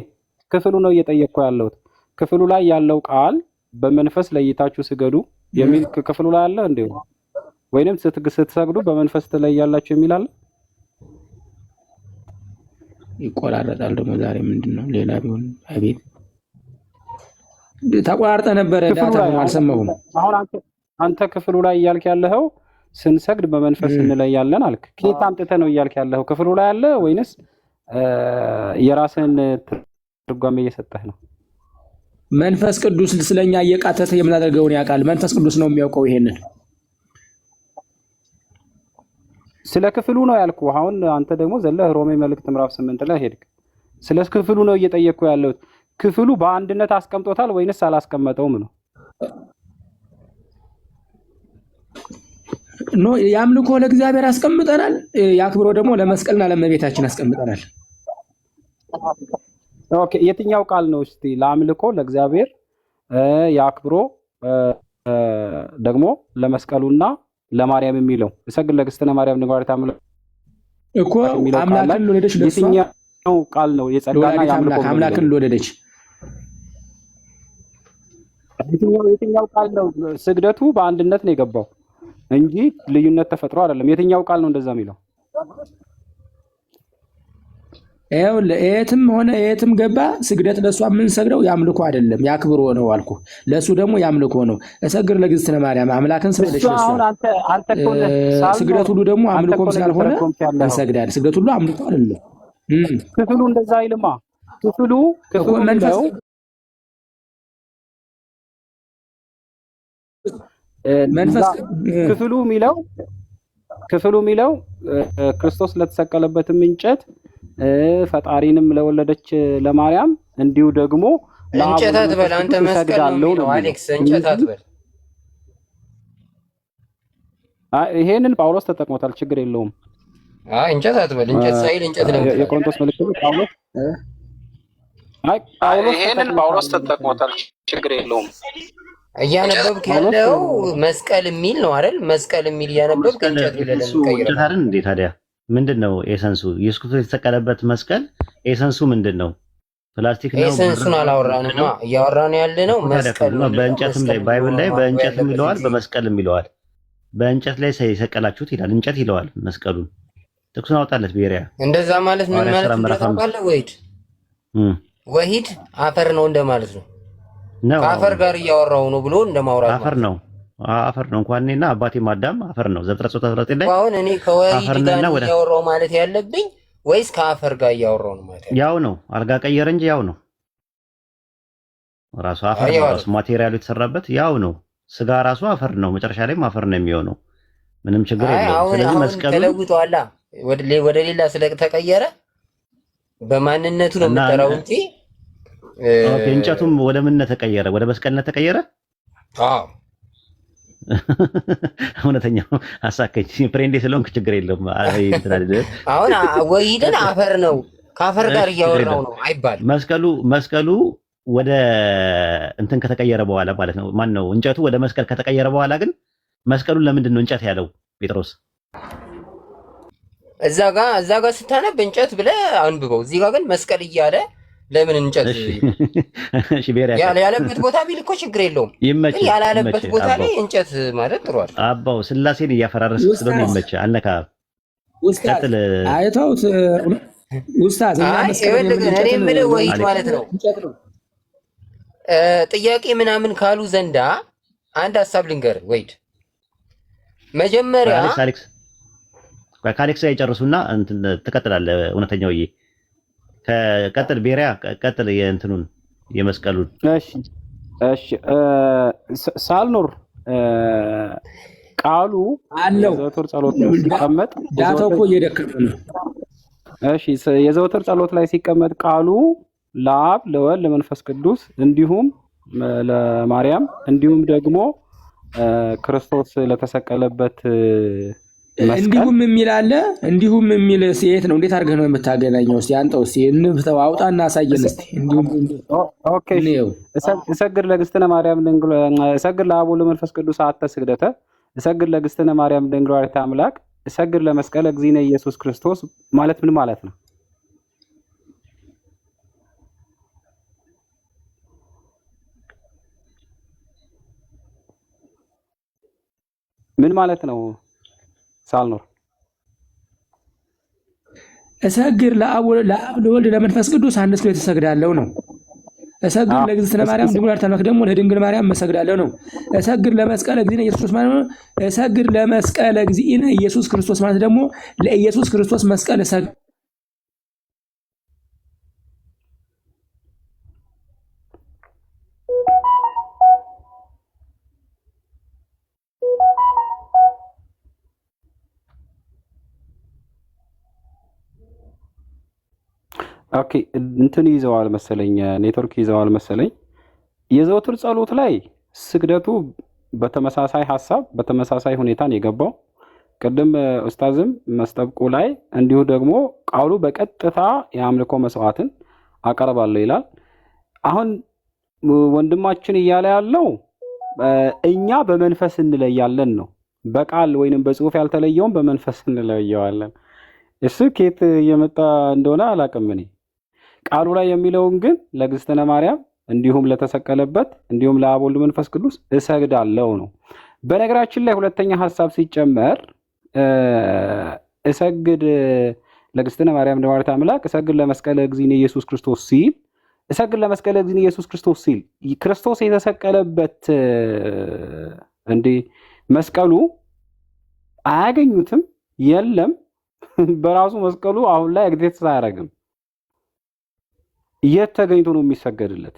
ክፍሉ ነው እየጠየቅኩ ያለሁት። ክፍሉ ላይ ያለው ቃል በመንፈስ ለይታችሁ ስገዱ የሚል ክፍሉ ላይ አለ እንዴ? ወይንም ስትሰግዱ በመንፈስ ትለያላችሁ የሚል አለ? ይቆራረጣል ደግሞ ዛሬ ምንድነው? ሌላ ቢሆን አቤት ተቋርጠ ነበረ። ዳታ አልሰማሁም። አሁን አንተ ክፍሉ ላይ እያልክ ያለኸው ስንሰግድ በመንፈስ እንለያለን አልክ። ከየት አምጥተህ ነው እያልክ ያለኸው? ክፍሉ ላይ አለ ወይንስ የራስህን ትርጓሜ እየሰጠህ ነው? መንፈስ ቅዱስ ስለኛ እየቃተተ የምናደርገውን ያውቃል። መንፈስ ቅዱስ ነው የሚያውቀው ይሄንን። ስለ ክፍሉ ነው ያልኩ። አሁን አንተ ደግሞ ዘለህ ሮሜ መልእክት ምዕራፍ 8 ላይ ሄድክ። ስለ ክፍሉ ነው እየጠየቅኩ ያለሁት። ክፍሉ በአንድነት አስቀምጦታል ወይንስ አላስቀመጠውም ነው? ኖ ያምልኮ ለእግዚአብሔር አስቀምጠናል፣ ያክብሮ ደግሞ ለመስቀልና ለእመቤታችን አስቀምጠናል። ኦኬ የትኛው ቃል ነው እስቲ ለአምልኮ ለእግዚአብሔር ያክብሮ ደግሞ ለመስቀሉና ለማርያም የሚለው እሰግድ ለእግዝእትነ ማርያም ንግባሪተ አምላክ እኮ አምላክን ለወደደች ለሷ የትኛው ቃል ነው የጸጋና ያምልኮ አምላክን ለወደደች የትኛው ቃል ነው? ስግደቱ በአንድነት ነው የገባው እንጂ ልዩነት ተፈጥሮ አይደለም። የትኛው ቃል ነው እንደዛ የሚለው? የትም ሆነ የትም ገባ ስግደት ለሷ የምንሰግደው ያምልኮ አይደለም ያክብሮ ነው አልኩ። ለሱ ደግሞ ያምልኮ ነው። እሰግድ ለእግዝእትነ ማርያም አምላክን ስለደች ለሷ ስግደት ሁሉ ደግሞ አምልኮም ስላልሆነ እንሰግዳለን። ስግደት ሁሉ አምልኮ አይደለም። ክፍሉ እንደዛ አይልማ። ክፍሉ መንፈስ ክፍሉ የሚለው ክርስቶስ ለተሰቀለበትም እንጨት ፈጣሪንም ለወለደች ለማርያም እንዲሁ ደግሞ እንጨት አትበል አንተ መስቀል ነው አሌክስ እንጨት አትበል። ይሄንን ጳውሎስ ተጠቅሞታል፣ ችግር የለውም። እንጨት አትበል እንጨት ሳይል እንጨት ነው የቆሮንቶስ መልእክት ጳውሎስ ይሄንን ጳውሎስ ተጠቅሞታል፣ ችግር የለውም። እያነበብክ ያለው መስቀል የሚል ነው አይደል? መስቀል የሚል እያነበብክ እንጨት ብለህ እንጨት አይደል እንዴ? ታዲያ ምንድነው ኤሰንሱ? ኢየሱስ ክርስቶስ የተሰቀለበት መስቀል ኤሰንሱ ምንድነው? ፕላስቲክ ነው? ኤሰንሱን አላወራንማ። እያወራን ያለነው መስቀል ነው። በእንጨትም ላይ ባይብል ላይ በእንጨትም ይለዋል፣ በመስቀልም ይለዋል። በእንጨት ላይ የሰቀላችሁት ይላል፣ እንጨት ይለዋል መስቀሉን። ጥቅሱን አውጣለት ብሔርያ። እንደዛ ማለት ምን ማለት እንደታውቃለህ? ወሂድ አፈር ነው እንደማለት ነው። ከአፈር ጋር እያወራው ነው ብሎ እንደማውራት አፈር ነው። አፈር ነው። እንኳን እኔና አባቴም አዳም አፈር ነው። ዘፍጥረት 19 ላይ አሁን እኔ ከወሂድ ጋር እያወራው ማለት ያለብኝ ወይስ ከአፈር ጋር እያወራው ነው ማለት? ያው ነው። አልጋ ቀየረ እንጂ ያው ነው። ራሱ አፈር ነው። ራሱ ማቴሪያሉ የተሰራበት ያው ነው። ስጋ ራሱ አፈር ነው። መጨረሻ ላይም አፈር ነው የሚሆነው። ምንም ችግር የለውም። ስለዚህ መስቀሉ ተለውጧላ ወደ ሌላ ስለተቀየረ በማንነቱ ነው የምጠራው እንጂ እንጨቱም ወደ ምንነት ተቀየረ? ወደ መስቀልነት ተቀየረ? አዎ እውነተኛው አሳከኝ ፍሬንዴ ስለሆንክ ችግር የለውም። አሁን ወሂድን አፈር ነው ከአፈር ጋር እያወራው ነው አይባል። መስቀሉ ወደ እንትን ከተቀየረ በኋላ ማለት ነው። ማን ነው እንጨቱ ወደ መስቀል ከተቀየረ በኋላ ግን መስቀሉን ለምንድን ነው እንጨት ያለው ጴጥሮስ? እዛ ጋር ስታነብ እንጨት ብለህ አንብበው። እዚህ ጋር ግን መስቀል እያለ ለምን እንጨት ያለበት ቦታ ቢል እኮ ችግር የለውም። ግን ያላለበት ቦታ ላይ እንጨት ማለት ጥሩ አይደል? አባው ስላሴን እያፈራረስ ስለሆነ ይመች አልነካ ቀጥል። አይተውት ኡስታዝ እኔ የምልህ ወሂድ ማለት ነው ጥያቄ ምናምን ካሉ ዘንዳ አንድ ሀሳብ ልንገርህ። ወሂድ መጀመሪያ ከአሌክስ ጋር ይጨርሱና ትቀጥላለህ። እውነተኛው ቀጥል ቤሪያ ቀጥል። የእንትኑን የመስቀሉን እሺ ሳልኖር ቃሉ አለው የዘወትር ጸሎት ላይ ሲቀመጥ ዳታው እኮ እየደከመ ነው። እሺ የዘወትር ጸሎት ላይ ሲቀመጥ ቃሉ ለአብ ለወልድ ለመንፈስ ቅዱስ እንዲሁም ለማርያም እንዲሁም ደግሞ ክርስቶስ ለተሰቀለበት እንዲሁም የሚል አለ። እንዲሁም የሚል ሴት ነው። እንዴት አድርገህ ነው የምታገናኘው? እስቲ አንተው እስቲ እንፍተው አውጣና አሳየን እስቲ። እንዲሁም ኦኬ እሰግድ ለእግዝእትነ ማርያም ድንግል እሰግድ ለአብ ወወልድ ወመንፈስ ቅዱስ አሐተ ስግደተ እሰግድ ለእግዝእትነ ማርያም ድንግል ወላዲተ አምላክ እሰግድ ለመስቀለ እግዚእነ ኢየሱስ ክርስቶስ ማለት ምን ማለት ነው? ምን ማለት ነው? ሳልኖር እሰግድ ለአብ ለወልድ ለመንፈስ ቅዱስ አንድ ስለ ተሰግዳለሁ ነው። እሰግድ ለእግዝእትነ ማርያም ድንግል ወላዲተ አምላክ ደግሞ ለድንግል ማርያም መሰግዳለሁ ነው። እሰግድ ለመስቀለ እግዚእነ ኢየሱስ ክርስቶስ ማለት ነው። እሰግድ ለመስቀለ እግዚእነ ኢየሱስ ክርስቶስ ማለት ደግሞ ለኢየሱስ ክርስቶስ መስቀል እሰግድ ኦኬ እንትን ይዘዋል መሰለኝ፣ ኔትወርክ ይዘዋል መሰለኝ። የዘወትር ጸሎት ላይ ስግደቱ በተመሳሳይ ሀሳብ በተመሳሳይ ሁኔታ ነው የገባው። ቅድም ኡስታዝም መስጠብቁ ላይ እንዲሁ ደግሞ ቃሉ በቀጥታ የአምልኮ መስዋዕትን አቀርባለሁ ይላል። አሁን ወንድማችን እያለ ያለው እኛ በመንፈስ እንለያለን ነው። በቃል ወይንም በጽሁፍ ያልተለየውን በመንፈስ እንለየዋለን። እሱ ከየት እየመጣ እንደሆነ አላውቅም። እኔ ቃሉ ላይ የሚለውን ግን ለእግዝእትነ ማርያም እንዲሁም ለተሰቀለበት እንዲሁም ለአብ ወልድ መንፈስ ቅዱስ እሰግዳለሁ ነው። በነገራችን ላይ ሁለተኛ ሀሳብ ሲጨመር እሰግድ ለእግዝእትነ ማርያም ለወላዲተ አምላክ እሰግድ ለመስቀለ እግዚእነ ኢየሱስ ክርስቶስ ሲል እሰግድ ለመስቀለ እግዚእነ ኢየሱስ ክርስቶስ ሲል ክርስቶስ የተሰቀለበት እንዴ መስቀሉ አያገኙትም? የለም። በራሱ መስቀሉ አሁን ላይ ኤግዚስት አያደርግም። የት ተገኝቶ ነው የሚሰገድለት?